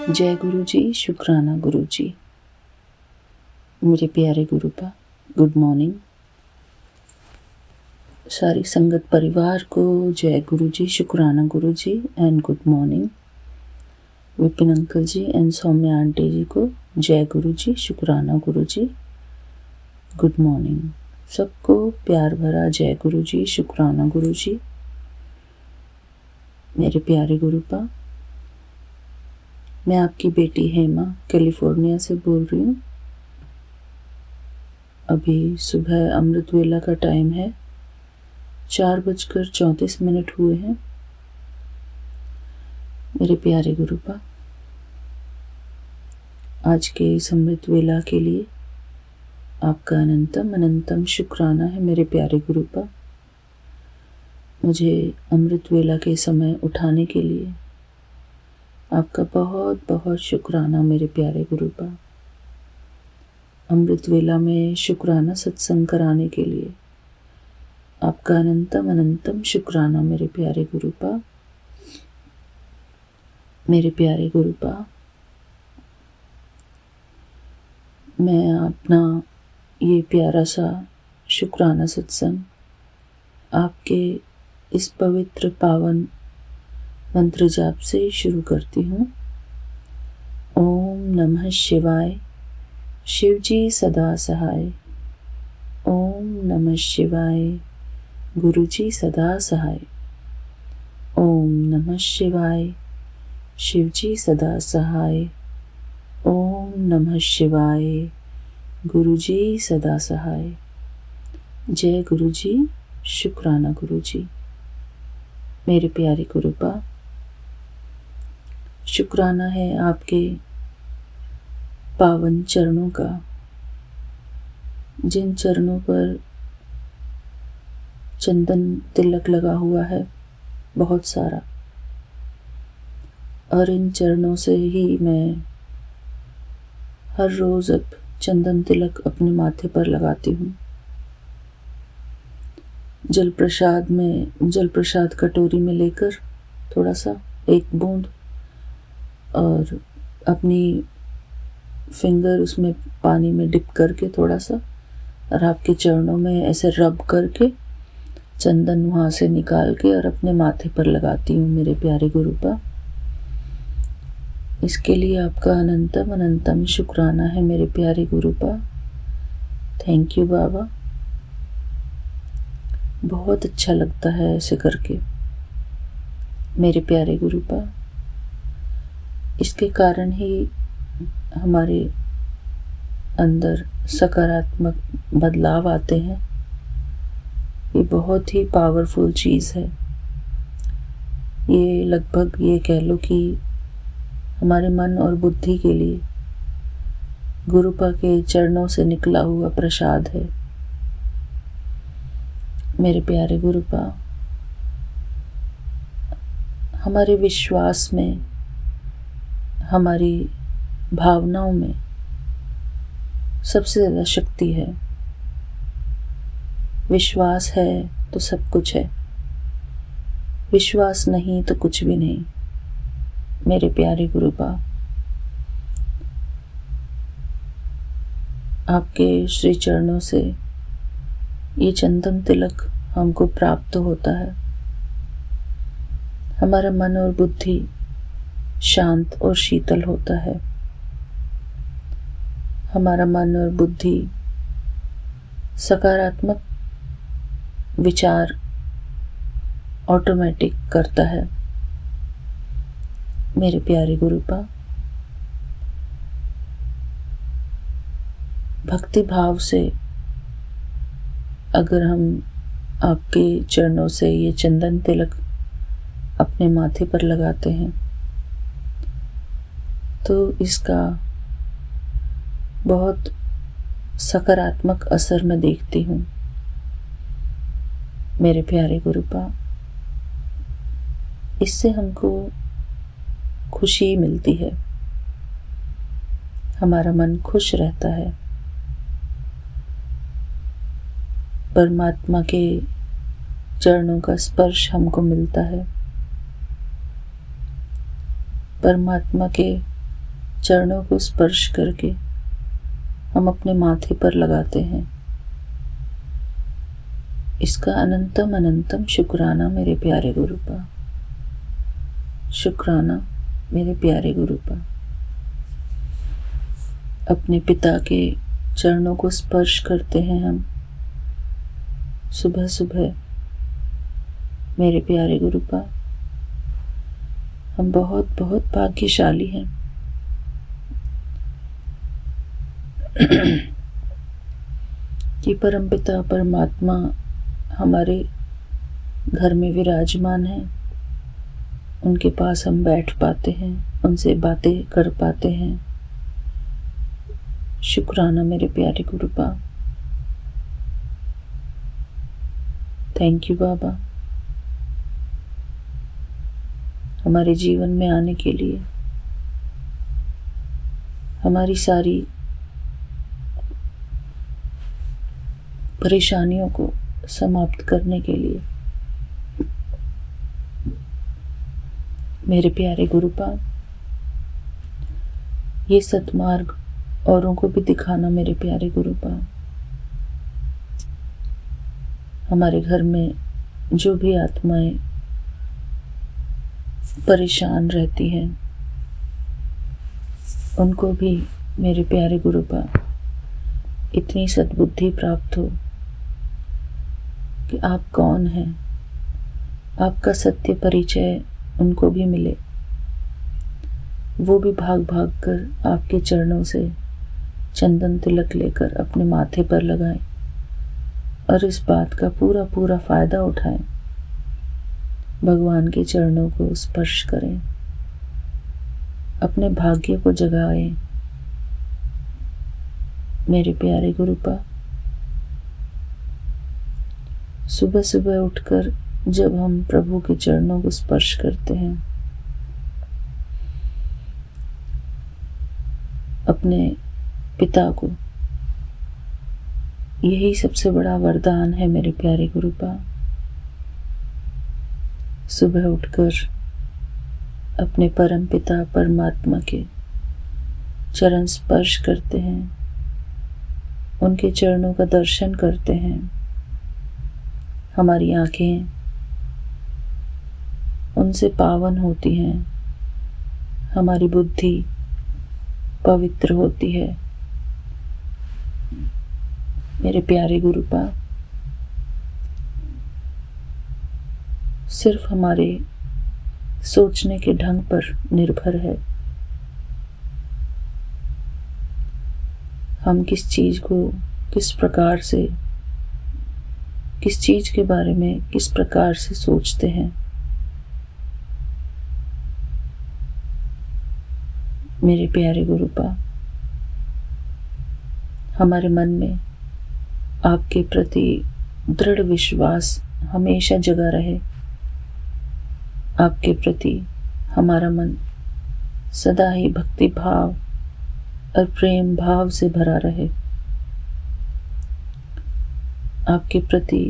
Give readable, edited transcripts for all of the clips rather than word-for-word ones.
जय गुरु जी, शुक्राना गुरु जी। मेरे प्यारे गुरुपा, गुड मॉर्निंग। सारी संगत परिवार को जय गुरु जी, शुक्राना गुरु जी and good morning. Vipin uncle ji and Saumya auntie ji को जय गुरु जी, शुक्राना गुरु जी, गुड मॉर्निंग। सबको प्यार भरा जय गुरु जी, शुक्राना गुरु जी। मेरे प्यारे गुरुपा, मैं आपकी बेटी हेमा कैलिफोर्निया से बोल रही हूँ। अभी सुबह अमृत वेला का टाइम है, 4:34 हुए हैं। मेरे प्यारे गुरुपा, आज के इस अमृत वेला के लिए आपका अनंतम अनंतम शुक्राना है। मेरे प्यारे गुरुपा, मुझे अमृत वेला के समय उठाने के लिए आपका बहुत बहुत शुक्राना। मेरे प्यारे गुरुपा, अमृत वेला में शुक्राना सत्संग कराने के लिए आपका अनंतम अनंतम शुक्राना। मेरे प्यारे गुरुपा, मेरे प्यारे गुरुपा, मैं अपना ये प्यारा सा शुक्राना सत्संग आपके इस पवित्र पावन मंत्र जाप से शुरू करती हूँ। ओम नमः शिवाय, शिव जी सदा सहाय। ओम नमः शिवाय, गुरु जी सदा सहाय। ओम नमः शिवाय, शिव जी सदा सहाय। ओम नमः शिवाय, गुरु जी सदा सहाय। जय गुरु जी, शुक्राना गुरु जी। मेरे प्यारे गुरुपा, शुक्राना है आपके पावन चरणों का, जिन चरणों पर चंदन तिलक लगा हुआ है बहुत सारा, और इन चरणों से ही मैं हर रोज अब चंदन तिलक अपने माथे पर लगाती हूँ। जल प्रसाद कटोरी में लेकर थोड़ा सा एक बूंद, और अपनी फिंगर उसमें पानी में डिप करके थोड़ा सा, और आपके चरणों में ऐसे रब करके चंदन वहाँ से निकाल के और अपने माथे पर लगाती हूँ। मेरे प्यारे गुरुपा, इसके लिए आपका अनंतम अनंतम शुक्राना है। मेरे प्यारे गुरुपा, थैंक यू बाबा। बहुत अच्छा लगता है ऐसे करके। मेरे प्यारे गुरुपा, इसके कारण ही हमारे अंदर सकारात्मक बदलाव आते हैं। ये बहुत ही पावरफुल चीज़ है। ये लगभग ये कह लो कि हमारे मन और बुद्धि के लिए गुरुपा के चरणों से निकला हुआ प्रसाद है। मेरे प्यारे गुरुपा, हमारे विश्वास में, हमारी भावनाओं में सबसे ज़्यादा शक्ति है। विश्वास है तो सब कुछ है, विश्वास नहीं तो कुछ भी नहीं। मेरे प्यारे गुरुपा, आपके श्री चरणों से ये चंदन तिलक हमको प्राप्त होता है। हमारा मन और बुद्धि शांत और शीतल होता है। हमारा मन और बुद्धि सकारात्मक विचार ऑटोमेटिक करता है। मेरे प्यारे गुरुपा, भक्ति भाव से अगर हम आपके चरणों से ये चंदन तिलक अपने माथे पर लगाते हैं तो इसका बहुत सकारात्मक असर मैं देखती हूँ। मेरे प्यारे गुरुपा, इससे हमको खुशी मिलती है, हमारा मन खुश रहता है। परमात्मा के चरणों का स्पर्श हमको मिलता है। परमात्मा के चरणों को स्पर्श करके हम अपने माथे पर लगाते हैं। इसका अनंतम अनंतम शुक्राना मेरे प्यारे गुरुपा, शुक्राना मेरे प्यारे गुरुपा। अपने पिता के चरणों को स्पर्श करते हैं हम सुबह सुबह। मेरे प्यारे गुरुपा, हम बहुत बहुत भाग्यशाली हैं। कि परमपिता परमात्मा हमारे घर में विराजमान है। उनके पास हम बैठ पाते हैं, उनसे बातें कर पाते हैं। शुक्राना मेरे प्यारे गुरुपा। थैंक यू बाबा, हमारे जीवन में आने के लिए, हमारी सारी परेशानियों को समाप्त करने के लिए। मेरे प्यारे गुरुपा, ये सतमार्ग औरों को भी दिखाना मेरे प्यारे गुरुपा। हमारे घर में जो भी आत्माएं परेशान रहती हैं, उनको भी मेरे प्यारे गुरुपा इतनी सद्बुद्धि प्राप्त हो कि आप कौन हैं, आपका सत्य परिचय उनको भी मिले। वो भी भाग भाग कर आपके चरणों से चंदन तिलक लेकर अपने माथे पर लगाएं और इस बात का पूरा पूरा फायदा उठाएं। भगवान के चरणों को स्पर्श करें, अपने भाग्य को जगाएं। मेरे प्यारे गुरुपा, सुबह सुबह उठकर जब हम प्रभु के चरणों को स्पर्श करते हैं, अपने पिता को, यही सबसे बड़ा वरदान है मेरे प्यारे गुरुपा। सुबह उठकर अपने परम पिता परमात्मा के चरण स्पर्श करते हैं, उनके चरणों का दर्शन करते हैं। हमारी आंखें उनसे पावन होती हैं, हमारी बुद्धि पवित्र होती है। मेरे प्यारे गुरुपा, सिर्फ हमारे सोचने के ढंग पर निर्भर है हम किस चीज को किस प्रकार से, किस चीज के बारे में किस प्रकार से सोचते हैं। मेरे प्यारे गुरुपा, हमारे मन में आपके प्रति दृढ़ विश्वास हमेशा जगा रहे। आपके प्रति हमारा मन सदा ही भक्ति भाव और प्रेम भाव से भरा रहे। आपके प्रति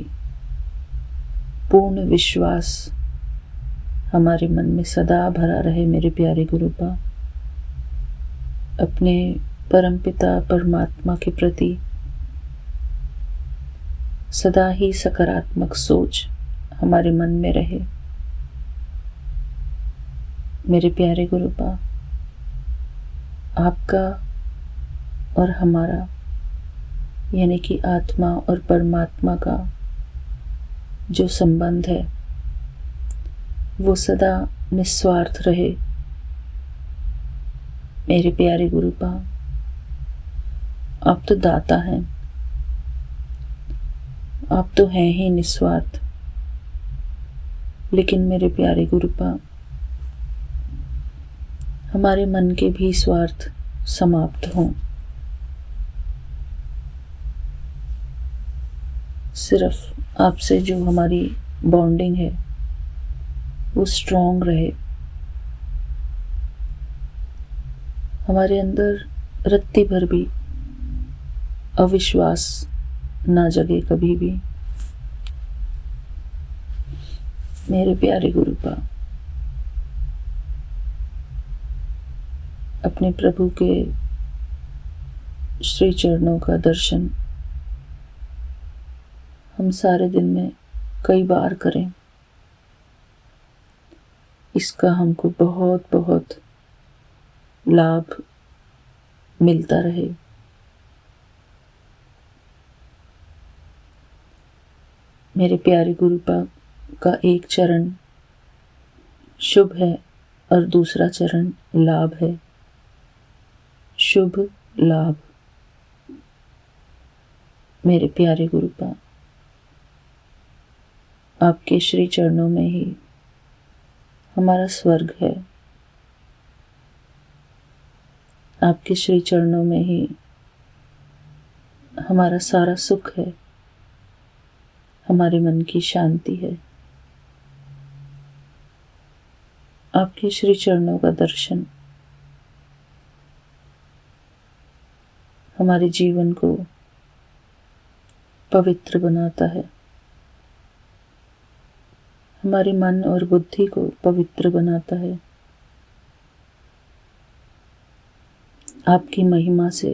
पूर्ण विश्वास हमारे मन में सदा भरा रहे। मेरे प्यारे गुरुपा, अपने परमपिता परमात्मा के प्रति सदा ही सकारात्मक सोच हमारे मन में रहे। मेरे प्यारे गुरुपा, आपका और हमारा यानी कि आत्मा और परमात्मा का जो संबंध है वो सदा निस्वार्थ रहे। मेरे प्यारे गुरुपा, आप तो दाता हैं, आप तो हैं ही निस्वार्थ। लेकिन मेरे प्यारे गुरुपा, हमारे मन के भी स्वार्थ समाप्त हों। सिर्फ आपसे जो हमारी बॉन्डिंग है वो स्ट्रॉन्ग रहे। हमारे अंदर रत्ती भर भी अविश्वास ना जगे कभी भी। मेरे प्यारे गुरुपा, अपने अपने प्रभु के श्री चरणों का दर्शन हम सारे दिन में कई बार करें, इसका हमको बहुत बहुत लाभ मिलता रहे। मेरे प्यारे गुरुपाद का एक चरण शुभ है और दूसरा चरण लाभ है। शुभ लाभ। मेरे प्यारे गुरुपाद, आपके श्री चरणों में ही हमारा स्वर्ग है। आपके श्री चरणों में ही हमारा सारा सुख है, हमारे मन की शांति है। आपके श्री चरणों का दर्शन हमारे जीवन को पवित्र बनाता है, हमारे मन और बुद्धि को पवित्र बनाता है। आपकी महिमा से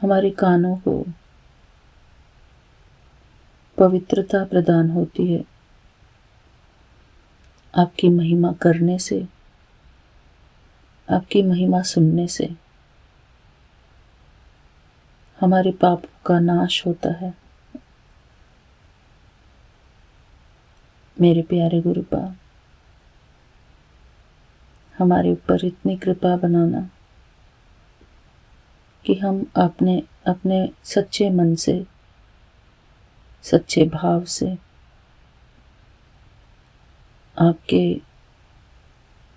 हमारे कानों को पवित्रता प्रदान होती है। आपकी महिमा करने से, आपकी महिमा सुनने से हमारे पापों का नाश होता है। मेरे प्यारे गुरुपाद, हमारे ऊपर इतनी कृपा बनाना कि हम अपने अपने सच्चे मन से, सच्चे भाव से आपके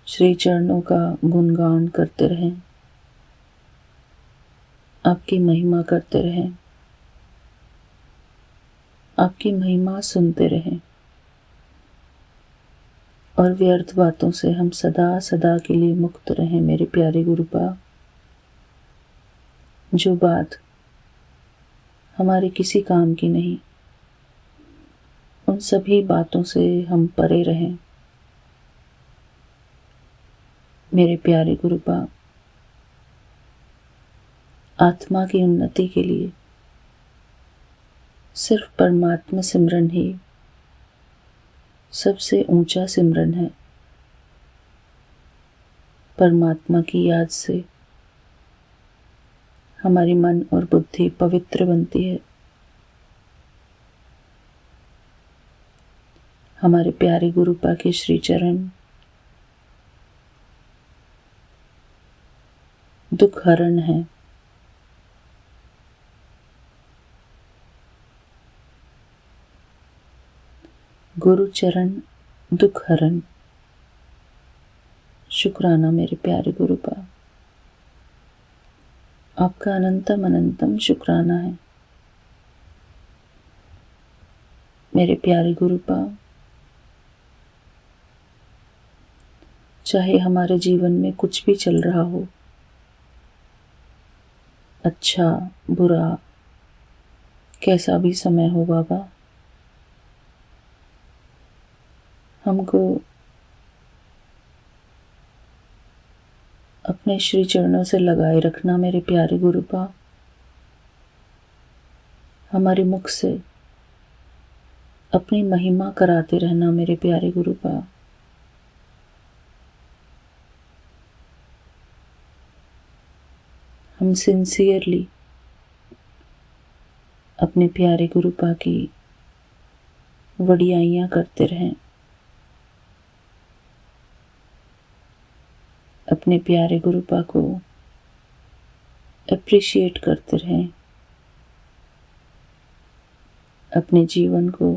श्री चरणों का गुणगान करते रहें, आपकी महिमा करते रहें, आपकी महिमा सुनते रहें और व्यर्थ बातों से हम सदा सदा के लिए मुक्त रहें। मेरे प्यारे गुरुपाद, जो बात हमारे किसी काम की नहीं, उन सभी बातों से हम परे रहें। मेरे प्यारे गुरुपाद, आत्मा की उन्नति के लिए सिर्फ परमात्मा सिमरन ही सबसे ऊंचा सिमरन है। परमात्मा की याद से हमारी मन और बुद्धि पवित्र बनती है। हमारे प्यारे गुरुपाद के श्री चरण दुख हरण है। गुरु चरण दुख हरण। शुक्राना मेरे प्यारे गुरुपाद, आपका अनंतम अनंतम शुक्राना है। मेरे प्यारे गुरुपाद, चाहे हमारे जीवन में कुछ भी चल रहा हो, अच्छा बुरा कैसा भी समय हो बाबा, हमको अपने श्री चरणों से लगाए रखना। मेरे प्यारे गुरुपाद, हमारे मुख से अपनी महिमा कराते रहना। मेरे प्यारे गुरुपाद, हम सिंसियरली अपने प्यारे गुरुपाद की वडियाइयाँ करते रहें, अपने प्यारे गुरुपाद को अप्रिशिएट करते रहें, अपने जीवन को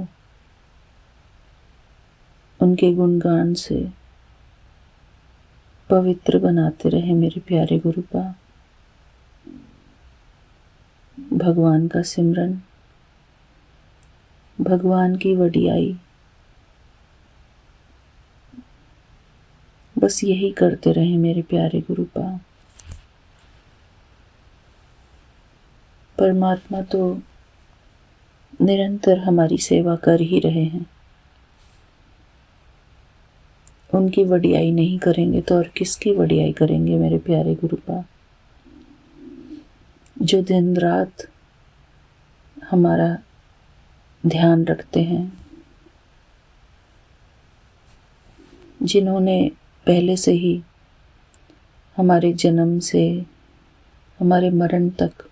उनके गुणगान से पवित्र बनाते रहें। मेरे प्यारे गुरुपाद, भगवान का सिमरन, भगवान की वडियाई, बस यही करते रहें। मेरे प्यारे गुरुपाद, परमात्मा तो निरंतर हमारी सेवा कर ही रहे हैं उनकी वडियाई नहीं करेंगे तो और किसकी वडियाई करेंगे मेरे प्यारे गुरुपा, जो दिन रात हमारा ध्यान रखते हैं, जिन्होंने पहले से ही हमारे जन्म से हमारे मरण तक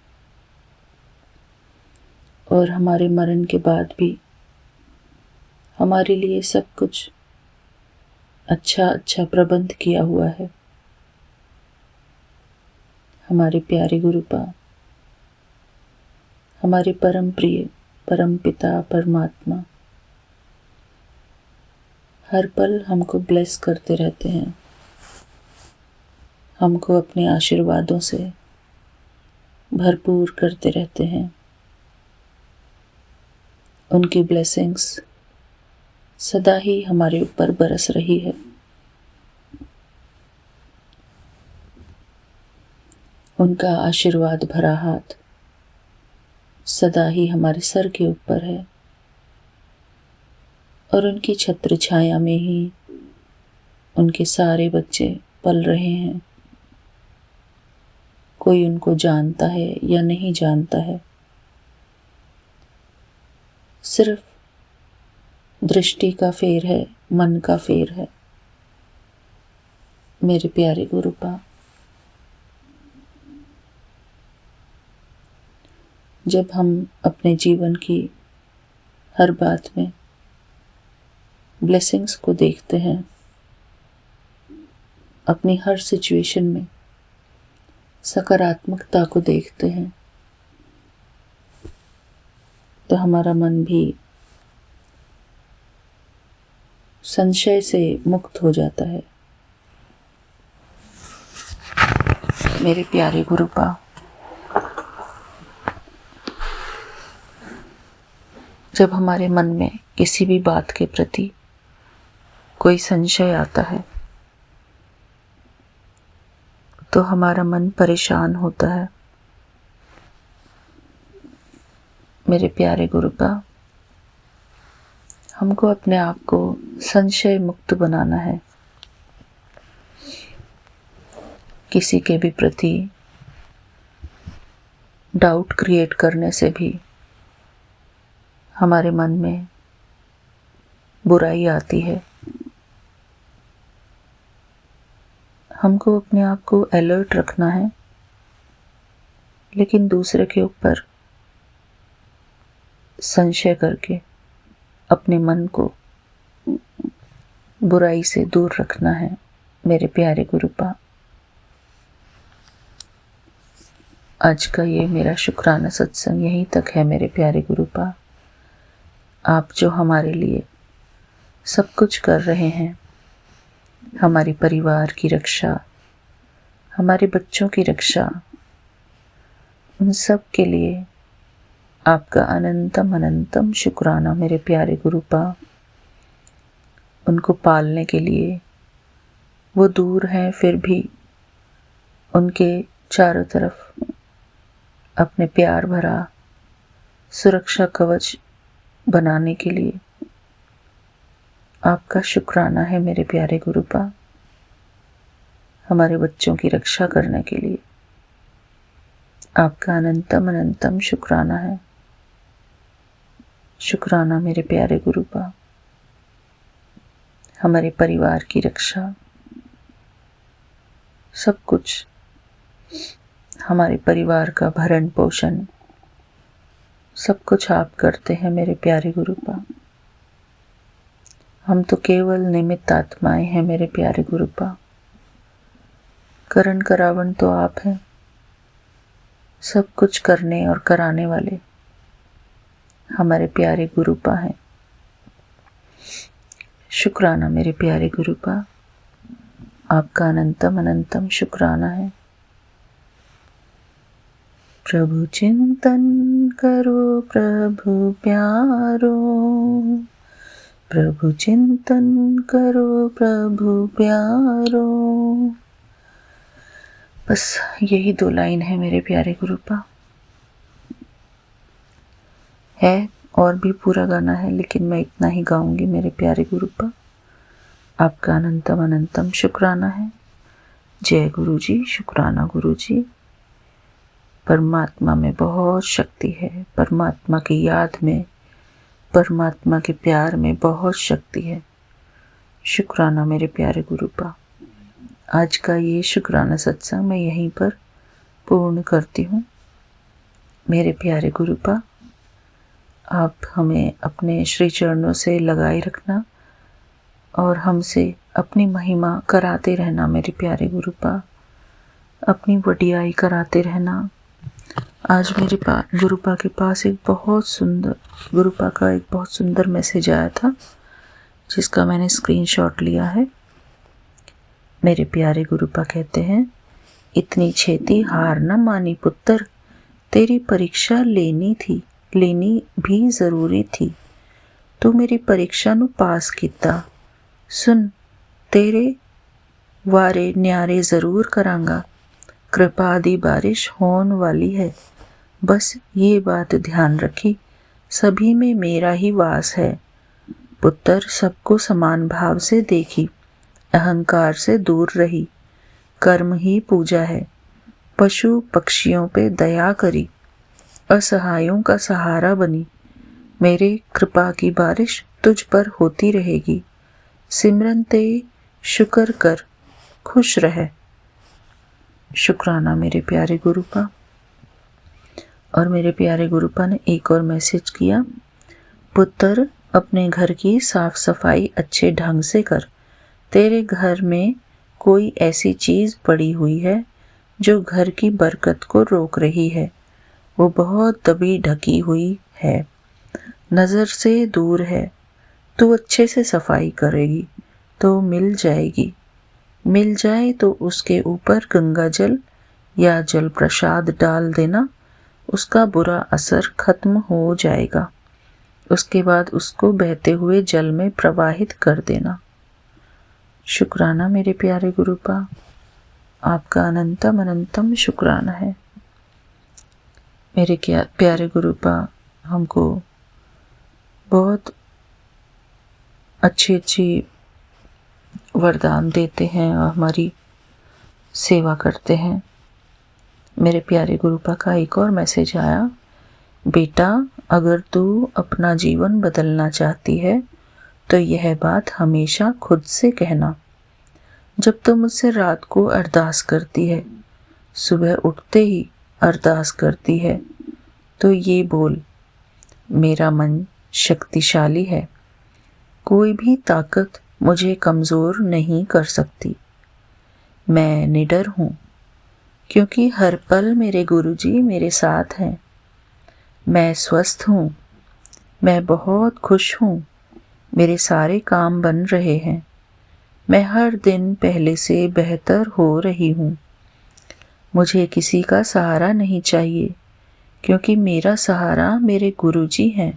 और हमारे मरण के बाद भी हमारे लिए सब कुछ अच्छा अच्छा प्रबंध किया हुआ है। हमारे प्यारे गुरुपा, हमारे परम प्रिय परम पिता परमात्मा हर पल हमको ब्लेस करते रहते हैं, हमको अपने आशीर्वादों से भरपूर करते रहते हैं। उनकी ब्लेसिंग्स सदा ही हमारे ऊपर बरस रही है। उनका आशीर्वाद भरा हाथ सदा ही हमारे सर के ऊपर है और उनकी छत्र छाया में ही उनके सारे बच्चे पल रहे हैं। कोई उनको जानता है या नहीं जानता है, सिर्फ दृष्टि का फेर है, मन का फेर है। मेरे प्यारे गुरुपा, जब हम अपने जीवन की हर बात में ब्लेसिंग्स को देखते हैं, अपनी हर सिचुएशन में सकारात्मकता को देखते हैं, तो हमारा मन भी संशय से मुक्त हो जाता है। मेरे प्यारे गुरुपा, जब हमारे मन में किसी भी बात के प्रति कोई संशय आता है तो हमारा मन परेशान होता है। मेरे प्यारे गुरुपा, हमको अपने आप को संशय मुक्त बनाना है। किसी के भी प्रति डाउट क्रिएट करने से भी हमारे मन में बुराई आती है। हमको अपने आप को अलर्ट रखना है, लेकिन दूसरे के ऊपर संशय करके अपने मन को बुराई से दूर रखना है। मेरे प्यारे गुरुपा, आज का ये मेरा शुक्राना सत्संग यहीं तक है। मेरे प्यारे गुरुपा, आप जो हमारे लिए सब कुछ कर रहे हैं, हमारे परिवार की रक्षा, हमारे बच्चों की रक्षा, उन सब के लिए आपका अनंतम अनंतम शुक्राना। मेरे प्यारे गुरुपा, उनको पालने के लिए वो दूर हैं, फिर भी उनके चारों तरफ अपने प्यार भरा सुरक्षा कवच बनाने के लिए आपका शुक्राना है। मेरे प्यारे गुरुपा, हमारे बच्चों की रक्षा करने के लिए आपका अनंतम अनंतम शुक्राना है। शुक्राना मेरे प्यारे गुरुपा, हमारे परिवार की रक्षा, सब कुछ, हमारे परिवार का भरण पोषण, सब कुछ आप करते हैं। मेरे प्यारे गुरुपा, हम तो केवल निमित्त आत्माएं हैं। मेरे प्यारे गुरुपा, करण करावन तो आप हैं, सब कुछ करने और कराने वाले हमारे प्यारे गुरुपा हैं। शुक्राना मेरे प्यारे गुरुपा, आपका अनंतम अनंतम शुक्राना है। प्रभु चिंतन करो प्रभु प्यारो, प्रभु चिंतन करो प्रभु प्यारो। बस यही 2 लाइन है मेरे प्यारे गुरुपा। है और भी पूरा गाना है, लेकिन मैं इतना ही गाऊंगी। मेरे प्यारे गुरुपा, आपका अनंतम अनंतम शुक्राना है। जय गुरु जी, शुक्राना गुरु जी। परमात्मा में बहुत शक्ति है, परमात्मा की याद में, परमात्मा के प्यार में बहुत शक्ति है। शुक्राना मेरे प्यारे गुरुपा। आज का ये शुक्राना सत्संग मैं यहीं पर पूर्ण करती हूँ। मेरे प्यारे गुरुपा, आप हमें अपने श्री चरणों से लगाए रखना और हमसे अपनी महिमा कराते रहना। मेरे प्यारे गुरुपा, अपनी वडियाई कराते रहना। आज मेरे गुरुपा के पास गुरुपा का एक बहुत सुंदर मैसेज आया था, जिसका मैंने स्क्रीनशॉट लिया है। मेरे प्यारे गुरुपा कहते हैं, इतनी छेती हार न मानी पुत्र, तेरी परीक्षा लेनी भी जरूरी थी। तू मेरी परीक्षा नु पास किता, सुन तेरे वारे न्यारे जरूर करांगा। कृपा दी बारिश होने वाली है, बस ये बात ध्यान रखी, सभी में मेरा ही वास है। पुत्र सबको समान भाव से देखी, अहंकार से दूर रही, कर्म ही पूजा है। पशु पक्षियों पे दया करी, असहायों का सहारा बनी। मेरे कृपा की बारिश तुझ पर होती रहेगी। सिमरन ते शुक्र कर, खुश रह। शुक्राना मेरे प्यारे गुरुपा। और मेरे प्यारे गुरुपा ने एक और मैसेज किया, पुत्र अपने घर की साफ सफाई अच्छे ढंग से कर। तेरे घर में कोई ऐसी चीज पड़ी हुई है जो घर की बरकत को रोक रही है। वो बहुत दबी ढकी हुई है, नजर से दूर है। तू अच्छे से सफाई करेगी तो मिल जाएगी। मिल जाए तो उसके ऊपर गंगा जल या जल प्रसाद डाल देना, उसका बुरा असर खत्म हो जाएगा। उसके बाद उसको बहते हुए जल में प्रवाहित कर देना। शुक्राना मेरे प्यारे गुरुपा, आपका अनंतम अनंतम शुक्राना है। मेरे प्यारे गुरुपा हमको बहुत अच्छी वरदान देते हैं और हमारी सेवा करते हैं। मेरे प्यारे गुरुपा का एक और मैसेज आया, बेटा अगर तू अपना जीवन बदलना चाहती है तो यह बात हमेशा खुद से कहना। जब तू मुझसे रात को अरदास करती है, सुबह उठते ही अरदास करती है, तो ये बोल, मेरा मन शक्तिशाली है, कोई भी ताकत मुझे कमज़ोर नहीं कर सकती। मैं निडर हूँ क्योंकि हर पल मेरे गुरुजी मेरे साथ हैं। मैं स्वस्थ हूँ, मैं बहुत खुश हूँ, मेरे सारे काम बन रहे हैं। मैं हर दिन पहले से बेहतर हो रही हूँ। मुझे किसी का सहारा नहीं चाहिए क्योंकि मेरा सहारा मेरे गुरुजी हैं।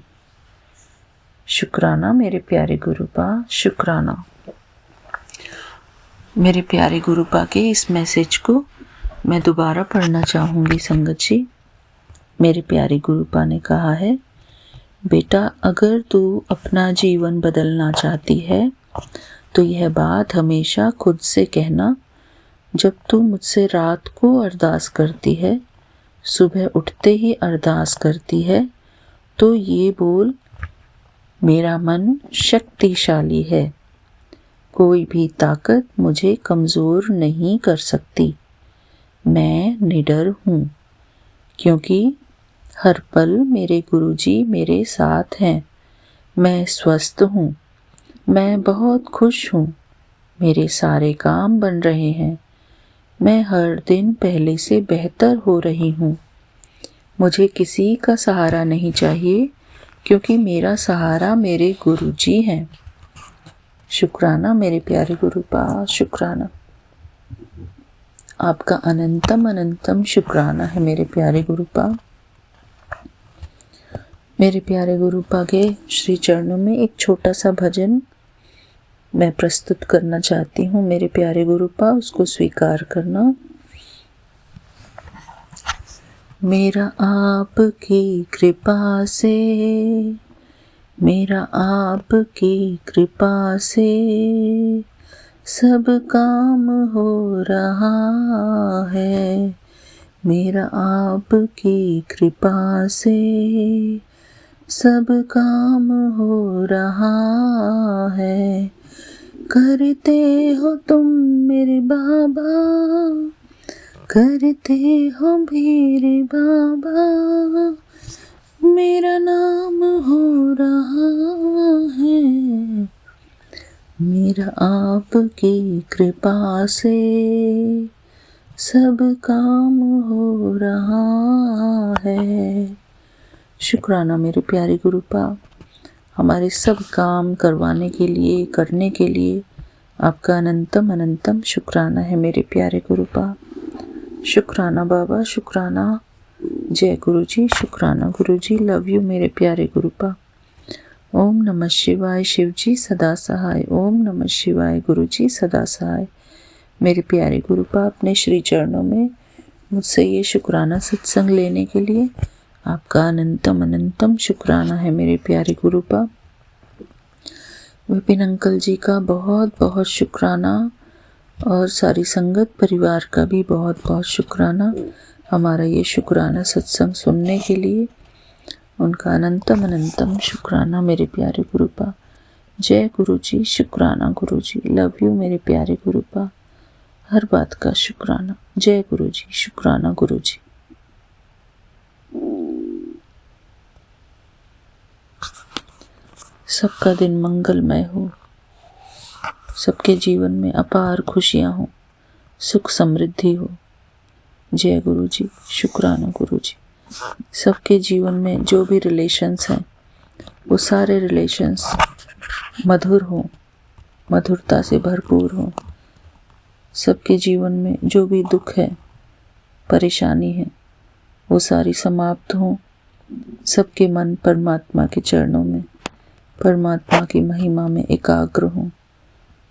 शुक्राना मेरे प्यारे गुरुपा, शुक्राना। मेरे प्यारे गुरुपा के इस मैसेज को मैं दोबारा पढ़ना चाहूँगी संगत जी। मेरे प्यारे गुरुपा ने कहा है, बेटा अगर तू अपना जीवन बदलना चाहती है तो यह बात हमेशा खुद से कहना। जब तू मुझसे रात को अरदास करती है, सुबह उठते ही अरदास करती है, तो ये बोल, मेरा मन शक्तिशाली है, कोई भी ताकत मुझे कमज़ोर नहीं कर सकती। मैं निडर हूँ क्योंकि हर पल मेरे गुरुजी मेरे साथ हैं। मैं स्वस्थ हूँ, मैं बहुत खुश हूँ, मेरे सारे काम बन रहे हैं। मैं हर दिन पहले से बेहतर हो रही हूँ। मुझे किसी का सहारा नहीं चाहिए क्योंकि मेरा सहारा मेरे गुरुजी हैं। शुक्राना मेरे प्यारे गुरुपा, शुक्राना। आपका अनंतम अनंतम शुक्राना है मेरे प्यारे गुरुपा। मेरे प्यारे गुरुपा के श्री चरणों में एक छोटा सा भजन मैं प्रस्तुत करना चाहती हूँ। मेरे प्यारे गुरुपा उसको स्वीकार करना। मेरा आपकी कृपा से, मेरा आपकी कृपा से सब काम हो रहा है मेरा आपकी कृपा से, सब काम हो रहा है। करते हो तुम मेरे बाबा, करते हो मेरे बाबा, मेरा नाम हो रहा है मेरा आपकी कृपा से, सब काम हो रहा है। शुक्राना मेरे प्यारे गुरुपा, हमारे सब काम करवाने के लिए, करने के लिए आपका अनंतम अनंतम शुक्राना है मेरे प्यारे गुरुपा। शुक्राना बाबा, शुक्राना। जय गुरु जी, शुक्राना गुरु जी। लव यू मेरे प्यारे गुरुपा। ओम नमः शिवाय। शिव जी सदा सहाय। ओम नमः शिवाय। गुरु जी सदा सहाय। मेरे प्यारे गुरुपा, अपने श्री चरणों में मुझसे ये शुक्राना सत्संग लेने के लिए आपका अनंतम अनंतम शुक्राना है मेरे प्यारे गुरुपा। विपिन अंकल जी का बहुत बहुत शुक्राना और सारी संगत परिवार का भी बहुत बहुत शुक्राना हमारा ये शुक्राना सत्संग सुनने के लिए। उनका अनंतम अनंतम शुक्राना मेरे प्यारे गुरुपा। जय गुरु जी, शुक्राना गुरु जी। लव यू मेरे प्यारे गुरुपा। हर बात का शुक्राना। जय गुरु जी, शुक्राना गुरु जी। सबका दिन मंगलमय हो, सबके जीवन में अपार खुशियाँ हो, सुख समृद्धि हो। जय गुरु जी, शुक्राना गुरु जी। सबके जीवन में जो भी रिलेशंस हैं वो सारे रिलेशंस मधुर हो, मधुरता से भरपूर हो। सबके जीवन में जो भी दुख है, परेशानी है, वो सारी समाप्त हो। सबके मन परमात्मा के चरणों में, परमात्मा की महिमा में एकाग्र हो।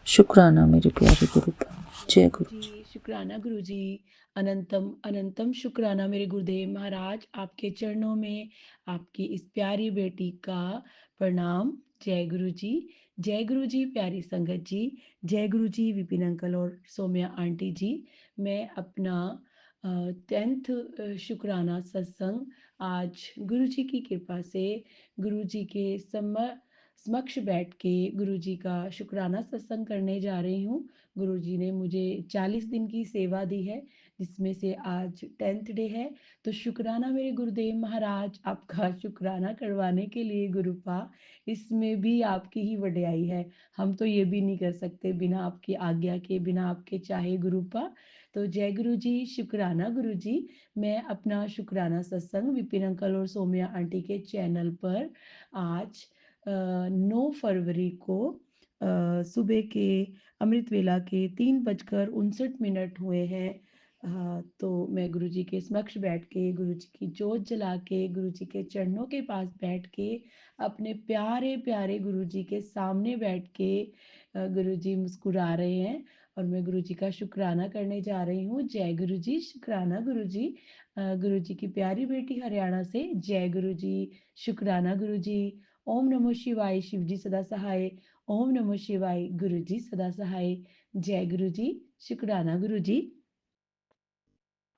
शुक्राना मेरे प्यारे गुरुपा। जय गुरु जी। शुक्राना गुरु जी। अनंतम अनंतम शुक्राना मेरे गुरुदेव महाराज, आपके चरणों में आपकी इस प्यारी बेटी का प्रणाम। जय गुरु जी। जय गुरु जी प्यारी संगत जी। जय गुरु जी विपिन अंकल और सौम्या आंटी जी। मैं अपना 10th शुक्राना सत्संग आज गुरु जी की कृपा से गुरु जी के समक्ष बैठ के गुरु जी का शुक्राना सत्संग करने जा रही हूँ। गुरु जी ने मुझे 40 दिन की सेवा दी है, जिसमें से आज 10th डे है। तो शुक्राना मेरे गुरुदेव महाराज, आपका शुक्राना करवाने के लिए गुरुपा, इसमें भी आपकी ही वड्याई है। हम तो ये भी नहीं कर सकते बिना आपकी आज्ञा के, बिना आपके चाहे गुरुपा। तो जय गुरु जी, शुक्राना गुरु जी। मैं अपना शुक्राना सत्संग विपिन अंकल और सौम्या आंटी के चैनल पर आज 9 फरवरी को सुबह के अमृत वेला के 3:59 हुए हैं। तो मैं गुरु जी के समक्ष बैठ के, गुरु जी की जोत जला के, गुरु जी के चरणों के पास बैठ के, अपने प्यारे प्यारे गुरु जी के सामने बैठ के गुरु जी मुस्कुरा रहे हैं और मैं गुरु जी का शुक्राना करने जा रही हूँ। जय गुरु जी, शुक्राना गुरु जी। गुरु जी की प्यारी बेटी हरियाणा से। जय गुरु जी, शुक्राना गुरु जी। ओम नमो शिवाय। शिव जी सदा सहाय। ओम नमो शिवाय। गुरु जी सदा सहाय। जय गुरु जी, शुक्राना गुरु जी।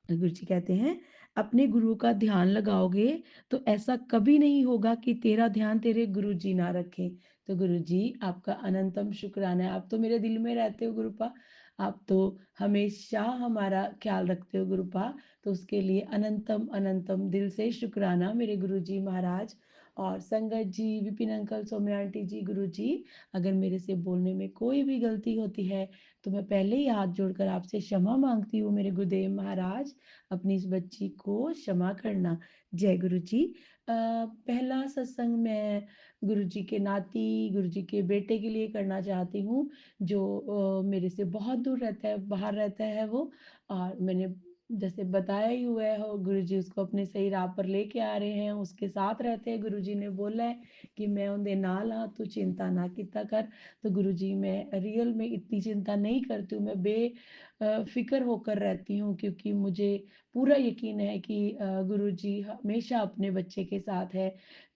गुरु जी कहते हैं, अपने गुरु का ध्यान लगाओगे तो ऐसा कभी नहीं होगा कि तेरा ध्यान तेरे गुरु जी ना रखें। तो गुरु जी आपका अनंतम शुक्राना है। आप तो मेरे दिल में रहते हो गुरुपा, आप तो हमेशा हमारा ख्याल रखते हो गुरुपा। तो उसके लिए अनंतम अनंतम दिल से शुक्राना मेरे गुरु जी महाराज। और संगत जी, विपिन अंकल, सौम्या आंटी जी, गुरु जी, अगर मेरे से बोलने में कोई भी गलती होती है तो मैं पहले ही हाथ जोड़कर आपसे क्षमा मांगती हूँ मेरे गुरुदेव महाराज। अपनी इस बच्ची को क्षमा करना। जय गुरु जी। पहला सत्संग मैं गुरु जी के नाती, गुरु जी के बेटे के लिए करना चाहती हूँ, जो मेरे से बहुत दूर रहता है, बाहर रहता है वो। और मैंने जैसे बताया ही हुआ है, हो गुरु जी उसको अपने सही राह पर लेके आ रहे हैं, उसके साथ रहते हैं। गुरु जी ने बोला है कि मैं उनके नाल हाँ, तू चिंता ना किता कर। तो गुरु जी मैं रियल में इतनी चिंता नहीं करती हूँ, मैं फिक्र होकर रहती हूँ, क्योंकि मुझे पूरा यकीन है कि गुरु जी हमेशा अपने बच्चे के साथ है।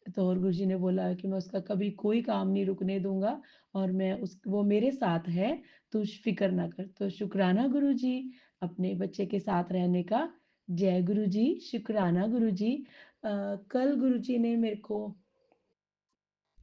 तो और गुरु जी ने बोला है कि मैं उसका कभी कोई काम नहीं रुकने दूंगा। और मैं उस वो मेरे साथ है, तू फ़िक्र ना कर। तो शुकराना गुरुजी अपने बच्चे के साथ रहने का। जय गुरुजी, शुकराना गुरुजी। कल गुरुजी ने मेरे को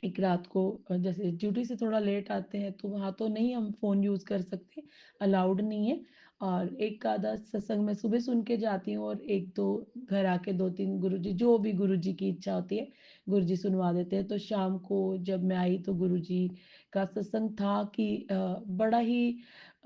एक रात को जैसे ड्यूटी से थोड़ा लेट आते हैं तो वहाँ तो नहीं हम फ़ोन यूज़ कर सकते, अलाउड नहीं है। और एक आधा सत्संग मैं सुबह सुन के जाती हूँ और 1-2 घर आके 2-3 गुरुजी जो भी गुरुजी की इच्छा होती है, गुरुजी सुनवा देते हैं। तो शाम को जब मैं आई तो गुरुजी का सत्संग था कि बड़ा ही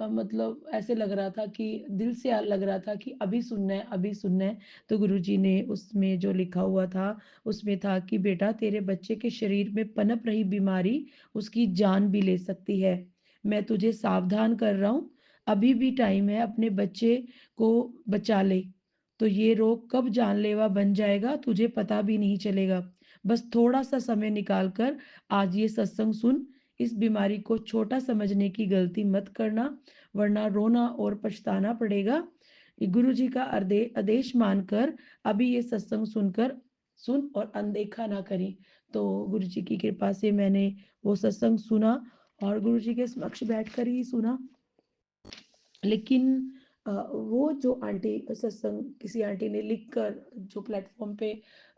मतलब ऐसे लग रहा था कि दिल से लग रहा था कि अभी सुनना है, अभी सुनना है। तो गुरुजी ने उसमें जो लिखा हुआ था उसमें था कि बेटा तेरे बच्चे के शरीर में पनप रही बीमारी उसकी जान भी ले सकती है। मैं तुझे सावधान कर रहा हूँ, अभी भी टाइम है अपने बच्चे को बचा ले। तो ये रोग कब जानलेवा बन जाएगा तुझे पता भी नहीं चलेगा। बस थोड़ा-सा समय निकाल कर आज ये सत्संग सुन, इस बीमारी को छोटा समझने की गलती मत करना, वरना रोना और पछताना पड़ेगा। गुरुजी का आदेश मानकर अभी ये सत्संग सुन और अनदेखा ना करें। तो गुरुजी की कृपा से मैंने वो सत्संग सुना और गुरुजी के समक्ष बैठकर ही सुना। लेकिन वो जो आंटी सत्संग किसी आंटी ने लिख कर जो प्लेटफ़ॉर्म पे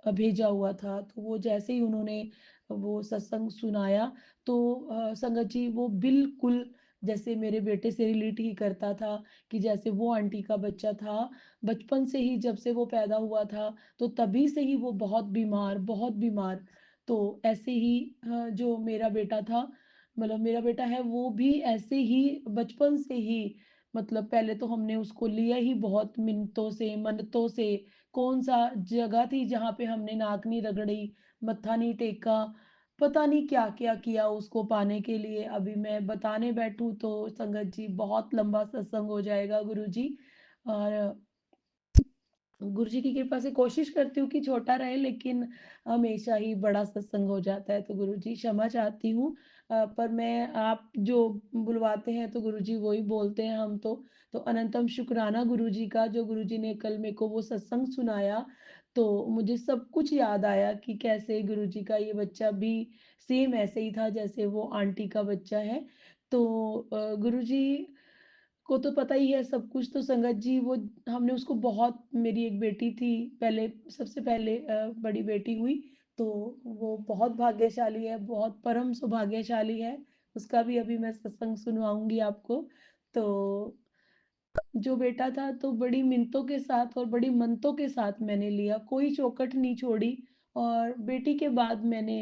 भेजा हुआ था, तो वो जैसे ही उन्होंने वो सत्संग सुनाया, तो संगत जी वो बिल्कुल जैसे मेरे बेटे से रिलेट ही करता था कि जैसे वो आंटी का बच्चा था, बचपन से ही जब से वो पैदा हुआ था, तो तभी से ही वो बहुत बीमार, बहुत बीमार। तो ऐसे ही जो मेरा बेटा था, मतलब मेरा बेटा है, वो भी ऐसे ही बचपन से ही मतलब पहले तो हमने उसको लिया ही बहुत मिन्नतों से, मन्नतों से, कौन-सा जगह थी जहाँ पे हमने नाक नहीं रगड़ी, मत्था नहीं टेका, पता नहीं क्या-क्या किया उसको पाने के लिए। अभी मैं बताने बैठूँ तो संगत जी बहुत लंबा सत्संग हो जाएगा गुरुजी। और गुरुजी की कृपा से कोशिश करती हूँ कि छोटा रहे लेकिन हमेशा ही बड़ा सत्संग हो जाता है, तो गुरुजी क्षमा चाहती हूँ। पर मैं आप जो बुलवाते हैं तो गुरुजी वो ही बोलते हैं हम तो। तो अनंतम शुकराना गुरुजी का जो गुरुजी ने कल मेरे को वो सत्संग सुनाया, तो मुझे सब कुछ याद आया कि कैसे गुरुजी का ये बच्चा भी सेम ऐसे ही था जैसे वो आंटी का बच्चा है। तो गुरुजी को तो पता ही है सब कुछ, तो संगत जी वो हमने उसको बहुत, मेरी एक बेटी थी पहले, सबसे पहले बड़ी बेटी हुई, तो वो बहुत भाग्यशाली है, बहुत परम सौभाग्यशाली है। उसका भी अभी मैं सत्संग सुनवाऊँगी आपको। तो जो बेटा था तो बड़ी मिन्नतों के साथ और बड़ी मन्नतों के साथ मैंने लिया, कोई चौखट नहीं छोड़ी। और बेटी के बाद मैंने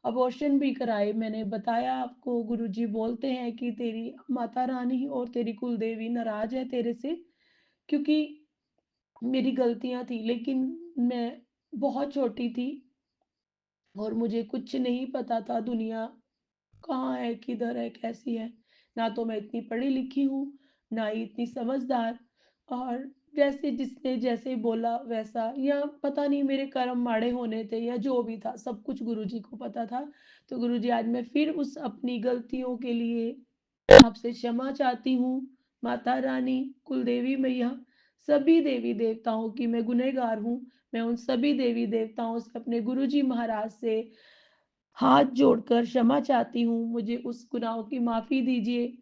अबॉर्शन भी कराए। मैंने बताया आपको, गुरुजी बोलते हैं कि तेरी माता रानी और तेरी कुलदेवी नाराज़ है तेरे से, क्योंकि मेरी गलतियाँ थी, लेकिन मैं बहुत छोटी थी और मुझे कुछ नहीं पता था दुनिया कहाँ है, किधर है, कैसी है? ना तो मैं इतनी पढ़ी-लिखी हूँ, ना ही इतनी समझदार। और जैसे जिसने जैसे बोला वैसा, या पता नहीं मेरे कर्म माड़े होने थे या जो भी था, सब कुछ गुरुजी को पता था। तो गुरुजी आज मैं फिर उस अपनी गलतियों के लिए आपसे क्षमा चाहती हूँ। माता रानी, कुलदेवी मैया, सभी देवी-देवताओं की मैं गुनहगार हूँ। मैं उन सभी देवी-देवताओं से, अपने गुरुजी महाराज से हाथ जोड़कर क्षमा चाहती हूँ, मुझे उस गुनाहों की माफ़ी दीजिए।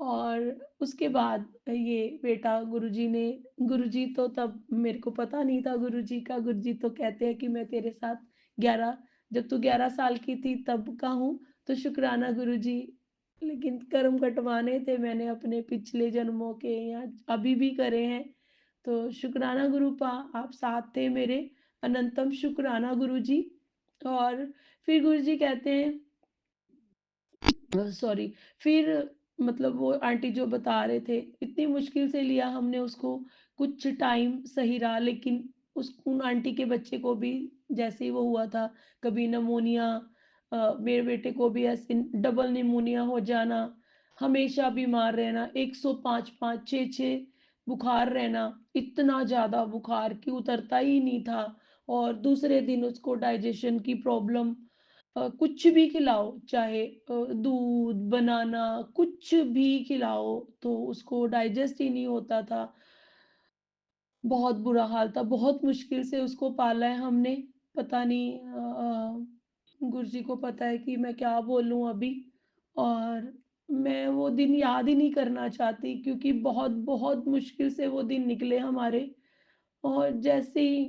और उसके बाद ये बेटा गुरुजी तो तब मेरे को पता नहीं था गुरुजी का, गुरुजी तो कहते हैं कि मैं तेरे साथ 11 जब तू 11 साल की थी तब का हूँ, तो शुक्राना गुरुजी। लेकिन कर्म कटवाने थे मैंने अपने पिछले जन्मों के, या अभी भी करे हैं। तो शुक्राना गुरुपा, आप साथ थे मेरे, अनंतम शुक्राना गुरुजी। और फिर गुरुजी कहते हैं सॉरी, फिर मतलब वो आंटी जो बता रहे थे, इतनी मुश्किल से लिया हमने उसको, कुछ टाइम सही रहा, लेकिन उस उन आंटी के बच्चे को भी जैसे ही वो हुआ था, कभी निमोनिया, मेरे बेटे को भी ऐसे डबल निमोनिया हो जाना, हमेशा बीमार रहना, 105-5, 6-6 बुखार रहना, इतना ज़्यादा बुखार कि उतरता ही नहीं था। और दूसरे दिन उसको डाइजेशन की प्रॉब्लम, कुछ भी खिलाओ, चाहे दूध, बनाना, कुछ भी खिलाओ तो उसको डाइजेस्ट ही नहीं होता था। बहुत बुरा हाल था, बहुत मुश्किल से उसको पाला है हमने। पता नहीं गुरुजी को पता है कि मैं क्या बोलूँ अभी। और मैं वो दिन याद ही नहीं करना चाहती क्योंकि बहुत मुश्किल से वो दिन निकले हमारे। और जैसे ही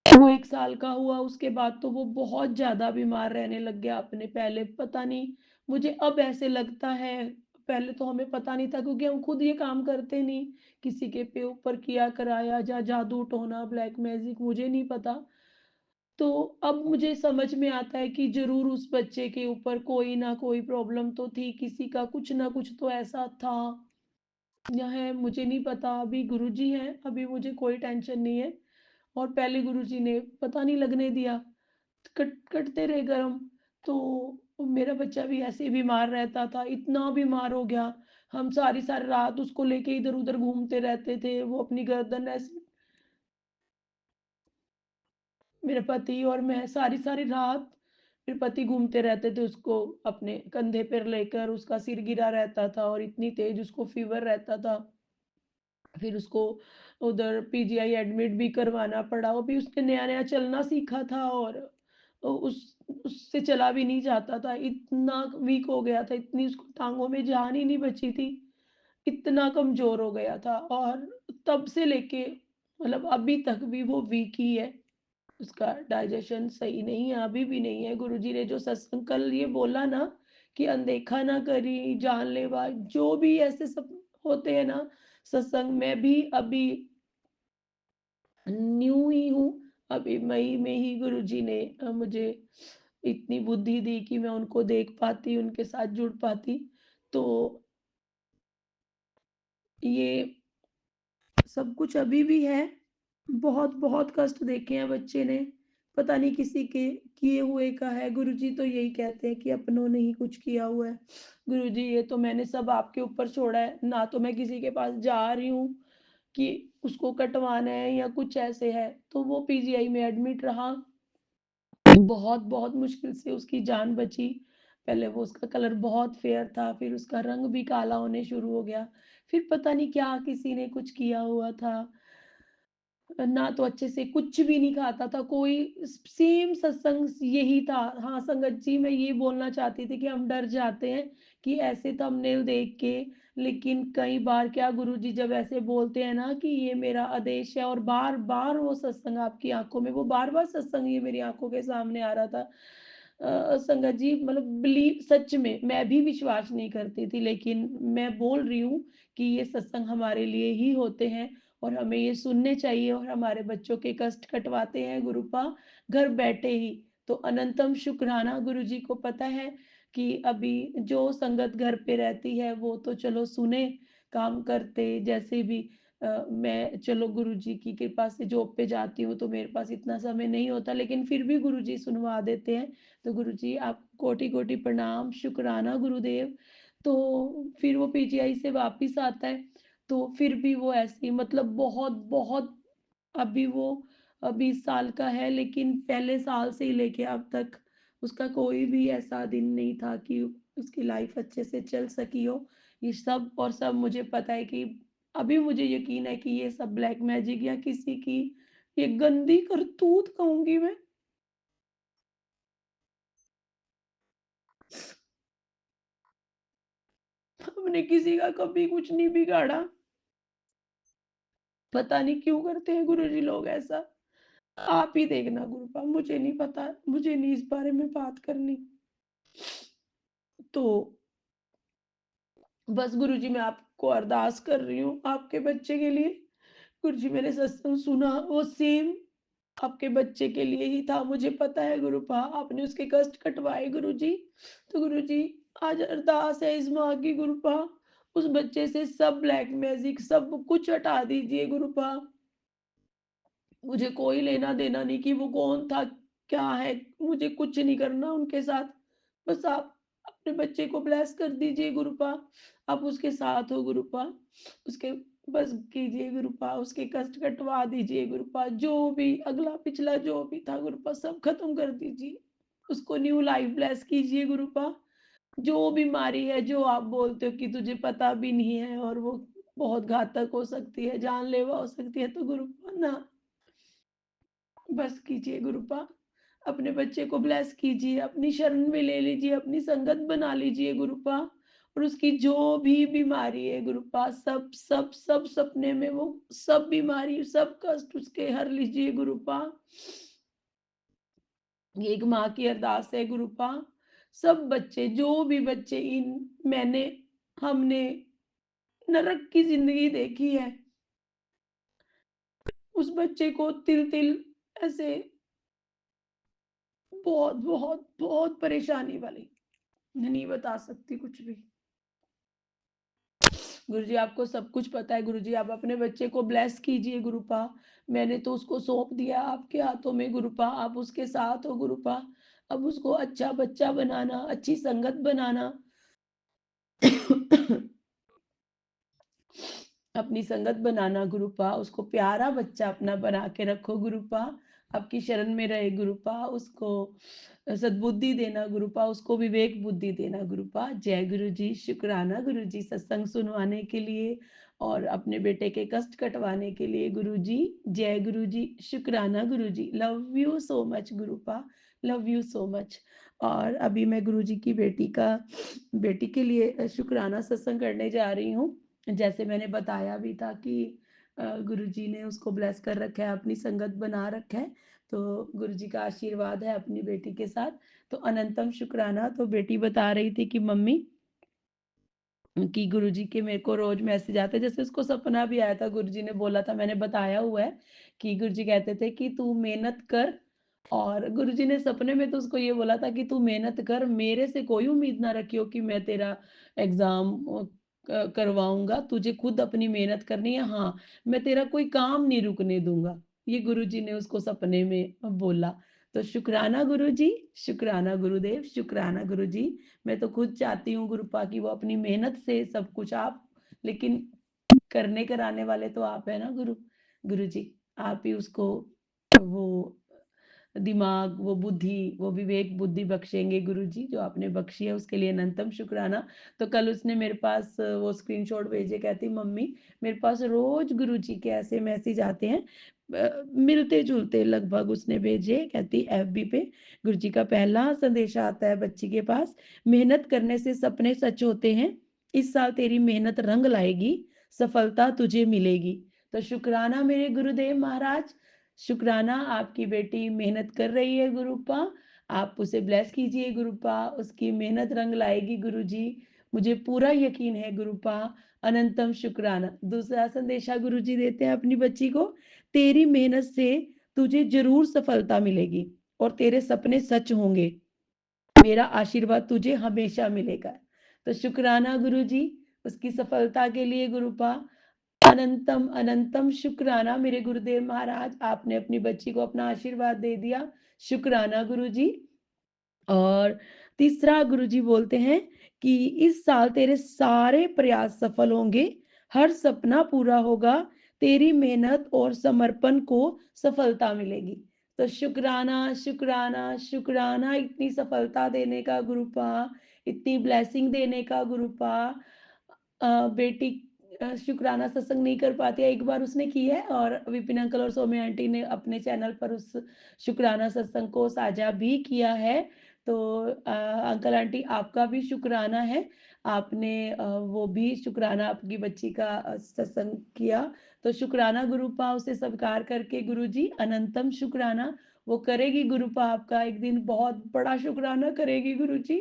वो 1 साल का हुआ उसके बाद तो वो बहुत ज़्यादा बीमार रहने लग गया अपने पहले पता नहीं मुझे अब ऐसे लगता है, पहले तो हमें पता नहीं था क्योंकि हम खुद ये काम करते नहीं, किसी के पे ऊपर किया कराया या जादू टोना, ब्लैक मैजिक मुझे नहीं पता। तो अब मुझे समझ में आता है कि ज़रूर उस बच्चे के ऊपर कोई ना कोई प्रॉब्लम तो थी, किसी का कुछ ना कुछ तो ऐसा था या है मुझे नहीं पता। अभी गुरुजी हैं, अभी मुझे कोई टेंशन नहीं है। और पहले गुरुजी ने पता नहीं लगने दिया, कटते रहे गरम। तो मेरा बच्चा भी ऐसे ही बीमार रहता था, इतना बीमार हो गया, हम सारी-सारी रात उसको लेके इधर-उधर घूमते रहते थे। वो अपनी गर्दन ऐसे मेरे पति और मैं सारी-सारी रात मेरे पति घूमते रहते थे उसको अपने कंधे पर लेकर, उसका सिर गिरा रहता था और इतनी तेज़ उसको फ़ीवर रहता था। फिर उसको उधर पीजीआई एडमिट भी करवाना पड़ा। वो भी उसने नया-नया चलना सीखा था और उससे चला भी नहीं जाता था। इतना वीक हो गया था, इतनी उसको टाँगों में जान ही नहीं बची थी, इतना कमज़ोर हो गया था और तब से लेके मतलब अभी तक भी वो वीक ही है। उसका डाइजेशन सही नहीं है, अभी भी नहीं है। गुरुजी ने जो सत्संग कल ये बोला ना कि अनदेखा ना करी, जानलेवा जो भी ऐसे सब होते हैं ना सत्संग में भी अभी न्यू ही हूँ। अभी मई में ही गुरुजी ने मुझे इतनी बुद्धि दी कि मैं उनको देख पाती, उनके साथ जुड़ पाती। तो ये सब कुछ अभी भी है। बहुत कष्ट देखे हैं बच्चे ने, पता नहीं किसी के किए हुए का है। गुरुजी तो यही कहते हैं कि अपनों ने ही कुछ किया हुआ है। गुरुजी ये तो मैंने सब आपके ऊपर छोड़ा है, ना तो मैं किसी के पास जा रही हूँ कि उसको कटवाना है या कुछ ऐसे है। तो वो पीजीआई में एडमिट रहा, बहुत मुश्किल से उसकी जान बची। पहले वो उसका कलर बहुत फेयर था, फिर उसका रंग भी काला होने शुरू हो गया। फिर पता नहीं क्या किसी ने कुछ किया हुआ था। ना तो अच्छे से कुछ भी नहीं खाता था, कोई सेम सत्संग यही था। हाँ, संगत जी मैं ये बोलना चाहती थी कि हम डर जाते हैं कि ऐसे थंबनेल देख के, लेकिन कई बार क्या गुरुजी जब ऐसे बोलते हैं ना कि ये मेरा आदेश है और बार-बार वो सत्संग आपकी आँखों में वो बार-बार सत्संग ये मेरी आँखों के सामने आ रहा था। संगत जी मतलब बिलीव सच में मैं भी विश्वास नहीं करती थी, लेकिन मैं बोल रही हूँ कि ये सत्संग हमारे लिए ही होते हैं और हमें ये सुनने चाहिए और हमारे बच्चों के कष्ट कटवाते हैं गुरुपा घर बैठे ही। तो अनंतम शुक्राना गुरुजी को पता है कि अभी जो संगत घर पे रहती है वो तो चलो सुने, काम करते जैसे भी मैं चलो गुरुजी की कृपा से जॉब पे जाती हूँ तो मेरे पास इतना समय नहीं होता, लेकिन फिर भी गुरुजी सुनवा देते हैं। तो गुरुजी आपको कोटि-कोटि प्रणाम, शुक्राना गुरुदेव। तो फिर वो पीजीआई से वापिस आता है, तो फिर भी वो ऐसे ही मतलब बहुत अभी वो 20 साल का है, लेकिन पहले साल से ही लेके अब तक उसका कोई भी ऐसा दिन नहीं था कि उसकी लाइफ अच्छे से चल सकी हो। ये सब और सब मुझे पता है कि अभी मुझे यकीन है कि ये सब ब्लैक मैजिक या किसी की ये गंदी करतूत कहूँगी मैं। हमने किसी का कभी कुछ नहीं बिगाड़ा। पता नहीं क्यों करते हैं गुरुजी लोग ऐसा। आप ही देखना गुरुपा, मुझे नहीं पता, मुझे नहीं इस बारे में बात करनी। तो बस गुरुजी मैं आपको अरदास कर रही हूँ आपके बच्चे के लिए। गुरुजी मैंने सत्संग सुना वो सेम आपके बच्चे के लिए ही था, मुझे पता है गुरुपा आपने उसके कष्ट कटवाए गुरुजी। तो गुरुजी आज अरदास है इस माँ की गुरुपा, उस बच्चे से सब ब्लैक मैजिक सब कुछ हटा दीजिए गुरुपा। मुझे कोई लेना-देना नहीं कि वो कौन था, क्या है, मुझे कुछ नहीं करना उनके साथ। बस आप अपने बच्चे को ब्लेस कर दीजिए गुरुपा। आप उसके साथ हो गुरुपा। उसके बस कीजिए गुरुपा, उसके कष्ट कटवा दीजिए गुरुपा। जो भी अगला-पिछला जो भी था गुरुपा सब खत्म कर दीजिए। उसको न्यू लाइफ ब्लेस कीजिए गुरुपा। जो बीमारी है, जो आप बोलते हो कि तुझे पता भी नहीं है और वो बहुत घातक हो सकती है, जानलेवा हो सकती है, तो गुरुपा ना बस कीजिए गुरुपा। अपने बच्चे को ब्लेस कीजिए, अपनी शरण में ले लीजिए, अपनी संगत बना लीजिए गुरुपा। और उसकी जो भी बीमारी है गुरुपा, सब सब सब सपने में वो सब बीमारी, सब कष्ट उसके हर लीजिए गुरुपा। ये एक माँ की अरदास है गुरुपा। सब बच्चे, जो भी बच्चे इन मैंने हमने नरक की ज़िंदगी देखी है, उस बच्चे को तिल-तिल ऐसे बहुत, बहुत, बहुत परेशानी वाली, मैं नहीं बता सकती कुछ भी। गुरुजी आपको सब कुछ पता है गुरुजी, आप अपने बच्चे को ब्लेस कीजिए गुरुपा। मैंने तो उसको सौंप दिया आपके हाथों में गुरुपा, आप उसके साथ हो गुरुपा। अब उसको अच्छा बच्चा बनाना, अच्छी संगत बनाना। अपनी संगत बनाना गुरुपा, उसको प्यारा बच्चा अपना बना के रखो गुरुपा, आपकी शरण में रहे गुरुपा, उसको सद्बुद्धि देना गुरुपा, उसको विवेक बुद्धि देना गुरुपा। जय गुरु जी, शुक्राना गुरु जी सत्संग सुनवाने के लिए और अपने बेटे के कष्ट कटवाने के लिए गुरु जी। जय गुरु जी, शुक्राना गुरु जी, लव यू सो मच गुरुपा, लव यू सो मच। और अभी मैं गुरु जी की बेटी के लिए शुक्राना सत्संग करने जा रही हूँ। जैसे मैंने बताया भी था कि गुरुजी ने उसको ब्लेस कर रखा है, अपनी संगत बना रखा है, तो गुरुजी का आशीर्वाद है अपनी बेटी के साथ। तो अनंतम शुक्राना। तो बेटी बता रही थी कि मम्मी कि गुरुजी के मेरे को रोज मैसेज आते, जैसे उसको सपना भी आया था, गुरुजी ने बोला था, मैंने बताया हुआ है कि गुरुजी कहते थे कि तू मेहनत कर। और गुरुजी ने सपने में तो उसको ये बोला था कि तू मेहनत कर, मेरे से कोई उम्मीद ना रखियो कि मैं तेरा एग्जाम करवाऊंगा, तुझे खुद अपनी मेहनत करनी है। हाँ, मैं तेरा कोई काम नहीं रुकने दूंगा, ये गुरुजी ने उसको सपने में बोला। तो शुक्राना गुरुजी, शुक्राना गुरुदेव, शुक्राना गुरुजी। मैं तो खुद चाहती हूँ गुरुपा की वो अपनी मेहनत से सब कुछ आप, लेकिन करने कराने वाले तो आप है ना गुरु जी। आप ही उसको वो दिमाग, वो बुद्धि, वो विवेक बुद्धि बख्शेंगे गुरुजी, जो आपने बख्शी है उसके लिए अनंतम शुक्राना। तो कल उसने मेरे पास वो स्क्रीनशॉट भेजे, कहती मम्मी मेरे पास रोज गुरुजी के ऐसे मैसेज आते हैं, मिलते जुलते लगभग उसने भेजे। कहती एफबी पे गुरुजी का पहला संदेश आता है बच्ची के पास, मेहनत करने से सपने सच होते हैं, इस साल तेरी मेहनत रंग लाएगी, सफलता तुझे मिलेगी। तो शुक्राना मेरे गुरुदेव महाराज, शुक्राना आपकी बेटी मेहनत कर रही है गुरुपा, आप उसे ब्लेस कीजिए गुरुपा, उसकी मेहनत रंग लाएगी गुरुजी, मुझे पूरा यकीन है गुरुपा। अनंतम शुक्राना। दूसरा संदेशा गुरुजी देते हैं अपनी बच्ची को, तेरी मेहनत से तुझे जरूर सफलता मिलेगी और तेरे सपने सच होंगे, मेरा आशीर्वाद तुझे हमेशा मिलेगा। तो शुक्राना गुरुजी उसकी सफलता के लिए गुरुपा। अनंतम अनंतम शुक्राना मेरे गुरुदेव महाराज, आपने अपनी बच्ची को अपना आशीर्वाद दे दिया, शुक्राना गुरुजी। और तीसरा गुरुजी बोलते हैं कि इस साल तेरे सारे प्रयास सफल होंगे, हर सपना पूरा होगा, तेरी मेहनत और समर्पण को सफलता मिलेगी। तो शुक्राना शुक्राना शुक्राना, इतनी सफलता देने का गुरुपा, इतनी ब्लेसिंग देने का गुरुपा। बेटी शुक्राना सत्संग नहीं कर पाती है, एक बार उसने की है और विपिन अंकल और सौम्या आंटी ने अपने चैनल पर उस शुक्राना सत्संग को साझा भी किया है। तो अंकल आंटी आपका भी शुक्राना है, आपने वो भी शुक्राना आपकी बच्ची का सत्संग किया। तो शुक्राना गुरुपा उसे स्वीकार करके गुरुजी अनंतम शुक्राना, वो करेगी गुरुपा आपका एक दिन बहुत बड़ा शुक्राना करेगी गुरुजी,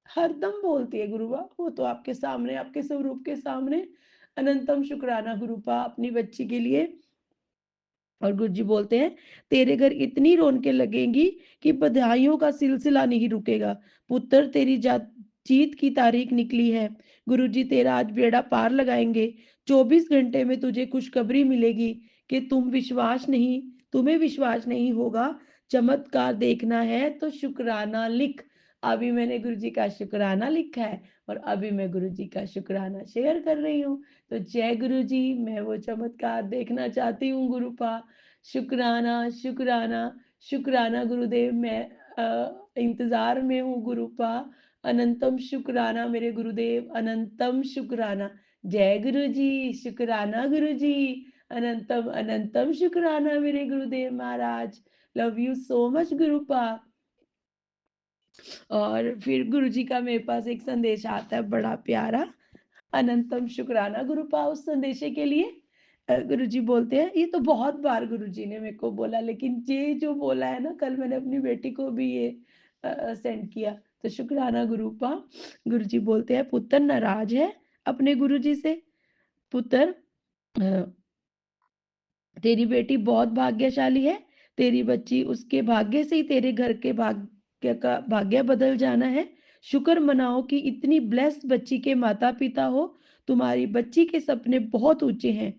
हरदम बोलती है गुरुवा, वो तो आपके सामने, आपके स्वरूप के सामने। अनंतम शुक्राना गुरुपा अपनी बच्ची के लिए। और गुरुजी बोलते हैं, तेरे घर इतनी रौनकें लगेंगी कि बधाइयों का सिलसिला नहीं रुकेगा। पुत्र तेरी जीत की तारीख निकली है, गुरुजी तेरा आज बेड़ा पार लगाएंगे। 24 घंटे में तुझे खुशखबरी मिलेगी कि तुम्हें विश्वास नहीं होगा। चमत्कार देखना है तो शुक्राना लिख। अभी मैंने गुरुजी का शुक्राना लिखा है और अभी मैं गुरुजी का शुक्राना शेयर कर रही हूँ। तो जय गुरु जी, मैं वो चमत्कार देखना चाहती हूँ गुरुपा। शुक्राना शुक्राना शुक्राना गुरुदेव, मैं इंतजार में हूँ गुरुपा। अनंतम शुक्राना मेरे गुरुदेव, अनंतम शुक्राना। जय गुरु जी, शुक्राना गुरु जी, अनंतम अनंतम शुक्राना मेरे गुरुदेव महाराज। Love you so much गुरुपा। और फिर गुरुजी का मेरे पास एक संदेश आता है बड़ा प्यारा। अनंतम शुक्राना गुरुपा उस संदेशे के लिए। गुरुजी बोलते हैं, ये तो बहुत बार गुरुजी ने मेरे को बोला, लेकिन ये जो बोला है ना, कल मैंने अपनी बेटी को भी ये सेंड किया। तो शुक्राना गुरुपा। गुरुजी बोलते हैं, पुत्र नाराज है अपने गुरुजी से। पुत्र, अ, तेरी बेटी बहुत भाग्यशाली है। तेरी बच्ची, उसके भाग्य से ही तेरे घर के भाग्य का भाग्य बदल जाना है। शुक्र मनाओ कि इतनी ब्लेस्ड बच्ची के माता पिता हो। तुम्हारी बच्ची के सपने बहुत ऊंचे हैं।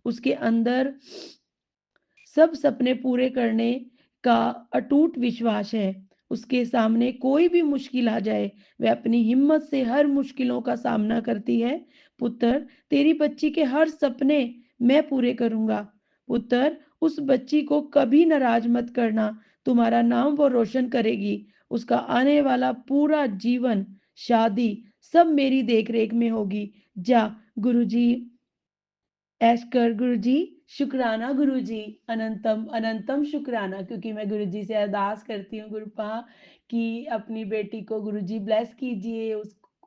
उसके अंदर सब सपने पूरे करने का अटूट विश्वास है। उसके सामने कोई भी मुश्किल आ जाए, वह अपनी हिम्मत से हर मुश्किलों का सामना करती है। पुत्र, तेरी बच्ची के हर सपने मैं पूरे करूंगा। पुत्र, उस बच्ची को कभी नाराज मत करना। तुम्हारा नाम वो रोशन करेगी। उसका आने वाला पूरा जीवन, शादी, सब मेरी देखरेख में होगी। जा गुरुजी, ऐश कर गुरुजी। शुक्राना गुरुजी, अनंतम अनंतम शुक्राना, क्योंकि मैं गुरुजी से अरदास करती हूँ गुरुपा कि अपनी बेटी को गुरुजी ब्लेस कीजिए,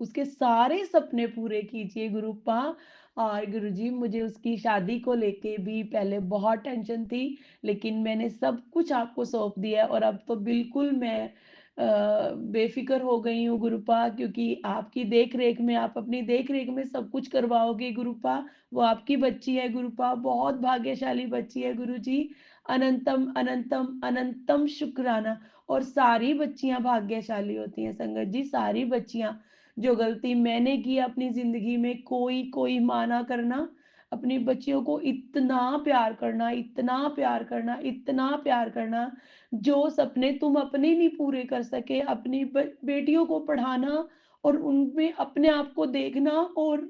उसके सारे सपने पूरे कीजिए गुरुपा। और गुरुजी, मुझे उसकी शादी को लेके भी पहले बहुत टेंशन थी, लेकिन मैंने सब कुछ आपको सौंप दिया है और अब तो बिल्कुल मैं बेफिक्र हो गई हूँ गुरुपा, क्योंकि आपकी देख रेख में, आप अपनी देख रेख में सब कुछ करवाओगे गुरुपा। वो आपकी बच्ची है गुरुपा, बहुत भाग्यशाली बच्ची है गुरुजी। अनंतम अनंतम अनंतम शुक्राना। और सारी बच्चियां भाग्यशाली होती हैं संगत जी, सारी बच्चियां। जो गलती मैंने की अपनी जिंदगी में, कोई कोई माना करना, अपनी बच्चियों को इतना प्यार करना, इतना प्यार करना, इतना प्यार करना। जो सपने तुम अपने नहीं पूरे कर सके, अपनी बेटियों को पढ़ाना और उनमें अपने आप को देखना और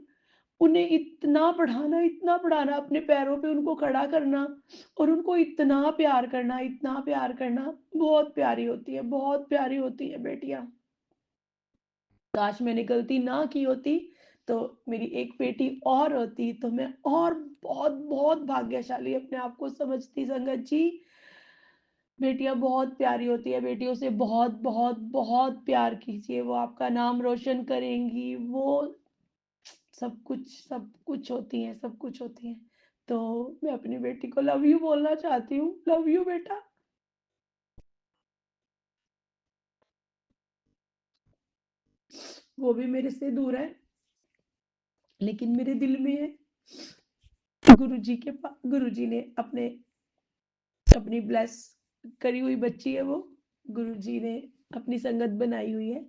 उन्हें इतना पढ़ाना, अपने पैरों पे उनको खड़ा करना और उनको इतना प्यार करना, इतना प्यार करना। बहुत प्यारी होती है, बहुत प्यारी होती है बेटियां। काश मैंने गलती ना की होती, तो मेरी एक बेटी और होती, तो मैं और बहुत बहुत भाग्यशाली अपने आप को समझती संगत जी। बेटियां बहुत प्यारी होती है, बेटियों से बहुत बहुत बहुत प्यार कीजिए, वो आपका नाम रोशन करेंगी। वो सब कुछ होती हैं, सब कुछ होती हैं। तो मैं अपनी बेटी को लव यू बोलना चाहती हूँ। लव यू बेटा। वो भी मेरे से दूर है, लेकिन मेरे दिल में है। गुरुजी के पास, गुरुजी ने अपनी ब्लेस करी हुई बच्ची है वो। गुरुजी ने अपनी संगत बनाई हुई है।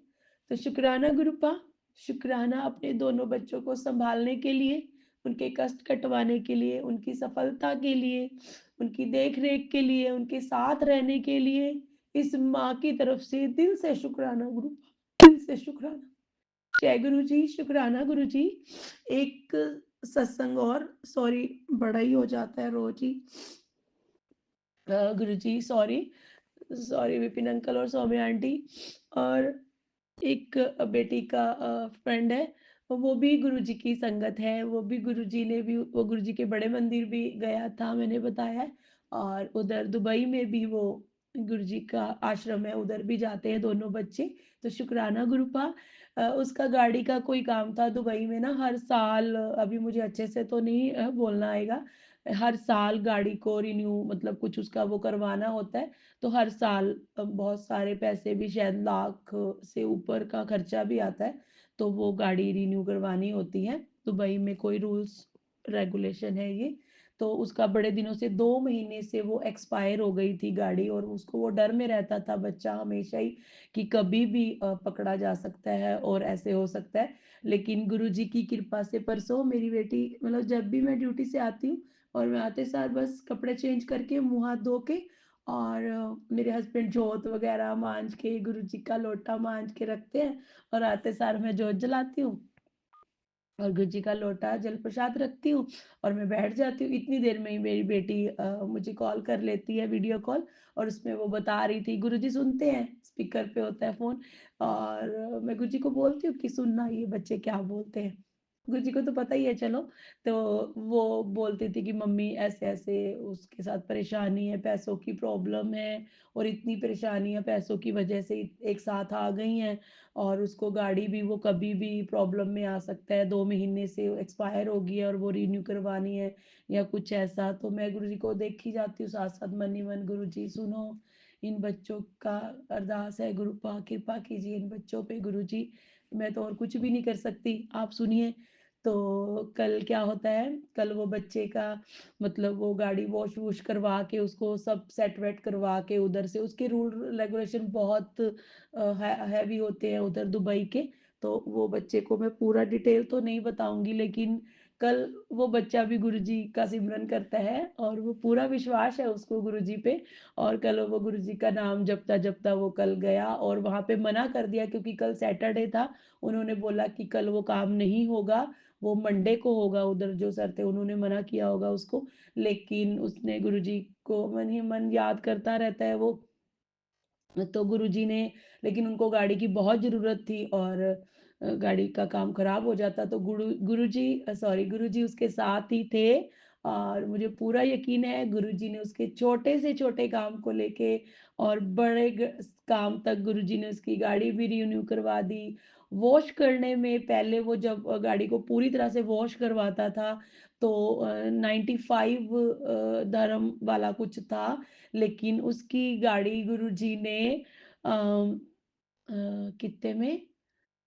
तो शुक्राना गुरुपा, शुक्राना अपने दोनों बच्चों को संभालने के लिए, उनके कष्ट कटवाने के लिए, उनकी सफलता के लिए, उनकी देख रेख के लिए, उनके साथ रहने के लिए। इस माँ की तरफ से दिल से शुक्राना गुरुपा, दिल से शुक्राना। जय गुरु जी, शुक्राना गुरु जी। एक सत्संग और, सॉरी, बड़ा ही हो जाता है रोज ही। गुरु जी सॉरी, सॉरी विपिन अंकल और सौम्य आंटी। और एक बेटी का फ्रेंड है, वो भी गुरुजी की संगत है। वो भी गुरुजी ने भी, वो गुरुजी के बड़े मंदिर भी गया था, मैंने बताया है। और उधर दुबई में भी वो गुरुजी का आश्रम है, उधर भी जाते हैं दोनों बच्चे। तो शुक्राना गुरुपा। उसका गाड़ी का कोई काम था दुबई में ना, हर साल, अभी मुझे अच्छे से तो नहीं बोलना आएगा, हर साल गाड़ी को रिन्यू, मतलब कुछ उसका वो करवाना होता है। तो हर साल बहुत सारे पैसे भी, शायद लाख से ऊपर का खर्चा भी आता है। तो वो गाड़ी रिन्यू करवानी होती है, दुबई में कोई रूल्स रेगुलेशन है ये। तो उसका बड़े दिनों से, 2 महीने से वो एक्सपायर हो गई थी गाड़ी, और उसको वो डर में रहता था बच्चा हमेशा ही कि कभी भी पकड़ा जा सकता है और ऐसे हो सकता है। लेकिन गुरुजी की कृपा से परसों मेरी बेटी, मतलब जब भी मैं ड्यूटी से आती हूँ और मैं आते सार बस कपड़े चेंज करके, मुंह हाथ धो के, और मेरे हस्बैंड जोत वगैरह मांज के, गुरुजी का लोटा मांज के रखते हैं, और आते सार मैं जोत जलाती हूँ और गुरुजी का लोटा जल प्रसाद रखती हूँ और मैं बैठ जाती हूँ। इतनी देर में ही मेरी बेटी मुझे कॉल कर लेती है, वीडियो कॉल, और उसमें वो बता रही थी, गुरुजी सुनते हैं, स्पीकर पे होता है फोन, और मैं गुरुजी को बोलती हूँ कि सुनना ये बच्चे क्या बोलते हैं। गुरुजी को तो पता ही है चलो। तो वो बोलती थी कि मम्मी ऐसे-ऐसे उसके साथ परेशानी है, पैसों की प्रॉब्लम है और इतनी परेशानियाँ पैसों की वजह से एक साथ आ गई हैं और उसको गाड़ी भी वो कभी भी प्रॉब्लम में आ सकता है, 2 महीने से एक्सपायर हो गई है और वो रिन्यू करवानी है या कुछ ऐसा। तो मैं गुरुजी को देखी जाती हूँ साथ-साथ मन ही मन, गुरुजी सुनो इन बच्चों का अरदास है, गुरुपा कृपा कीजिए इन बच्चों पे गुरुजी, मैं तो और कुछ भी नहीं कर सकती, आप सुनिए। तो कल क्या होता है, कल वो बच्चे का मतलब वो गाड़ी वॉश-वूश करवा के उसको सब सेट-वेट करवा के उधर से उसके रूल रेगुलेशन बहुत हैवी होते हैं उधर दुबई के। तो वो बच्चे को मैं पूरा डिटेल तो नहीं बताऊँगी, लेकिन कल वो बच्चा भी गुरुजी का सिमरन करता है और वो पूरा विश्वास है उसको गुरुजी पे और कल वो गुरुजी का नाम जपता-जपता वो कल गया और वहाँ पे मना कर दिया क्योंकि कल सैटरडे था। उन्होंने बोला कि कल वो काम नहीं होगा, वो मंडे को होगा, उधर जो सर थे उन्होंने मना किया होगा उसको, लेकिन उसने गुरुजी को मन ही मन याद करता रहता है वो। तो गुरुजी ने लेकिन उनको गाड़ी की बहुत ज़रूरत थी और गाड़ी का काम खराब हो जाता तो गुरुजी उसके साथ ही थे और मुझे पूरा यकीन है गुरुजी ने उसके छोटे से छोटे काम को लेके और बड़े काम तक गुरुजी ने उसकी गाड़ी भी रिन्यू करवा दी। वॉश करने में पहले वो जब गाड़ी को पूरी तरह से वॉश करवाता था तो 95 धर्म वाला कुछ था, लेकिन उसकी गाड़ी गुरुजी ने अम, कितने में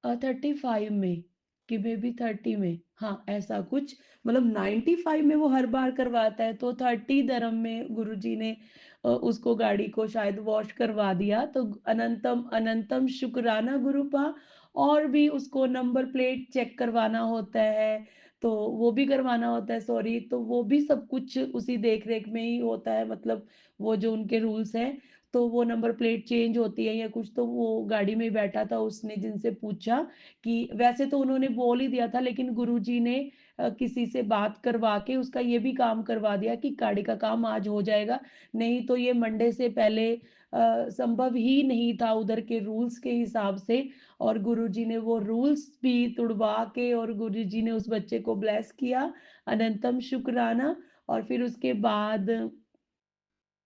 35 में कि मेबी 30 में, हाँ, ऐसा कुछ मतलब 95 में वो हर बार करवाता है, तो 30 धर्म में गुरुजी ने उसको गाड़ी को शायद वॉश करवा दिया। तो अनंतम अनंतम शुक्राना गुरुपा और भी उसको नंबर प्लेट चेक करवाना होता है, तो वो भी करवाना होता है सॉरी, तो वो भी सब कुछ उसी देख-रेख में ही होता है मतलब वो जो उनके रूल्स हैं, तो वो नंबर प्लेट चेंज होती है या कुछ तो वो गाड़ी में ही बैठा था, उसने जिनसे पूछा कि वैसे तो उन्होंने बोल ही दिया था लेकिन गुरुजी ने किसी से बात करवा के उसका ये भी काम करवा दिया कि गाड़ी का काम आज हो जाएगा, नहीं तो ये मंडे से पहले संभव ही नहीं था उधर के रूल्स के हिसाब से और गुरुजी ने वो रूल्स भी तुड़वा के और गुरुजी ने उस बच्चे को ब्लेस किया, अनंतम शुक्राना और फिर उसके बाद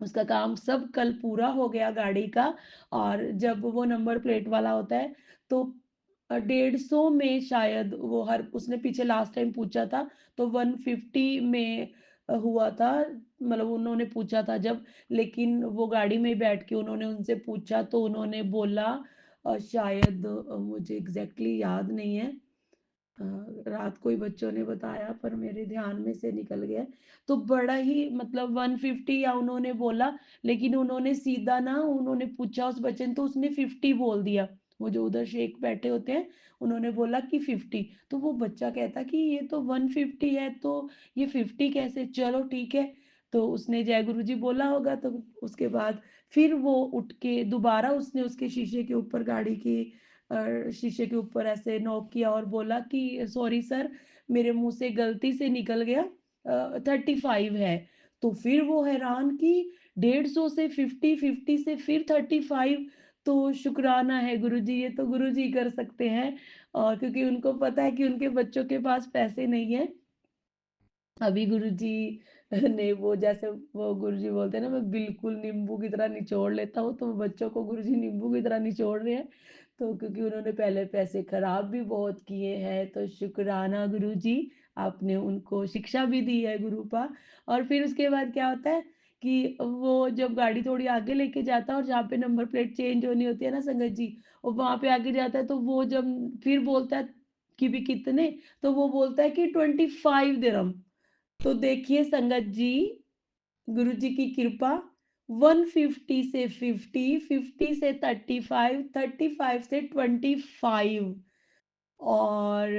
उसका काम सब कल पूरा हो गया गाड़ी का और जब वो नंबर प्लेट वाला होता है तो 150 में शायद वो हर उसने पीछे लास्ट टाइम पूछा था तो 150 में हुआ था मतलब उन्होंने पूछा था जब लेकिन वो गाड़ी में ही बैठ के उन्होंने उनसे पूछा तो उन्होंने बोला शायद मुझे एग्ज़ैक्टली याद नहीं है अ, रात को ही बच्चों ने बताया पर मेरे ध्यान में से निकल गया है। तो बड़ा ही मतलब 150 या उन्होंने बोला, लेकिन उन्होंने सीधा ना उन्होंने पूछा उस बच्चे ने तो उसने 50 बोल दिया। वो जो उधर शेख बैठे होते हैं, उन्होंने बोला कि 50 तो वो बच्चा कहता कि ये तो 150 है तो ये 50 कैसे? चलो ठीक है। तो उसने जय गुरु जी बोला होगा तो उसके बाद फिर वो उठ के दोबारा उसने उसके शीशे के ऊपर गाड़ी की शीशे के ऊपर ऐसे नॉक किया और बोला कि सॉरी सर मेरे मुंह से गलती से निकल गया 35 है। तो फिर वो हैरान कि 150 से 50 50 से फिर 35 तो शुक्राना है गुरुजी ये तो गुरुजी कर सकते हैं और क्योंकि उनको पता है कि उनके बच्चों के पास पैसे नहीं है अभी गुरुजी ने वो जैसे वो गुरुजी बोलते हैं ना मैं बिल्कुल नींबू की तरह निचोड़ लेता हूँ, तो बच्चों को गुरुजी नींबू की तरह निचोड़ रहे हैं। तो क्योंकि उन्होंने पहले पैसे खराब भी बहुत किए हैं, तो शुक्राना गुरुजी, आपने उनको शिक्षा भी दी है गुरुपा। और फिर उसके बाद क्या होता है कि वो जब गाड़ी थोड़ी आगे लेके जाता है और जहाँ पे नंबर प्लेट चेंज होनी होती है ना संगत जी, और वहाँ पे आगे जाता है तो वो जब फिर बोलता है कि भी कितने? तो वो बोलता है कि 25 दिरहम। तो देखिए संगत जी, गुरुजी की कृपा 150 से 50, 50 से 35, 35 से 25 और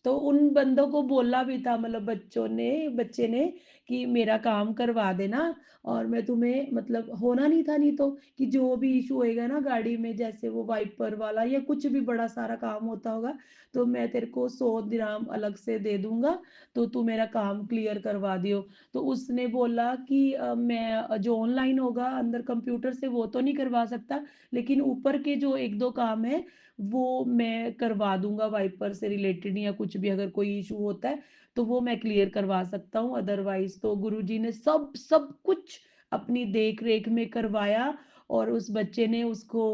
तो उन बंदों को बोला भी था मतलब बच्चे ने कि मेरा काम करवा देना और मैं तुम्हें मतलब होना नहीं था नहीं तो कि जो भी इशू होएगा ना गाड़ी में जैसे वो वाइपर वाला या कुछ भी बड़ा सारा काम होता होगा तो मैं तेरे को 100 दिराम अलग से दे दूंगा तो तू मेरा काम क्लियर करवा दियो तो उसने बोला कि मैं जो ऑनलाइन होगा अंदर कंप्यूटर से वो तो नहीं करवा सकता लेकिन ऊपर के जो एक दो काम है वो मैं करवा दूँगा वाइपर से रिलेटेड, या कुछ भी अगर कोई इश्यू होता है, तो वो मैं क्लियर करवा सकता हूँ। अदरवाइज़ तो गुरुजी ने सब सब कुछ अपनी देख-रेख में करवाया, और उस बच्चे ने उसको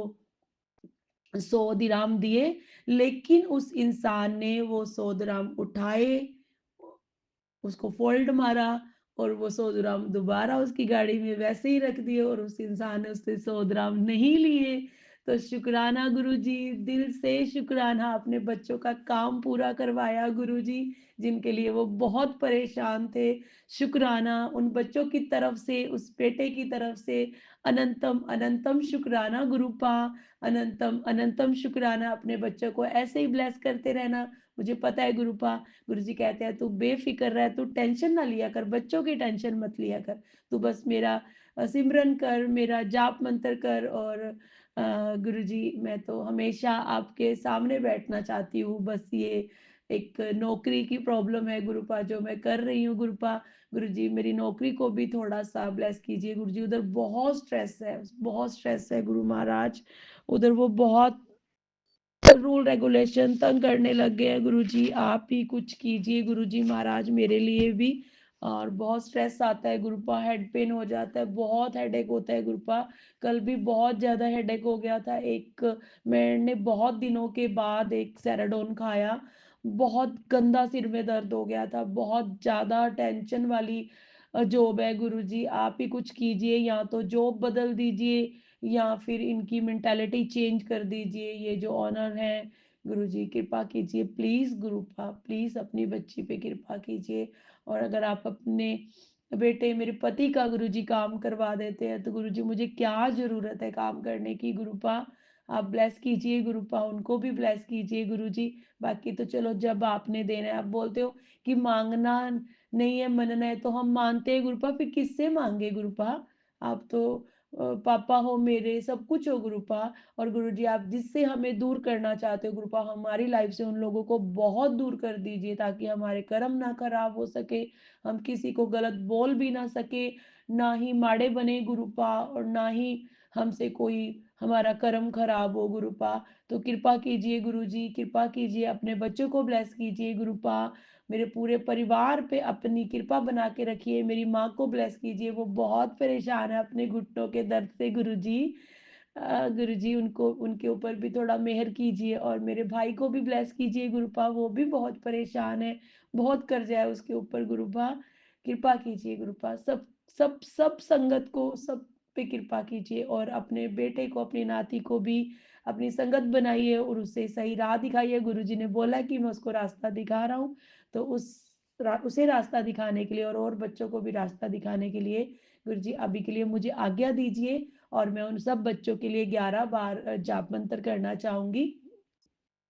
100 दिरहम दिए, लेकिन उस इंसान ने वो 100 दिरहम उठाए, उसको फ़ोल्ड मारा, और वो 100 ग्राम दोबारा उसकी गाड़ी में वैसे ही रख दिए, और उस इंसान ने उससे 100 ग्राम नहीं लिए। तो शुक्राना गुरुजी, दिल से शुक्राना, अपने बच्चों का काम पूरा करवाया गुरुजी, जिनके लिए वो बहुत परेशान थे। शुक्राना उन बच्चों की तरफ से, उस बेटे की तरफ से, अनंतम अनंतम शुक्राना गुरुपा, अनंतम अनंतम शुक्राना। अपने बच्चों को ऐसे ही ब्लेस करते रहना। मुझे पता है गुरुपा, गुरुजी कहते हैं तू बेफिक्र रह, तू टेंशन ना लिया कर, बच्चों की टेंशन मत लिया कर, तू बस मेरा सिमरन कर, मेरा जाप मंत्र कर। और गुरुजी, मैं तो हमेशा आपके सामने बैठना चाहती हूँ, बस ये एक नौकरी की प्रॉब्लम है गुरुपा, जो मैं कर रही हूँ गुरुपा। गुरुजी, मेरी नौकरी को भी थोड़ा सा ब्लेस कीजिए गुरुजी, उधर बहुत स्ट्रेस है, बहुत स्ट्रेस है गुरु महाराज, उधर वो बहुत रूल रेगुलेशन तंग करने लग गए हैं गुरुजी, आप ही कुछ कीजिए गुरुजी महाराज मेरे लिए भी। और बहुत स्ट्रेस आता है गुरुपा, हेड पेन हो जाता है, बहुत हेडेक होता है गुरुपा। कल भी बहुत ज़्यादा हेडेक हो गया था। मैंने बहुत दिनों के बाद एक सेराडोन खाया, बहुत गंदा सिर में दर्द हो गया था, बहुत ज़्यादा टेंशन वाली जॉब है गुरुजी, आप ही कुछ कीजिए, या तो जॉब बदल दीजिए, या फिर इनकी मेंटालिटी चेंज कर दीजिए, ये जो ऑनर हैं गुरुजी, कृपा कीजिए प्लीज़ गुरुपा, प्लीज़ अपनी बच्ची पे कृपा कीजिए। और अगर आप अपने बेटे मेरे पति का गुरुजी काम करवा देते हैं, तो गुरुजी मुझे क्या ज़रूरत है काम करने की गुरुपा, आप ब्लेस कीजिए गुरुपा, उनको भी ब्लेस कीजिए गुरुजी। बाकी तो चलो जब आपने देना है, आप बोलते हो कि मांगना नहीं है मनना है, तो हम मानते हैं गुरुपा, फिर किससे मांगे गुरुपा, आप तो पापा हो मेरे, सब कुछ हो गुरुपा। और गुरुजी, आप जिससे हमें दूर करना चाहते हो गुरुपा, हमारी लाइफ से उन लोगों को बहुत दूर कर दीजिए, ताकि हमारे कर्म ना खराब हो सके, हम किसी को गलत बोल भी ना सके, ना ही माड़े बने गुरुपा, और ना ही हमसे कोई हमारा कर्म खराब हो गुरुपा। तो कृपा कीजिए गुरुजी, कृपा कीजिए, अपने बच्चों को ब्लेस कीजिए गुरुपा, मेरे पूरे परिवार पे अपनी कृपा बना के रखिए, मेरी माँ को ब्लेस कीजिए, वो बहुत परेशान है अपने घुटनों के दर्द से गुरुजी। गुरुजी, उनको उनके ऊपर भी थोड़ा मेहर कीजिए, और मेरे भाई को भी ब्लेस कीजिए गुरुपा, वो भी बहुत परेशान है, बहुत कर्जा है उसके ऊपर गुरुपा, कृपा कीजिए गुरुपा, सब सब सब संगत को सब पे कृपा कीजिए, और अपने बेटे को, अपनी नाती को भी अपनी संगत बनाइए, और उसे सही राह दिखाइए। गुरुजी ने बोला कि मैं उसको रास्ता दिखा रहा हूँ, तो उसे रास्ता दिखाने के लिए, और बच्चों को भी रास्ता दिखाने के लिए गुरुजी अभी के लिए मुझे आज्ञा दीजिए, और मैं उन सब बच्चों के लिए 11 बार जाप मंत्र करना चाहूंगी।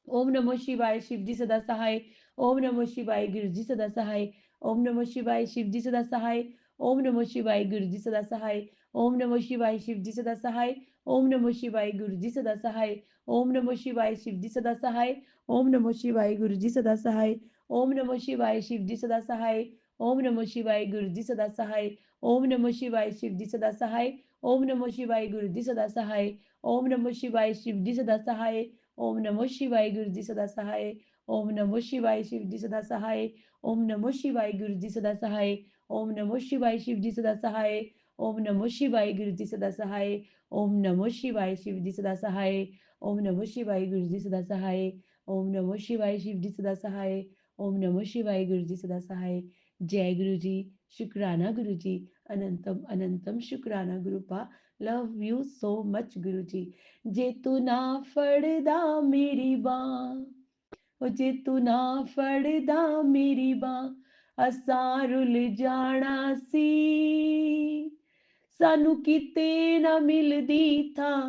ओम नमः शिवाय शिवजी सदा सहाय, ओम नमः शिवाय गुरुजी सदा सहाय, ओम नमः शिवाय शिवजी सदा सहाय, ओम नमः शिवाय गुरुजी सदा सहाय, ओम नमः शिवाय शिवजी सदा सहाय, ओम नमः शिवाय गुरुजी सदा सहाय, ओम नमः शिवाय शिवजी सदा सहाय, ओम नमः शिवाय गुरुजी सदा सहाय, ओम नमः शिवाय शिवजी सदा सहाय, ओम नमः शिवाय गुरुजी सदा सहाय, ओम नमः शिवाय शिवजी सदा सहाय, ओम नमः शिवाय गुरुजी सदा सहाय, ओम नमः शिवाय शिवजी सदा सहाय, ओम नमः शिवाय गुरुजी सदा सहाय, ओम नमः शिवाय शिवजी सदा सहाय, ओम नमः शिवाय गुरुजी सदा सहाय, ओम नमः शिवाय शिवजी सदा सहाय, ओम नमः शिवाय गुरुजी सदा सहाय, ओम नमः शिवाय शिवजी सदा सहाय, ओम नमः शिवाय गुरुजी सदा सहाय, ओम नमः शिवाय शिवजी सदा सहाय, ओम नमः शिवाय गुरुजी सदा सहाय। जय गुरुजी, शुक्राना गुरुजी, अनंतम अनंतम शुक्राना गुरुपा, लव यू सो मच गुरुजी। जे तू ना फड़दा मेरी बां, ओ जे तू ना फड़दा मेरी बां, असां रुल जाना सी, सानू किते ना मिलदी थां,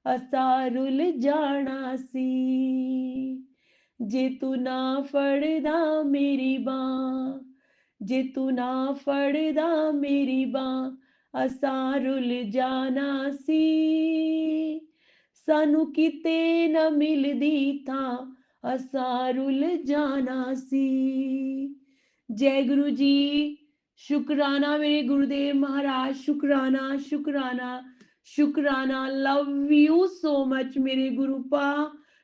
असां रुल जाना सी। जे तू ना फड़दा मेरी बां, जे तू ना फड़दा मेरी बां, असां रुल जाना सी, सानू किते न मिलदी थां, असां रुल जाना सी। जय गुरु जी, शुक्राना मेरे गुरुदेव महाराज, शुक्राना शुक्राना शुक्राना, लव यू सो मच मेरे गुरुपा,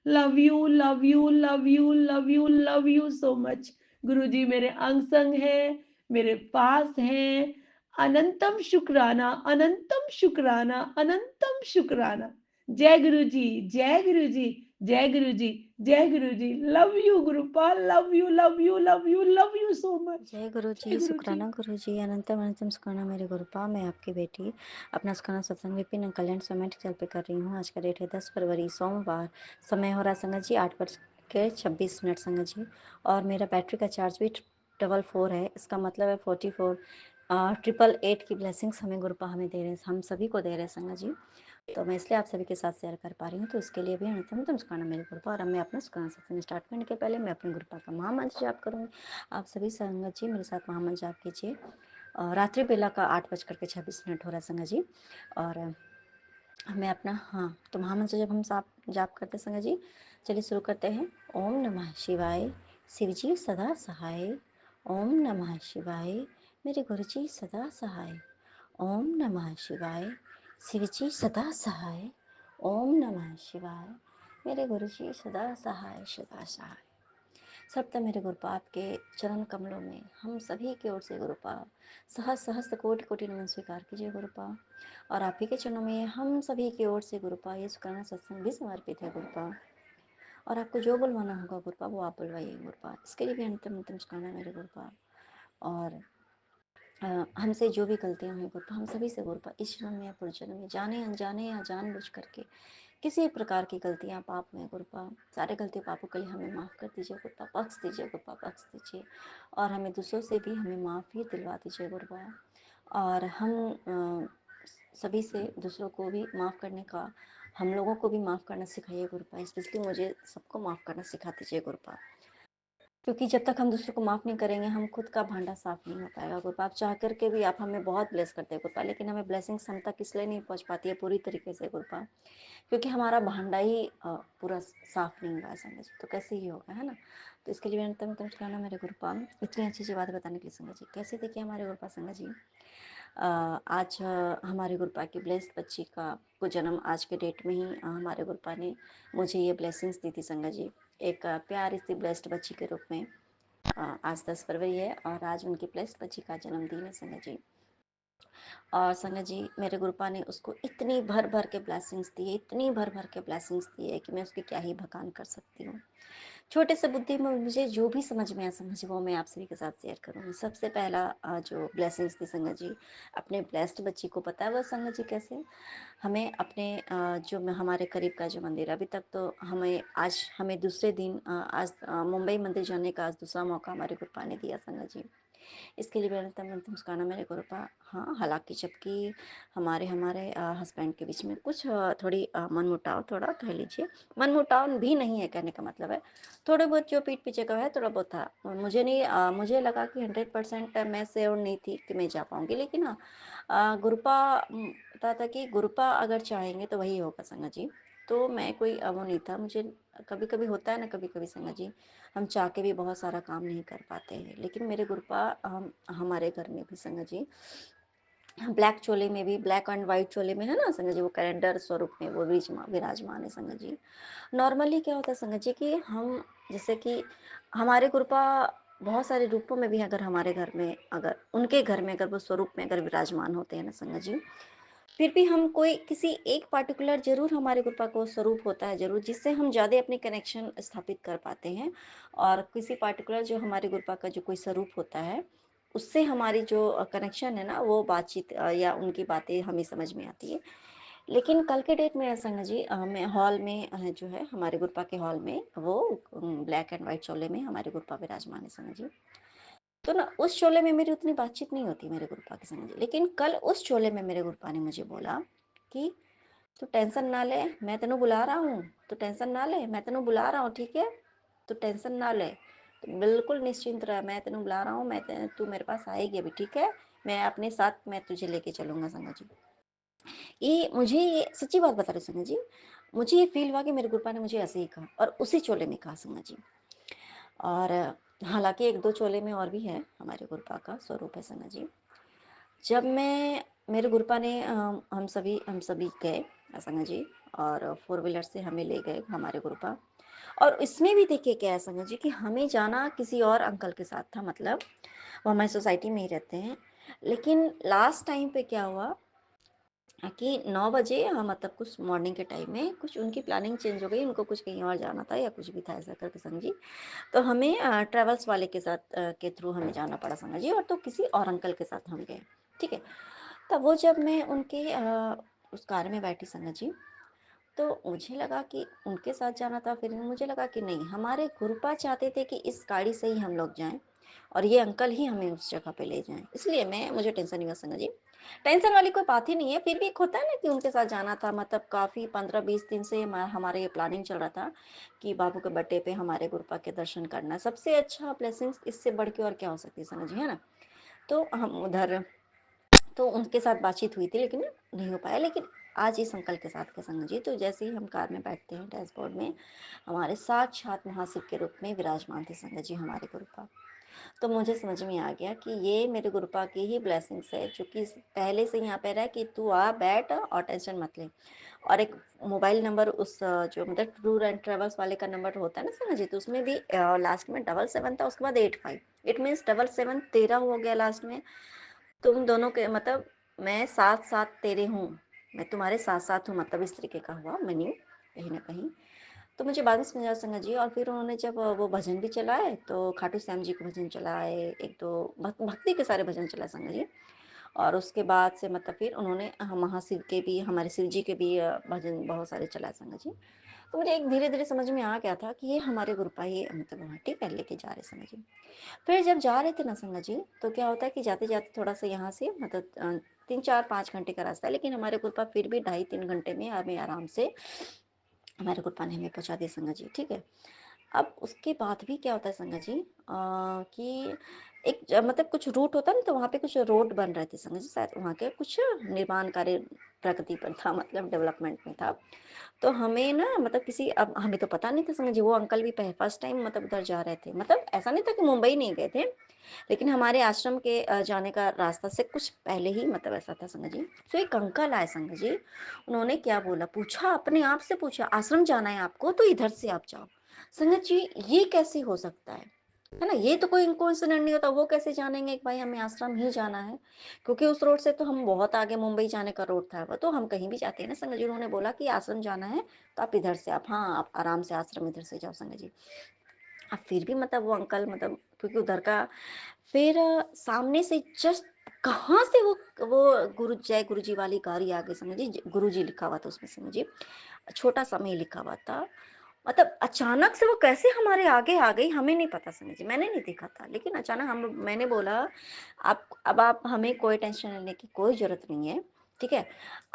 love you, love you, love you, love you, love you so much. गुरुजी मेरे अंग-संग हैं, मेरे पास हैं। अनंतम शुक्राना, अनंतम शुक्राना, अनंतम शुक्राना। जय गुरुजी, जय गुरुजी, जय गुरुजी, जय गुरुजी। लव यू गुरुपाल, love you, love you, love you, love you so much. जय गुरु जी, जय गुरुजी। शुक्राना गुरु जी, अनंतम अनंतम शुक्राना मेरे गुरुपा। मैं आपकी बेटी अपना शुक्राना सत्संग विपिन कल्याण सोमेंट चल पे कर रही हूँ। आज का डेट है 10 फरवरी सोमवार। समय हो रहा संगत जी 8:26 संगत जी। और मेरा बैटरी का चार्ज भी 444 है। इसका मतलब है 44 888 की ब्लेसिंग्स हमें गुरुपा हमें दे रहे हैं, हम सभी को दे रहे हैं संगत जी। तो मैं इसलिए आप सभी के साथ शेयर कर पा रही हूँ, तो उसके लिए भी अनंतम अनंतम शुक्राना मेरे गुरुपा। और अब मैं अपना शुक्राना सत्संग स्टार्ट करने के पहले मैं अपने गुरुपा का महामंत्र जाप करूँगी। आप सभी संगत जी मेरे साथ महामंत्र जाप कीजिए। रात्रि बेला का 8:26 हो रहा है संगत जी। और मैं अपना तो महामंत्र जब हम जाप करते संगत जी, चलिए शुरू करते हैं। ओम नमः शिवाय, शिवजी सदा सहाय। ओम नमः शिवाय, मेरे गुरुजी सदा सहाय। ओम नमः शिवाय, शिवजी सदा सहाय। ओम नमः शिवाय, मेरे गुरुजी सदा सहाय सदा सहाय। सप्त मेरे गुरुपा आपके चरण कमलों में हम सभी की ओर से गुरुपा सहस्र सहस्त्र कोटि कोटि नमन स्वीकार कीजिए गुरुपा। और आप ही के चरणों में हम सभी की ओर से गुरुपा ये शुक्राना सत्संग भी समर्पित है गुरुपा। और आपको जो बुलवाना होगा गुरुपा वो आप बुलवाइए गुरुपा। इसके लिए भी अंतिम अंतिम शुक्राना मेरे गुरुपा। और हमसे जो भी गलतियाँ हुई गुरुपा, हम सभी से गुरुपा इस जन्म में या पूर्वजन्म में जाने अनजाने या जानबूझ करके किसी प्रकार की गलतियाँ पाप में गुरुपा, सारे गलती पापों के लिए हमें माफ़ कर दीजिए गुरुपा, बख्श दीजिए गुरुपा, बख्श दीजिए। और हमें दूसरों से भी हमें माफ़ी दिलवा दीजिए गुरुपा। और हम सभी से दूसरों को भी माफ़ करने का, हम लोगों को भी माफ़ करना सिखाइए गुरुपा। स्पेशली मुझे सबको माफ़ करना सिखा दीजिए गुरुपा। क्योंकि जब तक हम दूसरों को माफ़ नहीं करेंगे हम खुद का भांडा साफ नहीं हो पाएगा गुरुपा। आप चाह करके भी आप हमें बहुत ब्लेस करते हैं गुरुपा, लेकिन हमें ब्लेसिंग्स हम तक इसलिए नहीं पहुंच पाती है पूरी तरीके से गुरुपा, क्योंकि हमारा भांडा ही पूरा साफ नहीं हुआ है संगत जी। तो कैसे ही होगा, है ना। तो इसके लिए अंतम तम शुक्राना मेरे गुरुपा, इतनी अच्छी अच्छी बातें बताने के लिए संगत जी। कैसे देखिए हमारे गुरुपा संगत जी, आज हमारे गुरुपा की ब्लेस्ड बच्ची का को जन्म आज के डेट में ही हमारे गुरुपा ने मुझे ये ब्लेसिंग्स दी थी संगत जी, एक प्यारी सी ब्लेस्ड बच्ची के रूप में। आज 10 फरवरी है और आज उनकी ब्लेस्ड बच्ची का जन्मदिन है संगत जी। और संगत जी मेरे गुरुपा ने उसको इतनी भर भर के ब्लेसिंग्स दी है, इतनी भर भर के ब्लेसिंग्स दी है कि मैं उसकी क्या ही बखान कर सकती हूँ। छोटे से बुद्धि में मुझे जो भी समझ में आया समझ वो मैं आप सभी के साथ शेयर करूँगी। सबसे पहला जो ब्लेसिंग्स थी संगत जी, अपने ब्लेस्ड बच्ची को पता है वो संगत जी कैसे हमें अपने जो हमारे करीब का जो मंदिर, अभी तक तो हमें दूसरे दिन आज मुंबई मंदिर जाने का आज दूसरा मौका हमारे गुरुपा ने दिया संगत जी। इसके लिए मेरा तम मुस्काना मेरे गुरुपा। हाँ, हालांकि जबकि हमारे हमारे हस्बैंड के बीच में कुछ थोड़ी मनमुटाव, थोड़ा कह लीजिए मनमुटाव भी नहीं है, कहने का मतलब है थोड़े बहुत जो पीठ पीछे का है थोड़ा बहुत था। मुझे नहीं मुझे लगा कि 100% मैं श्योर नहीं थी कि मैं जा पाऊँगी, लेकिन गुरुपा पता था कि गुरुपा अगर चाहेंगे तो वही होगा संगत जी। तो मैं कोई वो नहीं था, मुझे कभी कभी होता है ना, कभी कभी संगत जी हम चाह के भी बहुत सारा काम नहीं कर पाते हैं, लेकिन मेरे गुरुपा हमारे घर में भी संगत जी ब्लैक चोले में भी, ब्लैक एंड वाइट चोले में है ना संगत जी, वो कैलेंडर स्वरूप में वो विराजमान है संगत जी। नॉर्मली क्या होता है संगत जी कि हम जैसे कि हमारे गुरुपा बहुत सारे रूपों में भी अगर हमारे घर में, अगर उनके घर में अगर वो स्वरूप में अगर विराजमान होते हैं ना संगत जी, फिर भी हम कोई किसी एक पार्टिकुलर जरूर हमारे गुरुपा को स्वरूप होता है जरूर, जिससे हम ज़्यादा अपनी कनेक्शन स्थापित कर पाते हैं। और किसी पार्टिकुलर जो हमारे गुरुपा का जो कोई स्वरूप होता है उससे हमारी जो कनेक्शन है ना, वो बातचीत या उनकी बातें हमें समझ में आती है। लेकिन कल के डेट में संगत जी मैं हॉल में जो है हमारे गुरुपा के हॉल में वो ब्लैक एंड वाइट चोले में हमारे गुरुपा विराजमान है संगत जी। तो ना उस शोले में मेरी उतनी बातचीत नहीं होती मेरे गुरुपा के संग जी, लेकिन कल उस शोले में मेरे गुरुपा ने मुझे बोला कि तू टेंशन ना ले, मैं तेनू बुला रहा हूँ, तू टेंशन ना ले, मैं तेनू बुला रहा हूँ, ठीक है, तू टेंशन ना ले, तो बिल्कुल निश्चिंत रह, मैं तेनू बुला रहा हूँ, तू मेरे पास आएगी अभी, ठीक है, मैं अपने साथ मैं तुझे लेके चलूंगा संगत जी। ये सच्ची बात बता रही संगत जी, मुझे ये फील हुआ कि मेरे गुरुपा ने मुझे ऐसे ही कहा और उसी चोले में कहा संगत जी। और हालांकि एक दो चोले में और भी है हमारे गुरुपा का स्वरूप है संगत जी। जब मैं मेरे गुरुपा ने हम सभी गए संगत जी, और 4 व्हीलर से हमें ले गए हमारे गुरुपा। और इसमें भी देखिए क्या है संगत जी कि हमें जाना किसी और अंकल के साथ था, मतलब वो हमारी सोसाइटी में ही रहते हैं। लेकिन लास्ट टाइम पे क्या हुआ कि 9 बजे मतलब कुछ मॉर्निंग के टाइम में कुछ उनकी प्लानिंग चेंज हो गई, उनको कुछ कहीं और जाना था या कुछ भी था ऐसा करके संग जी। तो हमें ट्रैवल्स वाले के साथ के थ्रू हमें जाना पड़ा संग जी, और तो किसी और अंकल के साथ हम गए, ठीक है। तब वो जब मैं उनके उस कार में बैठी संग जी, तो मुझे लगा कि उनके साथ जाना था, फिर मुझे लगा कि नहीं, हमारे गुरुपा चाहते थे कि इस गाड़ी से ही हम लोग जाएं और ये अंकल ही हमें उस जगह पे ले जाएं, इसलिए मुझे टेंशन नहीं हुआ संग जी। टेंशन वाली कोई बात ही नहीं है, फिर भी एक होता है ना कि उनके साथ जाना था, मतलब काफ़ी 15-20 दिन से हमारे ये प्लानिंग चल रहा था कि बाबू के बर्थडे पे हमारे गुरुपा के दर्शन करना है। सबसे अच्छा ब्लेसिंग्स इससे बढ़ के और क्या हो सकती है संग जी, है ना। तो हम उधर, तो उनके साथ बातचीत हुई थी लेकिन नहीं हो पाया। लेकिन आज इस अंकल के साथ के संग जी, तो जैसे ही हम कार में बैठते हैं डैशबोर्ड में हमारे साक्षात महाशिव के रूप में विराजमान थे संग जी हमारे गुरुपा। तो मुझे समझ में आ गया कि ये मेरे गुरुपा की ही ब्लेसिंग्स है, जो कि पहले से यहाँ पे रहा कि तू आ बैठ और टेंशन मत ले। और एक मोबाइल नंबर उस जो मतलब टूर एंड ट्रेवल्स वाले का नंबर होता है ना संग जी, तो उसमें भी लास्ट में 77 था, उसके बाद 85, इट मीन्स 77 13 हो गया लास्ट में। तुम दोनों के मतलब मैं साथ साथ तेरे हूँ, मैं तुम्हारे साथ साथ हूँ, मतलब इस तरीके का हुआ मेन्यू कहीं ना कहीं। तो मुझे बाद में समझा संगत जी, और फिर उन्होंने जब वो भजन भी चलाए, तो खाटू श्याम जी के भजन चलाए, एक दो भक्ति के सारे भजन चलाए संगत जी। और उसके बाद से मतलब फिर उन्होंने महाशिव के भी, हमारे शिव जी के भी भजन बहुत सारे चलाए संगत जी। तो मुझे एक धीरे धीरे समझ में आ गया था कि ये हमारे गुरुपा ही मतलब वहाँ ठीक है लेके जा रहे संगत जी। फिर जब जा रहे थे ना संगत जी, तो क्या होता है कि जाते जाते थोड़ा सा यहाँ से मतलब 3-4-5 घंटे का रास्ता है, लेकिन हमारे गुरुपा फिर भी 2.5-3 घंटे में हमें आराम से हमारे गुरुपा ने हमें पहुँचा दिया संगत जी, ठीक है। अब उसके बाद भी क्या होता है संगत जी कि एक मतलब कुछ रूट होता है ना, तो वहाँ पे कुछ रोड बन रहे थे संगत जी, शायद वहाँ के कुछ निर्माण कार्य प्रगति पर था, मतलब डेवलपमेंट में था। तो हमें ना मतलब किसी, अब हमें तो पता नहीं था संगत जी, वो अंकल भी फर्स्ट टाइम मतलब उधर जा रहे थे, मतलब ऐसा नहीं था कि मुंबई नहीं गए थे, लेकिन हमारे आश्रम के जाने का रास्ता से कुछ पहले ही मतलब ऐसा था संगत जी। तो एक अंकल आए संगत जी, उन्होंने क्या बोला, पूछा अपने आप से पूछा, आश्रम जाना है आपको तो इधर से आप जाओ। संगत जी ये कैसे हो सकता है ना, ये तो कोई कोइंसिडेंट नहीं होता, वो कैसे जानेंगे कि भाई हमें आश्रम ही जाना है, क्योंकि उस रोड से तो हम बहुत आगे मुंबई जाने का रोड था वो, तो हम कहीं भी जाते हैं ना संगत जी। उन्होंने बोला कि आश्रम जाना है तो आप इधर से, आप हाँ आप आराम से आश्रम इधर से जाओ संगत जी। अब फिर भी मतलब वो अंकल मतलब क्योंकि उधर का, फिर सामने से जस्ट कहाँ से वो गुरु जय गुरु जी वाली गाड़ी आ गई समझिए, गुरु जी लिखा हुआ था उसमें समझिए, छोटा सा में लिखा हुआ था। मतलब अचानक से वो कैसे हमारे आगे आ गई हमें नहीं पता समझिए, मैंने नहीं देखा था, लेकिन अचानक हम मैंने बोला आप अब आप हमें कोई टेंशन लेने की कोई ज़रूरत नहीं है, ठीक है।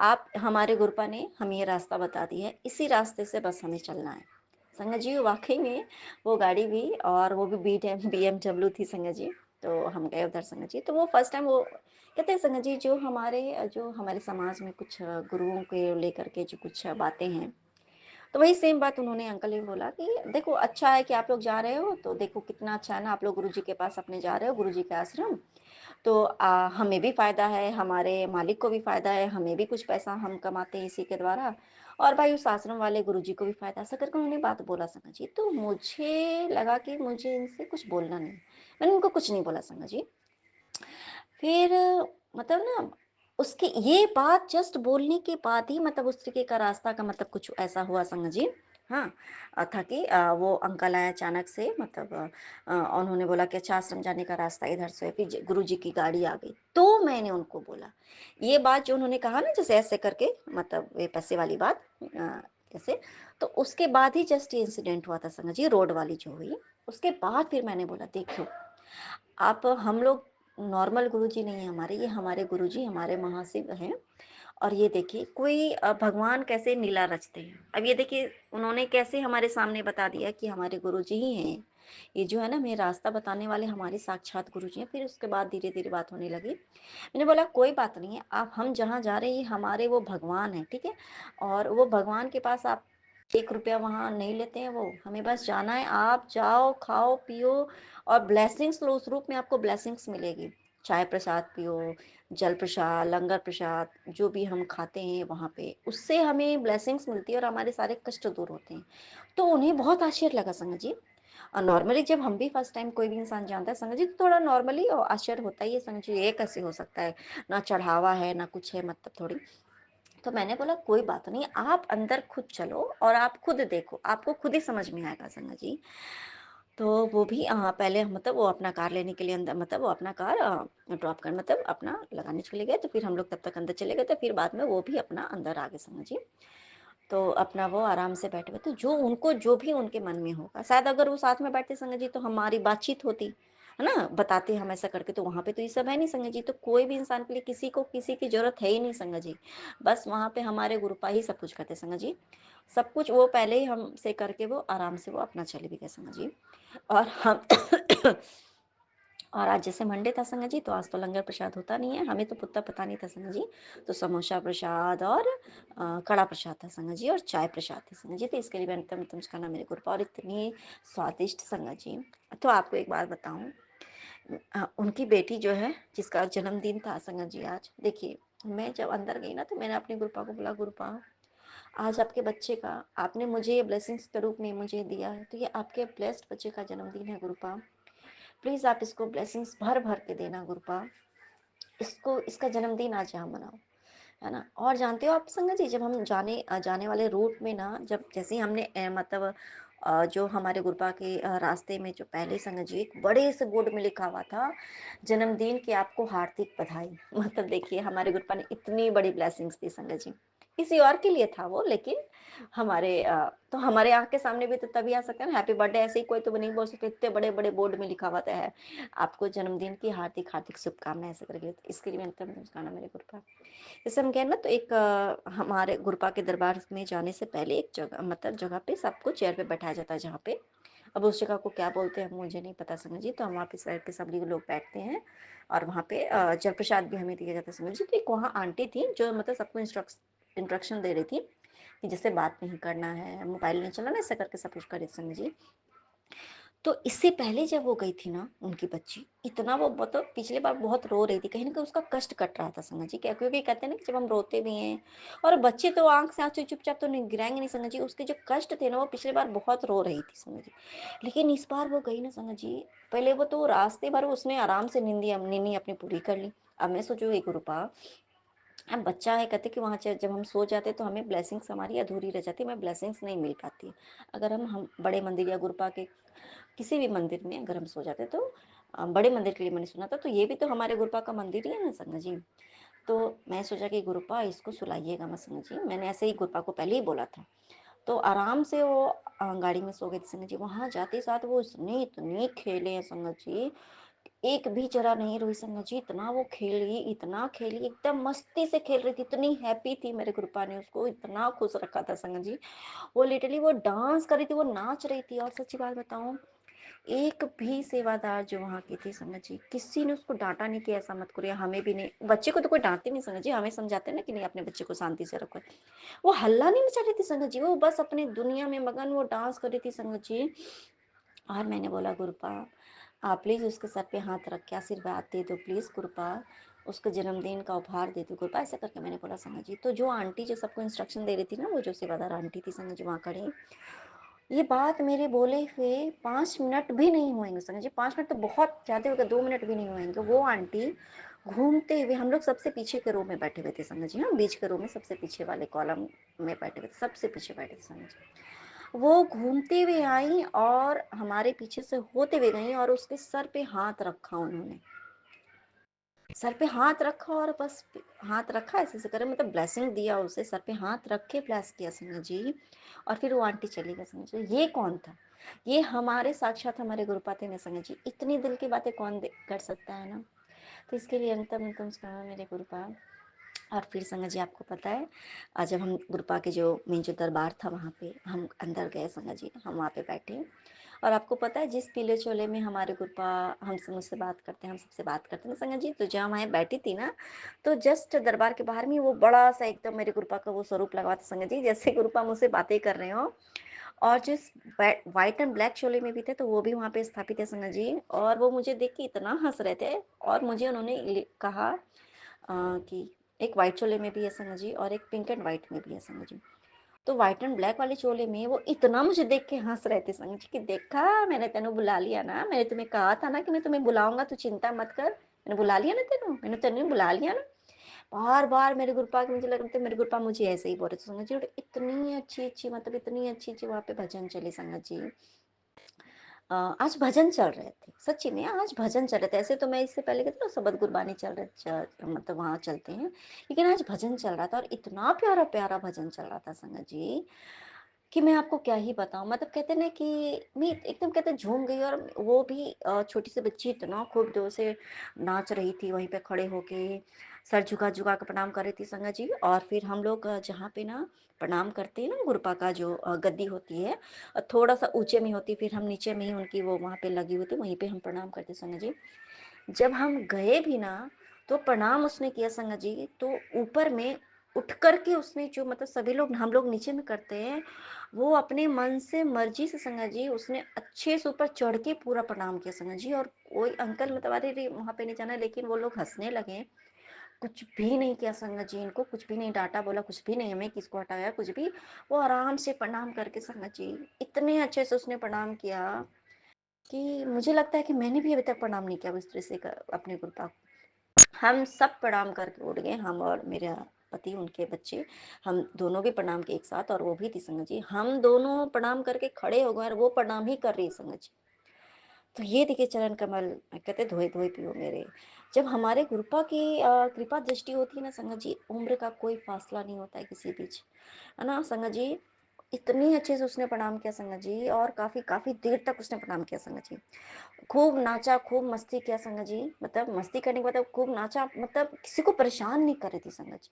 आप हमारे गुरुपा ने हमें ये रास्ता बता दिया है, इसी रास्ते से बस हमें चलना है। संगत जी वाकई में वो गाड़ी भी, और वो भी BMW थी संगत जी। तो हम गए उधर संगत जी, तो वो फर्स्ट टाइम वो कहते हैं संगत जी, जो हमारे समाज में कुछ गुरुओं के लेकर के जो कुछ बातें हैं, तो वही सेम बात उन्होंने अंकल ने बोला कि देखो अच्छा है कि आप लोग जा रहे हो, तो देखो कितना अच्छा है ना, आप लोग गुरुजी के पास अपने जा रहे हो, गुरुजी के आश्रम, तो हमें भी फ़ायदा है, हमारे मालिक को भी फ़ायदा है, हमें भी कुछ पैसा हम कमाते हैं इसी के द्वारा, और भाई उस आश्रम वाले गुरुजी को भी फ़ायदा, ऐसा करके उन्होंने बात बोला संगत जी। तो मुझे लगा कि मुझे इनसे कुछ बोलना नहीं, मैंने उनको कुछ नहीं बोला संगत जी। फिर मतलब ना उसके ये बात जस्ट बोलने के बाद ही मतलब उस तरीके का रास्ता का मतलब कुछ ऐसा हुआ संगत जी। हाँ, था कि वो अंकल आए अचानक से, मतलब उन्होंने बोला कि अच्छा आश्रम जाने का रास्ता इधर से है, फिर गुरु जी की गाड़ी आ गई, तो मैंने उनको बोला ये बात जो उन्होंने कहा ना, जैसे ऐसे करके मतलब ये पैसे वाली बात कैसे, तो उसके बाद ही जस्ट ये इंसिडेंट हुआ था संगत जी, रोड वाली जो हुई, उसके बाद फिर मैंने बोला देखो आप, हम लोग नॉर्मल गुरुजी नहीं है हमारे, ये हमारे गुरुजी हमारे महाशिव हैं। और ये देखिए कोई भगवान कैसे लीला रचते हैं, अब ये देखिए उन्होंने कैसे हमारे सामने बता दिया कि हमारे गुरुजी ही हैं, ये जो है ना मेरे रास्ता बताने वाले हमारे साक्षात गुरुजी हैं। फिर उसके बाद धीरे धीरे बात होने लगी, मैंने बोला कोई बात नहीं है, आप हम जहाँ जा रहे हैं हमारे वो भगवान हैं, ठीक है। और वो भगवान के पास आप 1 रुपया वहाँ नहीं लेते हैं, वो हमें बस जाना है, आप जाओ खाओ पियो और ब्लेसिंग्स लो, उस रूप में आपको ब्लेसिंग्स मिलेगी। चाय प्रसाद पियो, जल प्रसाद, लंगर प्रसाद, जो भी हम खाते हैं वहाँ पे, उससे हमें ब्लेसिंग्स मिलती है और हमारे सारे कष्ट दूर होते हैं। तो उन्हें बहुत आश्चर्य लगा संगत जी। नॉर्मली जब हम भी फर्स्ट टाइम कोई भी इंसान जानता है संगत जी, तो थोड़ा नॉर्मली आश्चर्य होता ही है संगत जी, ये कैसे हो सकता है? ना चढ़ावा है, ना कुछ है मतलब थोड़ी। तो मैंने बोला कोई बात नहीं, आप अंदर खुद चलो और आप खुद देखो, आपको खुद ही समझ में आएगा संगत जी। तो वो भी पहले मतलब वो अपना कार लेने के लिए अंदर मतलब वो अपना कार ड्रॉप कर मतलब अपना लगाने चले गए, तो फिर हम लोग तब तक अंदर चले गए, तो फिर बाद में वो भी अपना अंदर आ गए संगत जी। तो अपना वो आराम से बैठे हुए, तो जो उनको जो भी उनके मन में होगा, शायद अगर वो साथ में बैठते संगत जी तो हमारी बातचीत होती, है ना? बताते हम ऐसा करके, तो वहाँ पे तो ये सब है नहीं संगत जी, तो कोई भी इंसान के लिए किसी को किसी की ज़रूरत है ही नहीं संगत जी। बस वहाँ पे हमारे गुरुपा ही सब कुछ करते संगत जी। सब कुछ वो पहले ही हमसे करके वो आराम से वो अपना चले भी गए संगत जी। और हम और आज जैसे मंडे था संगत जी, तो आज तो लंगर प्रसाद होता नहीं है, हमें तो पुत्ता पता नहीं था संगत जी। तो समोसा प्रसाद और कड़ा प्रसाद था संगत जी, और चाय प्रसाद थी संगत जी। तो इसके लिए मैंने तुम खाना मेरे गुरुपा, और इतनी स्वादिष्ट संगत जी। तो आपको एक बात बताऊं, उनकी बेटी जो है जिसका जन्मदिन था संगत जी आज, देखिए मैं जब अंदर गई ना, तो मैंने अपने गुरुपा को बोला, गुरुपा आज आपके बच्चे का, आपने मुझे ये ब्लेसिंग्स के रूप में मुझे दिया है, तो ये आपके ब्लेस्ड बच्चे का जन्मदिन है गुरुपा। प्लीज़ आप इसको ब्लेसिंग्स भर भर के देना गुरुपा, इसको इसका जन्मदिन आज यहाँ मनाओ, है ना? और जानते हो आप संगत जी, जब हम जाने वाले रूट में ना, जब जैसे ही हमने मतलब जो हमारे गुरुपा के रास्ते में जो पहले संगत जी एक बड़े से बोर्ड में लिखा हुआ था, जन्मदिन की आपको हार्दिक बधाई। मतलब देखिए हमारे गुरुपा ने इतनी बड़ी ब्लेसिंग्स दी संगत जी। किसी और के लिए था वो, लेकिन हमारे तो हमारे आँख के सामने भी तो तभी आ सकता है ना, हैप्पी बर्थडे ऐसे ही कोई तो नहीं बोल सकते, इतने बड़े-बड़े बोर्ड में लिखा हुआ है, आपको जन्मदिन की हार्दिक-हार्दिक शुभकामनाएँ ऐसे करके। तो इसके लिए मैंने तब मुस्काना मेरे गुरुपा। जैसे हम कहें ना, तो एक हमारे गुरुपा के दरबार में जाने से पहले एक जगह मतलब जगह पे सबको चेयर पे बैठाया जाता है, जहाँ पे अब उस जगह को क्या बोलते हैं मुझे नहीं पता समझ जी। तो हम वहाँ पे साइड पे सभी लोग बैठते हैं, और वहाँ पे जल प्रसाद भी हमें दिया जाता है समझ जी। तो एक वहाँ आंटी थी जो मतलब सबको इंस्ट्रक्शन दे रही थी कि जैसे बात नहीं करना है, मोबाइल नहीं चलाना, ऐसा करके सब कुछ करे समझ जी। तो इससे पहले जब वो गई थी ना, उनकी बच्ची इतना वो मतलब पिछली बार बहुत रो रही थी, कहीं ना कहीं उसका कष्ट कट रहा था संगत जी। क्या, क्योंकि कहते हैं ना कि जब हम रोते भी हैं, और बच्चे तो आंख से आंसू चुपचाप तो नहीं गिराएंगे नहीं संगत जी, उसके जो कष्ट थे ना, वो पिछली बार बहुत रो रही थी संगत जी। लेकिन इस बार वो गई ना संगत जी, पहले वो तो रास्ते भर उसने आराम से नींदी अपनी पूरी कर ली। अब मैं सोचू एक रूपा, अब बच्चा है, कहते कि वहाँ जब हम सो जाते तो हमें ब्लेसिंग्स हमारी अधूरी रह जाती, हमें ब्लेसिंग्स नहीं मिल पाती। अगर हम बड़े मंदिर या गुरुपा के किसी भी मंदिर में अगर हम सो जाते, तो बड़े मंदिर के लिए मैंने सुना था, तो ये भी तो हमारे गुरुपा का मंदिर ही है ना संगत जी। तो मैं सोचा कि गुरुपा इसको सुलाइएगा मत संगत जी, मैंने ऐसे ही गुरुपा को पहले ही बोला था। तो आराम से वो गाड़ी में सो गई थी संगत जी। वहाँ जाते साथ वो इसने इतने खेले हैं संगत जी, एक भी जरा नहीं रोई संगत जी, इतना वो खेली, इतना खेली, एकदम मस्ती से खेल रही थी, इतनी हैप्पी थी, मेरे गुरुपा ने उसको इतना खुश रखा था संगत जी। वो लिटरली वो डांस कर रही थी, वो नाच रही थी। और सच्ची बात बताऊं, एक भी सेवादार जो वहाँ की थी संगत जी, किसी ने उसको डांटा नहीं कि ऐसा मत करो, या हमें भी नहीं, बच्चे को तो कोई डांटते नहीं संगत जी, हमें समझाते ना कि नहीं अपने बच्चे को शांति से रखो। वो हल्ला नहीं मचा रही थी संगत जी, वो बस अपनी दुनिया में मगन वो डांस कर रही थी संगत जी। और मैंने बोला गुरुपा, आप प्लीज़ उसके सर पे हाथ रख के आशीर्वाद दे दो प्लीज़ गुरुपा, उसके जन्मदिन का उपहार दे दो गुरुपा, ऐसा करके मैंने बोला संगत जी। तो जो आंटी जो सबको इंस्ट्रक्शन दे रही थी ना, वो जो सेवादार आंटी थी संगत जी वहाँ खड़ी, ये बात मेरे बोले हुए 5 मिनट भी नहीं हुएंगे संगत जी, 5 मिनट तो बहुत ज़्यादा हो गए, 2 मिनट भी नहीं हुएंगे, वो आंटी घूमते हुए, हम लोग सबसे पीछे के रो में बैठे हुए थे संगत जी, हाँ बीच के रो में सबसे पीछे वाले कॉलम में बैठे हुए थे, सबसे पीछे बैठे थे संगत जी। वो घूमते हुए आई और हमारे पीछे से होते हुए गई, और उसके सर पे हाथ रखा उन्होंने, सर पे हाथ रखा, और बस हाथ रखा ऐसे ऐसे करे, मतलब ब्लेसिंग दिया उसे, सर पे हाथ रख के ब्लेस किया संगत जी। और फिर वो आंटी चली गई संगत जी। ये कौन था? ये हमारे साक्षात हमारे गुरुपा थे ना संगत जी, इतनी दिल की बातें कौन कर सकता है ना। तो इसके लिए अंतम नमस्कार मेरे गुरुपा। और फिर संगत जी आपको पता है, जब हम गुरुपा के जो मेन जो दरबार था वहाँ पे हम अंदर गए संगत जी, हम वहाँ पे बैठे, और आपको पता है जिस पीले चोले में हमारे गुरुपा हमसे मुझसे बात करते हैं, हम सबसे बात करते हैं ना संगत जी, तो जहाँ मैं बैठी थी ना, तो जस्ट दरबार के बाहर में वो बड़ा सा एकदम मेरे गुरुपा का वो स्वरूप लगा था संगत जी, जैसे गुरुपा मुझसे बातें कर रहे हो। और जिस व्हाइट एंड ब्लैक चोले में भी थे, तो वो भी वहाँ पे स्थापित है संगत जी। और वो मुझे देख के इतना हंस रहे थे, और मुझे उन्होंने कहा कि एक व्हाइट चोले में भी है संगत जी, और एक पिंक एंड व्हाइट में भी है संगत जी। तो व्हाइट एंड ब्लैक वाले चोले में वो इतना मुझे देख के हंस रहे थे संगत जी, कि देखा मैंने तेनू बुला लिया ना, मैंने तुम्हें कहा था ना कि मैं तुम्हें बुलाऊंगा, तू चिंता मत कर, मैंने बुला लिया ना तेनू, मैंने तेनू बुला लिया ना। बार बार मेरे गुरुपा के मुझे लग रहा था, मेरे गुरुपा मुझे ऐसे ही बोल रहे थे संगत जी। और इतनी अच्छी अच्छी, मतलब इतनी अच्छी अच्छी वहाँ पे भजन चले संगत जी। आज भजन चल रहे थे, सच्ची में आज भजन चल रहे थे। ऐसे तो मैं इससे पहले कहती ना सबद गुरबानी चल रहे, मतलब वहाँ चलते हैं, लेकिन आज भजन चल रहा था, और इतना प्यारा प्यारा भजन चल रहा था संगत जी, कि मैं आपको क्या ही बताऊँ। मतलब कहते हैं ना कि मैं एकदम कहते झूम गई। और वो भी छोटी सी बच्ची इतना खूब जोर से नाच रही थी, वहीं पे खड़े होके सर झुका झुका के प्रणाम कर रही थी संगत जी। और फिर हम लोग जहाँ पे ना प्रणाम करते हैं ना, गुरुपा का जो गद्दी होती है थोड़ा सा ऊंचे में होती, फिर हम नीचे में ही उनकी वो वहाँ पे लगी हुई थी, वहीं पे हम प्रणाम करते संगत जी। जब हम गए भी ना, तो प्रणाम उसने किया संगत जी, तो ऊपर में उठ करके उसने जो, मतलब सभी लोग हम लोग नीचे में करते हैं, वो अपने मन से मर्जी से संगत जी उसने अच्छे से ऊपर चढ़ के पूरा प्रणाम किया संगत जी। और कोई अंकल मतलब अरे रे वहाँ पे नहीं जाना, लेकिन वो लोग हंसने लगे। कुछ भी नहीं किया संगत जी, इनको कुछ भी नहीं डांटा, बोला कुछ भी नहीं, हमें किसको हटाया कुछ भी। वो आराम से प्रणाम करके संगत जी इतने अच्छे से उसने प्रणाम किया, कि मुझे लगता है कि मैंने भी अभी तक प्रणाम नहीं किया उस तरह से अपने गुरुपा को। हम सब प्रणाम करके उठ गए, हम और मेरा पति, उनके बच्चे, हम दोनों भी प्रणाम किए एक साथ। और वो भी थी संगत जी, हम दोनों प्रणाम करके खड़े हो गए, और वो प्रणाम ही कर रही है संगत जी। तो ये देखिए चरण कमल, कहते धोए धोए पियो मेरे। जब हमारे गुरुपा की कृपा दृष्टि होती है ना संगत जी, उम्र का कोई फासला नहीं होता है किसी बीच, है ना संगत जी। इतनी अच्छे से उसने प्रणाम किया संगत जी, और काफी काफी देर तक उसने प्रणाम किया संगत जी। खूब नाचा, खूब मस्ती किया संगत जी, मतलब मस्ती करने के बाद खूब नाचा, मतलब किसी को परेशान नहीं कर रही थी संगत जी।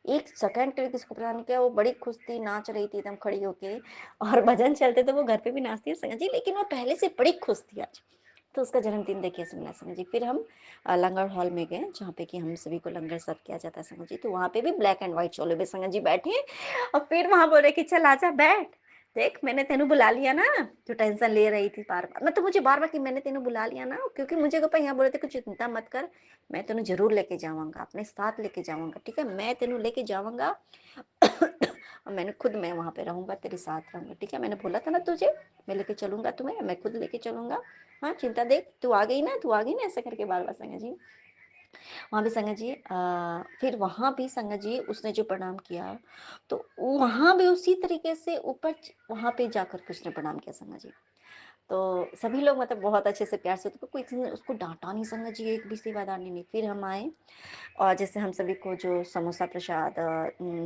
एक सेकंड के लिए किसी को परेशान नहीं किया। वो बड़ी खुश थी, नाच रही थी एकदम खड़ी होके। और भजन चलते तो वो घर पे भी नाचती है संगत जी, लेकिन वो पहले से बड़ी खुश थी आज। तो उसका जन्मदिन देखिए सुनना संगत जी। फिर हम लंगर हॉल में गए, जहाँ पे कि हम सभी को लंगर सर्व किया जाता है संगत जी। तो वहाँ पे भी ब्लैक एंड व्हाइट चोले में संगत जी बैठे, और फिर वहाँ बोले कि चल आजा बैठ, देख मैंने तेनू बुला लिया ना, जो टेंशन ले रही थी बार बार, मतलब मुझे बार बार कि मैंने तेनू बुला लिया ना, क्योंकि मुझे को यहाँ बोले थे कुछ चिंता मत कर, मैं तेनू जरूर लेके जाऊंगा, अपने साथ लेके जाऊंगा, ठीक है, मैं तेनू लेके जाऊंगा। और मैंने खुद, मैं वहां पे रहूंगा, तेरे साथ रहूंगा, ठीक है, मैंने बोला था ना तुझे, मैं लेके चलूंगा तुम्हें, मैं खुद लेके चलूंगा। हाँ चिंता, देख तू आ गई ना, तू आ गई ना, ऐसा करके बार बार संगत जी। वहाँ भी संगत जी फिर वहाँ भी संगत जी उसने जो प्रणाम किया, तो वहाँ भी उसी तरीके से ऊपर वहाँ पे जाकर के उसने प्रणाम किया संगत जी। तो सभी लोग मतलब बहुत अच्छे से प्यार से, तो कोई किसी ने उसको डांटा नहीं संगत जी, एक भी सेवादार ने नहीं। फिर हम आए, और जैसे हम सभी को जो समोसा प्रसाद,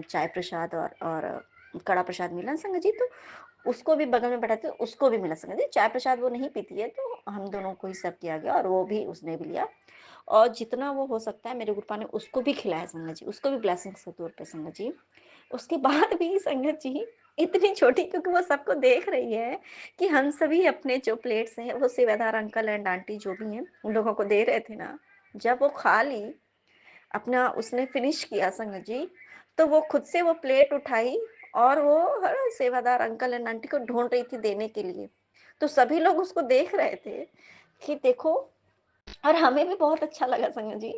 चाय प्रसाद और कड़ा प्रसाद मिला संगत जी, तो उसको भी बगल में बैठा थे, उसको भी मिला संगत जी। चाय प्रसाद वो नहीं पीती है, तो हम दोनों को ही सर्व किया गया, और वो भी उसने भी लिया। और जितना वो हो सकता है मेरे गुरुपा ने उसको भी खिलाया संगत जी, उसको भी ब्लेसिंग्स के तौर पे संगत जी। उसके बाद भी संगत जी इतनी छोटी, क्योंकि वो सबको देख रही है कि हम सभी अपने जो प्लेट्स हैं, वो सेवादार अंकल एंड आंटी जो भी हैं उन लोगों को दे रहे थे ना, जब वो खा ली, अपना उसने फिनिश किया संगत जी, तो वो खुद से वो प्लेट उठाई, और वो हर सेवादार अंकल एंड आंटी को ढूंढ रही थी देने के लिए। तो सभी लोग उसको देख रहे थे कि देखो, और हमें भी बहुत अच्छा लगा संगत जी,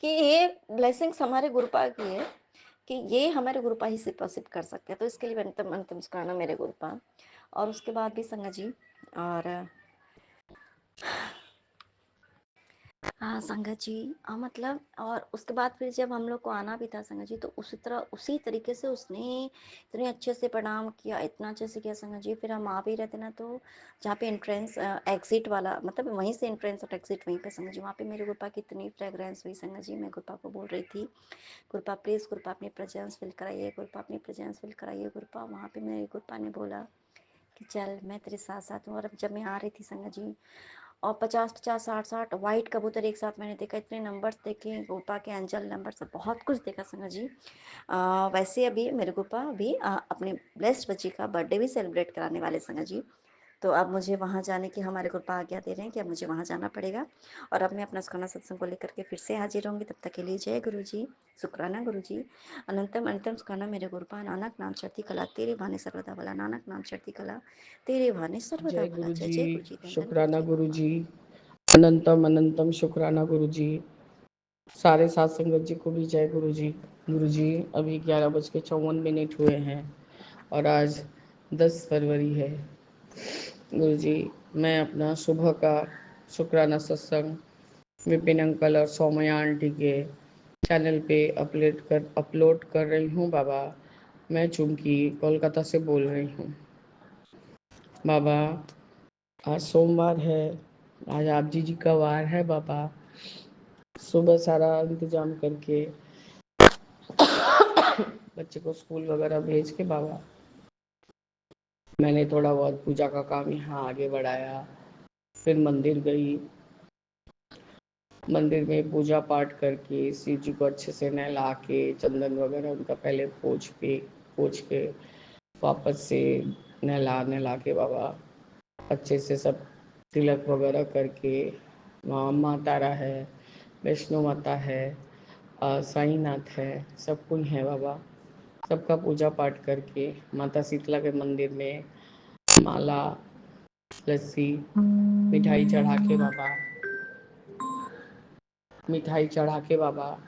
कि ये ब्लेसिंग्स हमारे गुरुपा की है, कि ये हमारे गुरुपा ही से पॉसिबल कर सकते हैं। तो इसके लिए अंतम अंतम शुक्राना मेरे गुरुपा। और उसके बाद भी संगत जी, और हाँ संगत जी, मतलब और उसके बाद फिर जब हम लोग को आना भी था संगत जी, तो उसी तरह उसी तरीके से उसने इतने अच्छे से प्रणाम किया, इतना अच्छे से किया संगत जी। फिर हम आ भी रहते ना, तो जहाँ पे एंट्रेंस एग्जिट वाला, मतलब वहीं से एंट्रेंस और एग्जिट वहीं पे संगत जी, वहाँ पे मेरे गुरुपा की इतनी फ्रेग्रेंस हुई संगत जी। मैं गुरुपा को बोल रही थी, गुरुपा प्लीज़, गुरुपा अपनी प्रेजेंस फील कराइए, गुरुपा अपनी प्रेजेंस फील कराइए गुरुपा। वहाँ पे मेरे गुरुपा ने बोला कि चल मैं तेरे साथ साथ हूँ। और अब जब मैं आ रही थी संगत जी, और 50-50, 60-60 वाइट कबूतर एक साथ मैंने देखा, इतने नंबर्स देखे गोपा के, एंजल नंबर से बहुत कुछ देखा संगत जी। वैसे अभी मेरे गोपा अभी अपने ब्लेस्ड बच्ची का बर्थडे भी सेलिब्रेट कराने वाले संगत जी। तो अब मुझे वहाँ जाने की हमारे गुरुपा आज्ञा दे रहे हैं कि अब मुझे वहाँ जाना पड़ेगा, और अब मैं अपना सुखाना सत्संग को लेकर के फिर से हाजिर होंगी। तब तक के लिए जय गुरु जी, शुक्राना गुरु जी, अनंतम अनंतम सुखाना मेरे गुरुपा, नानक नाम चढ़ती कला तेरे भाने सर्वदा भला, नानक नाम चढ़ती कला तेरे भाने सर्वदा जय भला। गुरु जय जी, जय गुरु जी, धन धन गुरु शुक्राना जी गुरु बाबा। जी, अनंतम अनंतम शुक्राना गुरु जी। सारे साथ संगत जी को भी जय गुरु जी। गुरु जी, अभी 11:54 हुए हैं और आज 10 फरवरी है। गुरु जी, मैं अपना सुबह का शुक्राना सत्संग विपिन अंकल और सौम्या आंटी के चैनल पे अपलोड कर रही हूँ बाबा। मैं चूंकि कोलकाता से बोल रही हूँ बाबा। आज सोमवार है, आज आप जी का वार है बाबा। सुबह सारा इंतजाम करके बच्चे को स्कूल वगैरह भेज के बाबा, मैंने थोड़ा बहुत पूजा का काम यहाँ आगे बढ़ाया। फिर मंदिर गई, मंदिर में पूजा पाठ करके शिव जी को अच्छे से नहला के चंदन वगैरह उनका पहले पोछ के वापस से नहला के बाबा अच्छे से सब तिलक वगैरह करके, वहाँ माँ तारा है, वैष्णो माता है, साईनाथ है, सब कुछ है बाबा। सबका पूजा पाठ करके माता शीतला के मंदिर में माला, लस्सी, मिठाई चढ़ा के बाबा, मिठाई चढ़ा के बाबा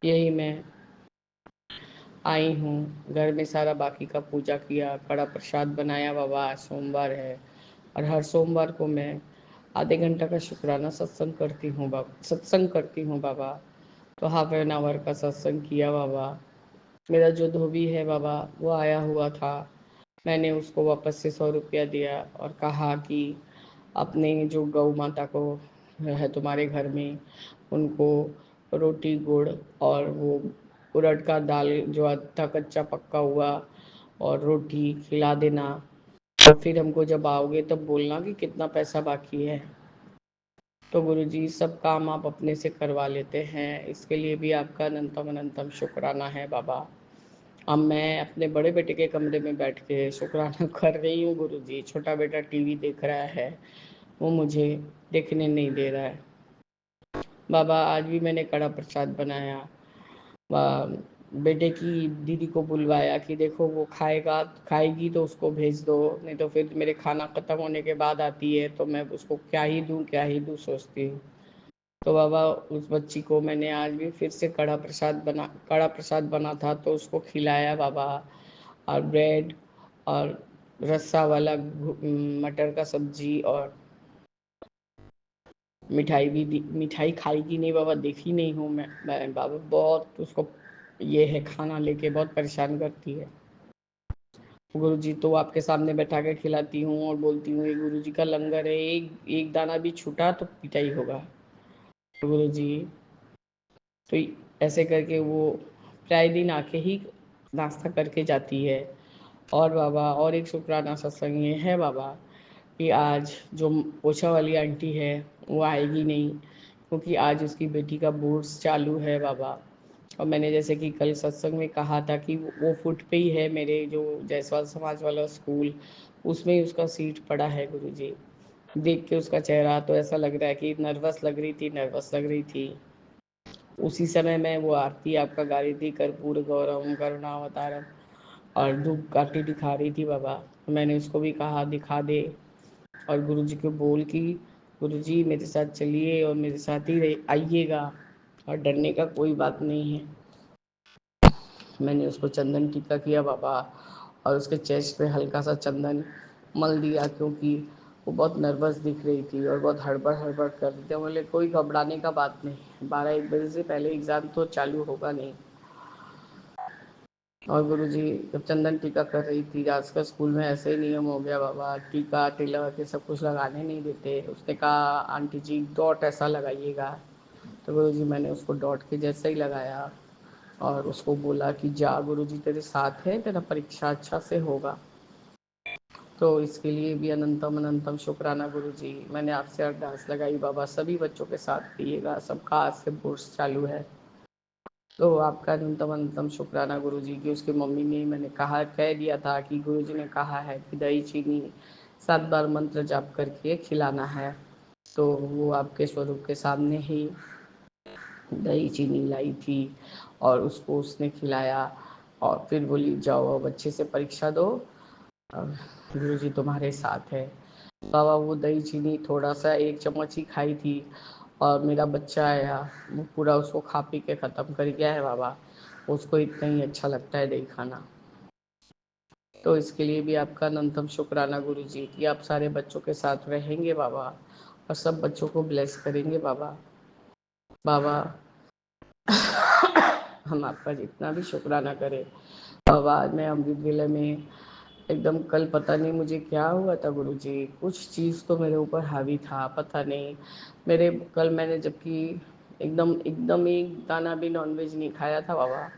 यही मैं आई हूँ। घर में सारा बाकी का पूजा किया, कड़ा प्रसाद बनाया बाबा। आज सोमवार है और हर सोमवार को मैं आधे घंटा का शुक्राना सत्संग करती हूँ बाबा। तो हाफ एन आवर का सत्संग किया बाबा। मेरा जो धोबी है बाबा वो आया हुआ था, मैंने उसको वापस से 100 रुपया दिया और कहा कि अपने जो गौ माता को है तुम्हारे घर में, उनको रोटी गुड़ और वो उड़द का दाल जो आधा कच्चा पक्का हुआ और रोटी खिला देना। और फिर हमको जब आओगे तब बोलना कि कितना पैसा बाकी है। तो गुरुजी, सब काम आप अपने से करवा लेते हैं, इसके लिए भी आपका अनंतम अनंतम शुक्राना है बाबा। अब मैं अपने बड़े बेटे के कमरे में बैठ के शुक्राना कर रही हूँ गुरुजी। छोटा बेटा टीवी देख रहा है, वो मुझे देखने नहीं दे रहा है बाबा। आज भी मैंने कड़ा प्रसाद बनाया, बेटे की दीदी को बुलवाया कि देखो वो खाएगी तो उसको भेज दो, नहीं तो फिर मेरे खाना ख़त्म होने के बाद आती है तो मैं उसको क्या ही दूँ सोचती हूँ। तो बाबा उस बच्ची को मैंने आज भी फिर से कड़ा प्रसाद बना था तो उसको खिलाया बाबा। और ब्रेड और रस्सा वाला मटर का सब्जी और मिठाई भी दी। मिठाई खाएगी नहीं बाबा, देखी नहीं हूँ मैं बाबा, बहुत उसको ये है, खाना लेके बहुत परेशान करती है। गुरुजी, तो आपके सामने बैठा के खिलाती हूँ और बोलती हूँ ये गुरुजी का लंगर है, एक एक दाना भी छूटा तो पिटाई होगा। गुरुजी, तो ऐसे करके वो प्राय दिन आके ही नाश्ता करके जाती है। और बाबा, और एक शुक्राना सत्संग ये है बाबा कि आज जो पोछा वाली आंटी है वो आएगी नहीं, क्योंकि आज उसकी बेटी का बोर्ड्स चालू है बाबा। और मैंने जैसे कि कल सत्संग में कहा था कि वो फुट पे ही है, मेरे जो जायसवाल समाज वाला स्कूल, उसमें ही उसका सीट पड़ा है गुरुजी। देख के उसका चेहरा तो ऐसा लग रहा है कि नर्वस लग रही थी। उसी समय में वो आरती आपका गा रही थी, कर्पूर गौरम करुणावतारम, और धूप काठी दिखा रही थी बाबा। तो मैंने उसको भी कहा दिखा दे, और गुरुजी को बोल कि गुरुजी मेरे साथ चलिए और मेरे साथ ही आइएगा और डरने का कोई बात नहीं है। मैंने उसको चंदन टीका किया बाबा और उसके चेस्ट पे हल्का सा चंदन मल दिया, क्योंकि वो बहुत नर्वस दिख रही थी और बहुत हड़बड़ हड़बड़ कर रही थी। बोले कोई घबराने का बात नहीं, 12-1 बजे से पहले एग्ज़ाम तो चालू होगा नहीं। और गुरुजी जब चंदन टीका कर रही थी, आजकल स्कूल में ऐसे ही नियम हो गया बाबा, टीका तिलक ये सब कुछ लगाने नहीं देते। उसने कहा आंटी जी डॉट ऐसा लगाइएगा, तो गुरुजी मैंने उसको डॉट के जैसा ही लगाया और उसको बोला कि जा गुरुजी तेरे साथ है, तेरा परीक्षा अच्छा से होगा। तो इसके लिए भी अनंतम अनंतम शुक्राना गुरुजी। मैंने आपसे अरदास लगाई बाबा, सभी बच्चों के साथ पिएगा, सबका आज से कोर्स चालू है। तो आपका न्यूनतम अनंतम शुक्राना गुरुजी की उसकी मम्मी ने, मैंने कहा कह दिया था कि गुरुजी ने कहा है कि दही चीनी 7 बार मंत्र जाप करके खिलाना है। तो वो आपके स्वरूप के सामने ही दही चीनी लाई थी और उसको उसने खिलाया और फिर बोली जाओ अब अच्छे से परीक्षा दो, गुरु जी तुम्हारे साथ है। बाबा वो दही चीनी थोड़ा सा 1 चम्मच ही खाई थी और मेरा बच्चा आया, वो पूरा उसको खा पी के ख़त्म कर गया है बाबा। उसको इतना ही अच्छा लगता है दही खाना। तो इसके लिए भी आपका अनंतम शुक्राना गुरु जी कि आप सारे बच्चों के साथ रहेंगे बाबा और सब बच्चों को ब्लेस करेंगे बाबा। बाबा हम आपका जितना भी शुक्राना करें बाबा। आज मैं अमृत विलय में एकदम, कल पता नहीं मुझे क्या हुआ था गुरु जी, कुछ चीज़ तो मेरे ऊपर हावी था, पता नहीं मेरे, कल मैंने जबकि एकदम एकदम एक दाना भी नॉनवेज नहीं खाया था बाबा,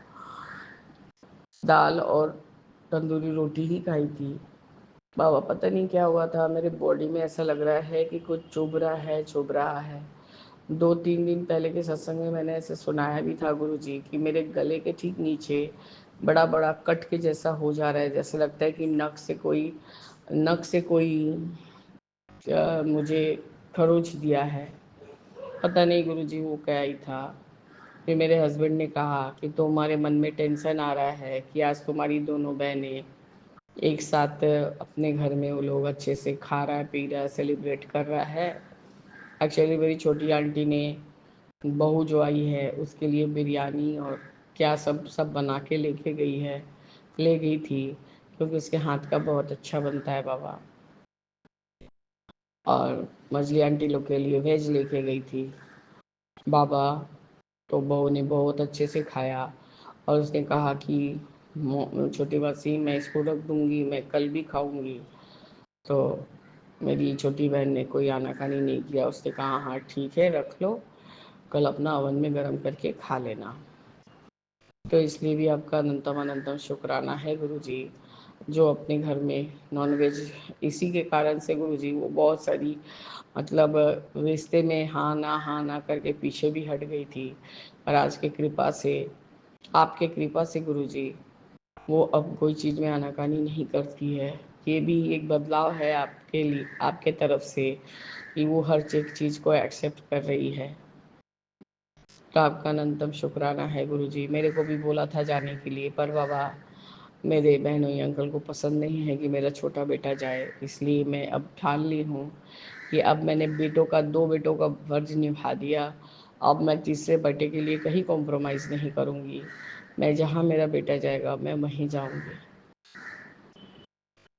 दाल और तंदूरी रोटी ही खाई थी बाबा। पता नहीं क्या हुआ था, मेरे बॉडी में ऐसा लग रहा है कि कुछ चुभ रहा है, चुभ रहा है। 2-3 दिन पहले के सत्संग में मैंने ऐसे सुनाया भी था गुरु जी कि मेरे गले के ठीक नीचे बड़ा बड़ा कट के जैसा हो जा रहा है, जैसे लगता है कि नक से कोई मुझे खरोच दिया है। पता नहीं गुरु जी वो क्या ही था। फिर मेरे हस्बैंड ने कहा कि तुम्हारे मन में टेंशन आ रहा है कि आज तुम्हारी दोनों बहनें एक साथ अपने घर में, वो लोग अच्छे से खा रहा है, पी रहा है, सेलिब्रेट कर रहा है। एक्चुअली मेरी छोटी आंटी ने, बहू जो आई है उसके लिए बिरयानी और क्या सब सब बना के लेके गई है, ले गई थी, क्योंकि उसके हाथ का बहुत अच्छा बनता है बाबा। और मछली आंटी लोग के लिए वेज लेके गई थी बाबा। तो बहू ने बहुत अच्छे से खाया और उसने कहा कि छोटी मासी मैं इसको रख दूंगी, मैं कल भी खाऊंगी। तो मेरी छोटी बहन ने कोई आनाकानी नहीं किया, उसने कहा हाँ ठीक है रख लो, कल अपना ओवन में गर्म करके खा लेना। तो इसलिए भी आपका अनंतम अनंतम शुक्राना है गुरु जी, जो अपने घर में नॉनवेज, इसी के कारण से गुरु जी वो बहुत सारी, मतलब रिश्ते में हाँ ना करके पीछे भी हट गई थी। पर आज की कृपा से, आपके कृपा से गुरु जी, वो अब कोई चीज़ में आनाकानी नहीं करती है। ये भी एक बदलाव है आपके लिए, आपके तरफ से, कि वो हर एक चीज़ को एक्सेप्ट कर रही है। तो आपका अनंतम शुक्राना है गुरु जी। मेरे को भी बोला था जाने के लिए, पर बाबा मेरे बहनोई अंकल को पसंद नहीं है कि मेरा छोटा बेटा जाए, इसलिए मैं अब ठान ली हूँ कि अब मैंने 2 बेटों का फर्ज निभा दिया। अब मैं तीसरे बेटे के लिए कहीं कॉम्प्रोमाइज़ नहीं करूँगी। मैं जहाँ मेरा बेटा जाएगा मैं वहीं जाऊँगी।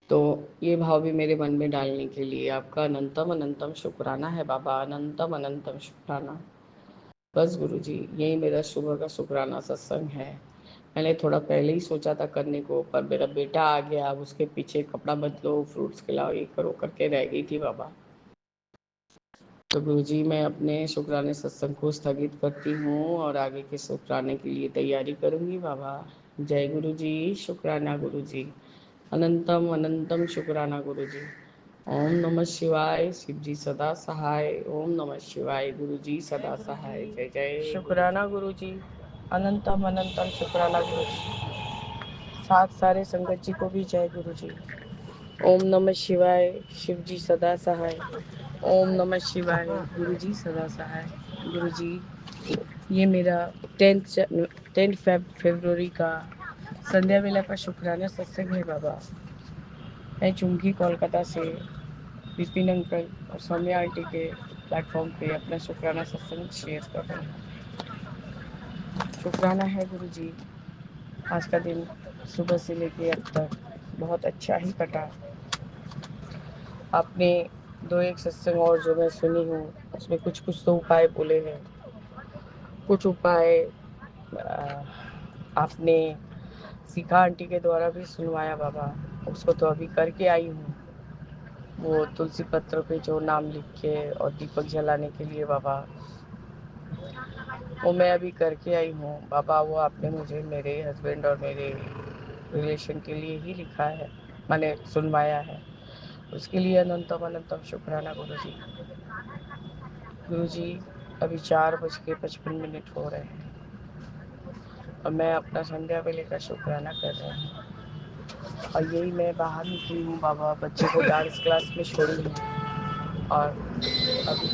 तो ये भाव भी मेरे मन में डालने के लिए आपका अनंतम अनंतम शुक्राना है बाबा, अनंतम अनंतम शुक्राना। बस गुरु जी यही मेरा सुबह का शुक्राना सत्संग है। मैंने थोड़ा पहले ही सोचा था करने को, पर मेरा बेटा आ गया, अब उसके पीछे कपड़ा बदलो, फ्रूट्स खिलाओ, ये करो करके रह गई थी बाबा। तो गुरु जी मैं अपने शुक्राने सत्संग को स्थगित करती हूँ और आगे के शुक्राने के लिए तैयारी करूँगी बाबा। जय गुरु जी, शुक्राना गुरु जी, अनंतम अनंतम शुक्राना गुरु जी। ओम नमः शिवाय, शिव जी सदा सहाय। ओम नमः शिवाय, गुरु जी सदा सहाय। जय जय शुक्राना गुरु जी, अनंतम अनंतम शुक्राना गुरु जी। साथ सारे संगत जी को भी जय गुरु जी। ओम नमः शिवाय, शिव जी सदा सहाय। ओम नमः शिवाय, गुरु जी सदा सहाय। गुरु जी ये मेरा 10 फरवरी का संध्या वेला का शुक्राना सत्संग है बाबा। मैं चुंगी कोलकाता से विपिन अंकल और सौम्या आंटी के प्लेटफॉर्म पे अपना शुक्राना सत्संग शेयर कर रही हूँ। शुक्राना है गुरु जी, आज का दिन सुबह से लेके अब तक बहुत अच्छा ही कटा। आपने 2-1 सत्संग और जो मैं सुनी हूँ उसमें कुछ कुछ तो उपाय बोले हैं। कुछ उपाय आपने सीखा आंटी के द्वारा भी सुनवाया बाबा, उसको तो अभी करके आई हूँ। वो तुलसी पत्र पे जो नाम लिख के और दीपक जलाने के लिए बाबा, वो मैं अभी करके आई हूँ बाबा। वो आपने मुझे मेरे हस्बैंड और मेरे रिलेशन के लिए ही लिखा है, मैंने सुनवाया है, उसके लिए अनंतम अनंतम शुक्राना गुरु जी। गुरु जी अभी 4:55 हो रहे हैं और मैं अपना संध्या वेले का शुक्राना कर रही हूँ। और यही मैं बाहर निकली हूँ बाबा, बच्चे को डांस क्लास में छोड़ी हूँ। और अभी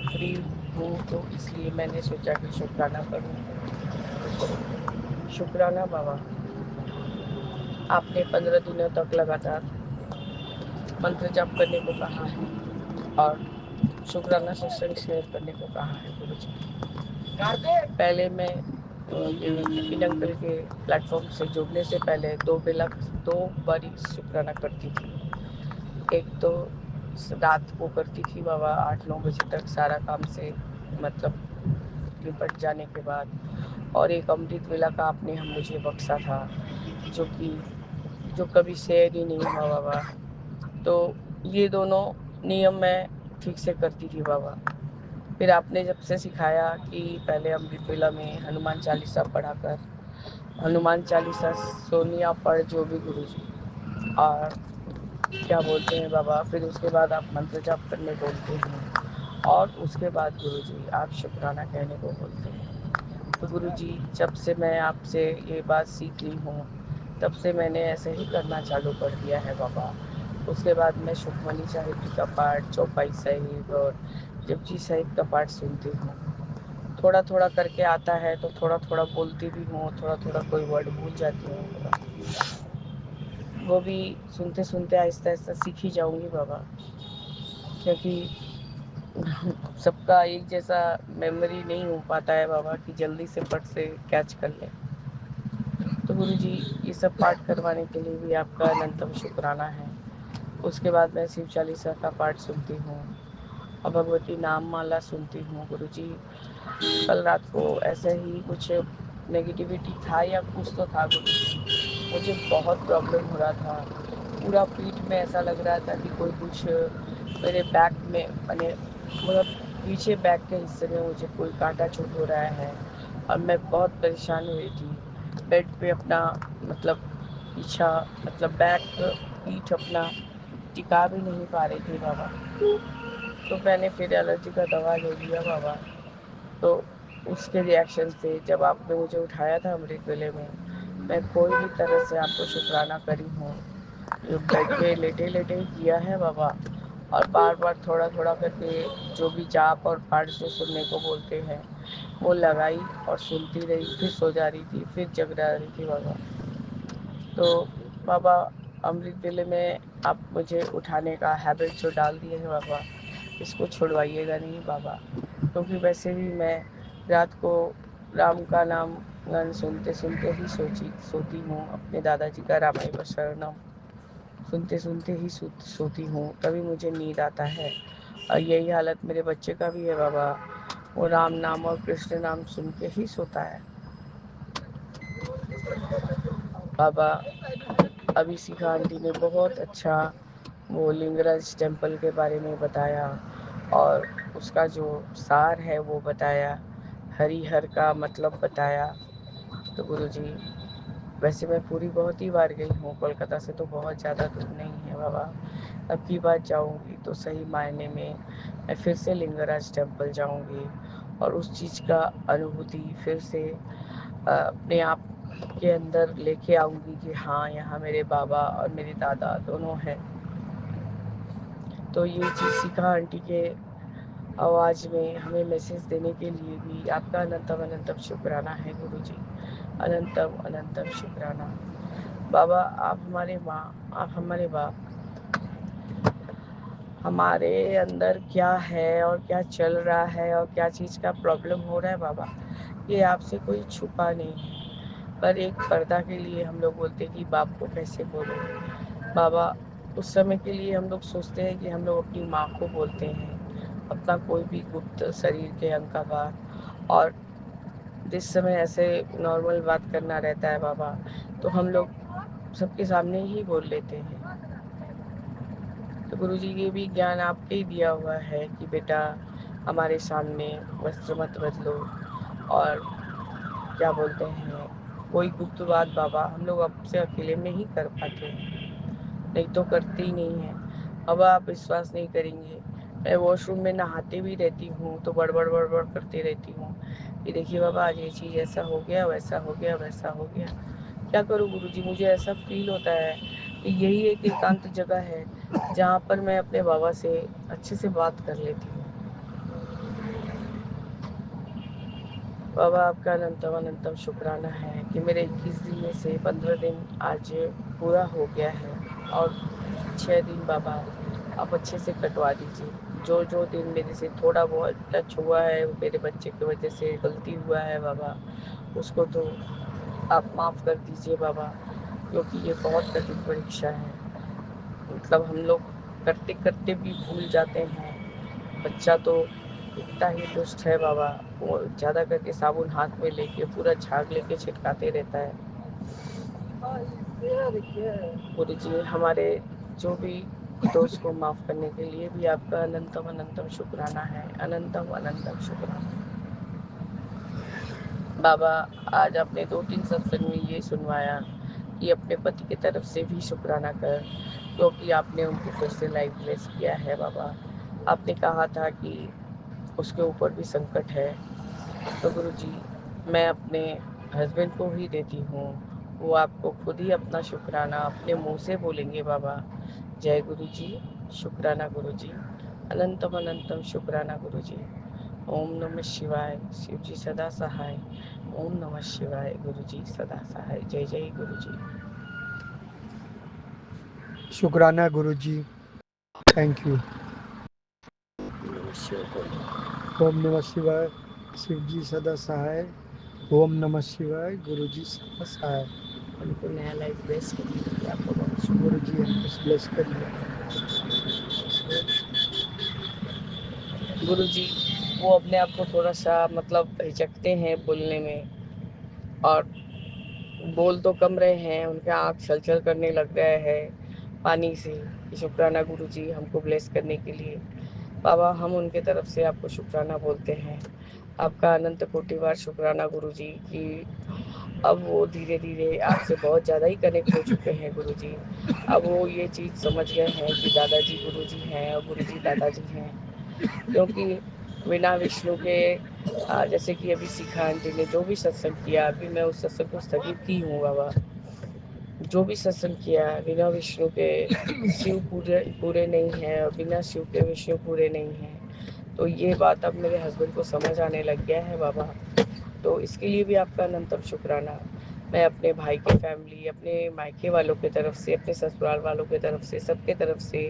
फ्री हूँ, तो इसलिए मैंने सोचा कि शुक्राना करूँ। शुक्राना बाबा, आपने 15 दिनों तक लगातार मंत्र जाप करने को कहा है और शुक्राना सत्संग शेयर करने को कहा है गुरु जी। पहले मैं ये विपिन अंकल के प्लेटफॉर्म से जुड़ने से पहले 2 बारी शुक्राना करती थी। एक तो रात को करती थी बाबा 8-9 बजे तक सारा काम से मतलब निपट जाने के बाद, और एक अमृत वेला का आपने हम मुझे बख्शा था जो कभी शेयर ही नहीं हुआ बाबा। तो ये दोनों नियम मैं ठीक से करती थी बाबा। फिर आपने जब से सिखाया कि पहले अमृत वेला में हनुमान चालीसा पढ़ा कर, हनुमान चालीसा सोनिया पढ़ जो भी गुरु जी, और क्या बोलते हैं बाबा, फिर उसके बाद आप मंत्र जाप करने बोलते हैं और उसके बाद गुरु जी आप शुक्राना कहने को बोलते हैं। तो गुरु जी जब से मैं आपसे ये बात सीख ली हूँ तब से मैंने ऐसे ही करना चालू कर दिया है बाबा। उसके बाद मैं सुखमनी साहिब जी का पाठ, चौपाई साहिब और जपजी साहिब का पाठ सुनती हूँ। थोड़ा थोड़ा करके आता है तो थोड़ा थोड़ा बोलती भी हूँ, थोड़ा थोड़ा कोई वर्ड भूल जाती हूँ बाबा। वो भी सुनते सुनते आहिस्ता आहिस्ता सीख ही जाऊंगी बाबा, क्योंकि सबका एक जैसा मेमोरी नहीं हो पाता है बाबा कि जल्दी से फट से कैच कर ले। तो गुरु जी ये सब पाठ करवाने के लिए भी आपका अनंतम शुक्राना है। उसके बाद मैं शिव चालीसा का पाठ सुनती हूँ और भगवती नाम माला सुनती हूँ गुरु जी। कल रात को ऐसे ही कुछ नेगेटिविटी था या कुछ तो था गुरु जी, मुझे बहुत प्रॉब्लम हो रहा था। पूरा पीठ में ऐसा लग रहा था कि कोई कुछ मेरे बैक में मतलब पीछे बैक के हिस्से में मुझे कोई कांटा चुभ हो रहा है और मैं बहुत परेशान हुई थी। बेड पे अपना मतलब पीछा मतलब बैक पीठ अपना टिका भी नहीं पा रही थी बाबा। तो मैंने फिर एलर्जी का दवा ले लिया बाबा। तो उसके रिएक्शन से जब आपने मुझे उठाया था अमृत वेले में, मैं कोई भी तरह से आपको शुक्राना करी हूँ। जो बेड पे लेटे लेटे ही किया है बाबा, और बार बार थोड़ा थोड़ा करके जो भी जाप और पाठ जो सुनने को बोलते हैं वो लगाई और सुनती रही, फिर सो जा रही थी, फिर जग रही थी बाबा। तो बाबा अमृत वेले में आप मुझे उठाने का हैबिट जो डाल दिए हैं बाबा, इसको छुड़वाइएगा नहीं बाबा, क्योंकि वैसे भी मैं रात को राम का नाम गान सुनते सुनते ही सोती हूँ। अपने दादाजी का रामायण शरणम सुनते सुनते ही सोती हूँ, तभी मुझे नींद आता है। और यही हालत मेरे बच्चे का भी है बाबा, वो राम नाम और कृष्ण नाम सुन के ही सोता है बाबा। अभी शिखा आंटी ने बहुत अच्छा वो लिंगराज टेम्पल के बारे में बताया और उसका जो सार है वो बताया, हरिहर का मतलब बताया। तो गुरुजी वैसे मैं पूरी बहुत ही बार गई हूँ, कोलकाता से तो बहुत ज़्यादा दूर नहीं है बाबा। अब की बार जाऊँगी तो सही मायने में मैं फिर से लिंगराज टेम्पल जाऊँगी और उस चीज़ का अनुभूति फिर से अपने आप के अंदर लेके आऊँगी कि हाँ यहाँ मेरे बाबा और मेरे दादा दोनों हैं। तो ये चीज़ शिखा आंटी के आवाज़ में हमें मैसेज देने के लिए भी आपका अनंतम अनंतम शुक्राना है गुरुजी, अनंतम अनंतम शुक्राना। बाबा आप हमारे माँ, आप हमारे बाप, हमारे अंदर क्या है और क्या चल रहा है और क्या चीज़ का प्रॉब्लम हो रहा है बाबा, ये आपसे कोई छुपा नहीं है। पर एक पर्दा के लिए हम लोग बोलते हैं कि बाप को कैसे बोलो बाबा। उस समय के लिए हम लोग सोचते हैं कि हम लोग अपनी माँ को बोलते हैं, अपना कोई भी गुप्त शरीर के अंग का भाग, और जिस समय ऐसे नॉर्मल बात करना रहता है बाबा तो हम लोग सबके सामने ही बोल लेते हैं। तो गुरुजी ये भी ज्ञान आपके ही दिया हुआ है कि बेटा हमारे सामने वस्त्र मत बदलो, और क्या बोलते हैं कोई गुप्त बात बाबा हम लोग आपसे अकेले में ही कर पाते हैं, नहीं तो करते ही नहीं है। अब आप विश्वास नहीं करेंगे, मैं वॉशरूम में नहाते भी रहती हूँ तो बड़बड़ बड़बड़ करती रहती हूँ कि देखिए बाबा आज ये चीज़ ऐसा हो गया, वैसा हो गया, वैसा हो गया। क्या करूँ गुरुजी, मुझे ऐसा फील होता है कि यही एक एकांत जगह है जहाँ पर मैं अपने बाबा से अच्छे से बात कर लेती हूँ। बाबा आपका अनंतम अनंतम शुक्राना है कि मेरे 21 दिन में से 15 दिन आज पूरा हो गया है और 6 दिन बाबा आप अच्छे से कटवा दीजिए। जो जो दिन मेरे से थोड़ा बहुत टच हुआ है वो मेरे बच्चे की वजह से गलती हुआ है बाबा, उसको तो आप माफ़ कर दीजिए बाबा, क्योंकि ये बहुत कठिन परीक्षा है। मतलब हम लोग करते करते भी भूल जाते हैं। बच्चा तो इतना ही दुष्ट है बाबा, वो ज़्यादा करके साबुन हाथ में लेके पूरा झाग लेके छिटकाते रहता है। गुरु जी हमारे जो भी दोस्त को माफ़ करने के लिए भी आपका अनंतम अनंतम शुक्राना है, अनंतम अनंतम शुक्राना। बाबा आज आपने 2-3 सत्संग में ये सुनवाया कि अपने पति की तरफ से भी शुक्राना कर, क्योंकि आपने उनको फिर से लाइफ ब्लेस किया है बाबा। आपने कहा था कि उसके ऊपर भी संकट है, तो गुरुजी मैं अपने हस्बैंड को ही देती हूँ, वो आपको खुद ही अपना शुक्राना अपने मुंह से बोलेंगे बाबा। जय गुरुजी, शुक्राना गुरुजी, अनंतम अनंतम शुक्राना गुरुजी। ओम नमः शिवाय, शिव जी सदा सहाय। ओम नमः शिवाय, गुरुजी सदा सहाय। जय जय गुरुजी। शुक्राना गुरुजी, थैंक यू। नमः शिवाय। ओम नमः शिवाय, शिव जी सदा सहाय। ओम नमः शिवाय, गुरुजी सदा सहाय। हमको नया लाइफ ब्लेस करने के लिए आपको बहुत गुरुजी हमको ब्लेस करिए। गुरुजी वो अपने आप को थोड़ा सा मतलब हिचकते हैं बोलने में, और बोल तो कम रहे हैं, उनके आँख छलछल करने लग गए हैं पानी से। शुक्राना गुरुजी हमको ब्लेस करने के लिए। बाबा हम उनके तरफ से आपको शुक्राना बोलते हैं। आपका अनंत कोटि बार शुक्राना गुरुजी कि अब वो धीरे धीरे आपसे बहुत ज़्यादा ही कनेक्ट हो चुके हैं गुरुजी। अब वो ये चीज़ समझ गए हैं कि दादाजी गुरुजी हैं और गुरुजी दादाजी हैं, क्योंकि बिना विष्णु के जैसे कि अभी सीखा आंटी ने जो भी सत्संग किया, अभी मैं उस सत्संग को स्थगित की हूँ बाबा। जो भी सत्संग किया बिना विष्णु के शिव पूरे पूरे नहीं है और बिना शिव के विष्णु पूरे नहीं हैं। तो ये बात अब मेरे हस्बैंड को समझ आने लग गया है बाबा, तो इसके लिए भी आपका अनंतम शुक्राना। मैं अपने भाई की फैमिली, अपने मायके वालों की तरफ से, अपने ससुराल वालों की तरफ से, सबके तरफ से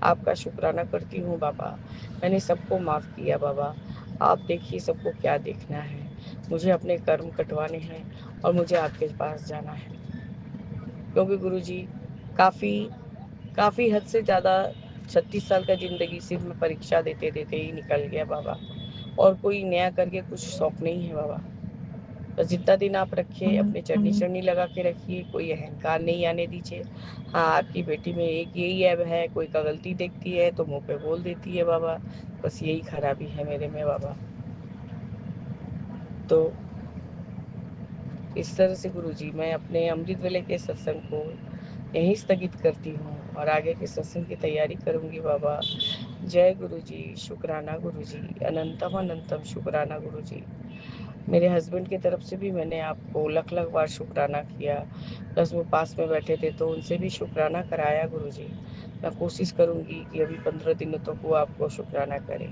आपका शुक्राना करती हूँ बाबा। मैंने सबको माफ़ किया बाबा। आप देखिए सबको क्या देखना है, मुझे अपने कर्म कटवाने हैं और मुझे आपके पास जाना है, क्योंकि गुरुजी काफ़ी काफ़ी हद से ज़्यादा 36 साल का ज़िंदगी सिर्फ मैं परीक्षा देते देते ही निकल गया बाबा, और कोई नया करके कुछ शौक नहीं है बाबा। बस जितना दिन आप रखे अपने चढ़नी चढ़नी लगा के रखिए, कोई अहंकार नहीं आने दीजिए। हाँ आपकी बेटी में एक यही ऐब है, कोई का गलती देखती है तो मुंह पे बोल देती है बाबा, बस यही खराबी है मेरे में बाबा। तो इस तरह से गुरुजी मैं अपने अमृत वेले के सत्संग को यहीं स्थगित करती हूँ और आगे के सत्संग की तैयारी करूँगी बाबा। जय गुरुजी, शुक्राना गुरुजी, अनंतम अनंतम शुक्राना गुरुजी। मेरे हस्बैंड की तरफ से भी मैंने आपको लख लख बार शुक्राना किया, प्लस वो पास में बैठे थे तो उनसे भी शुक्राना कराया गुरुजी। मैं कोशिश करूँगी कि अभी 15 दिनों तक वो आपको शुक्राना करें।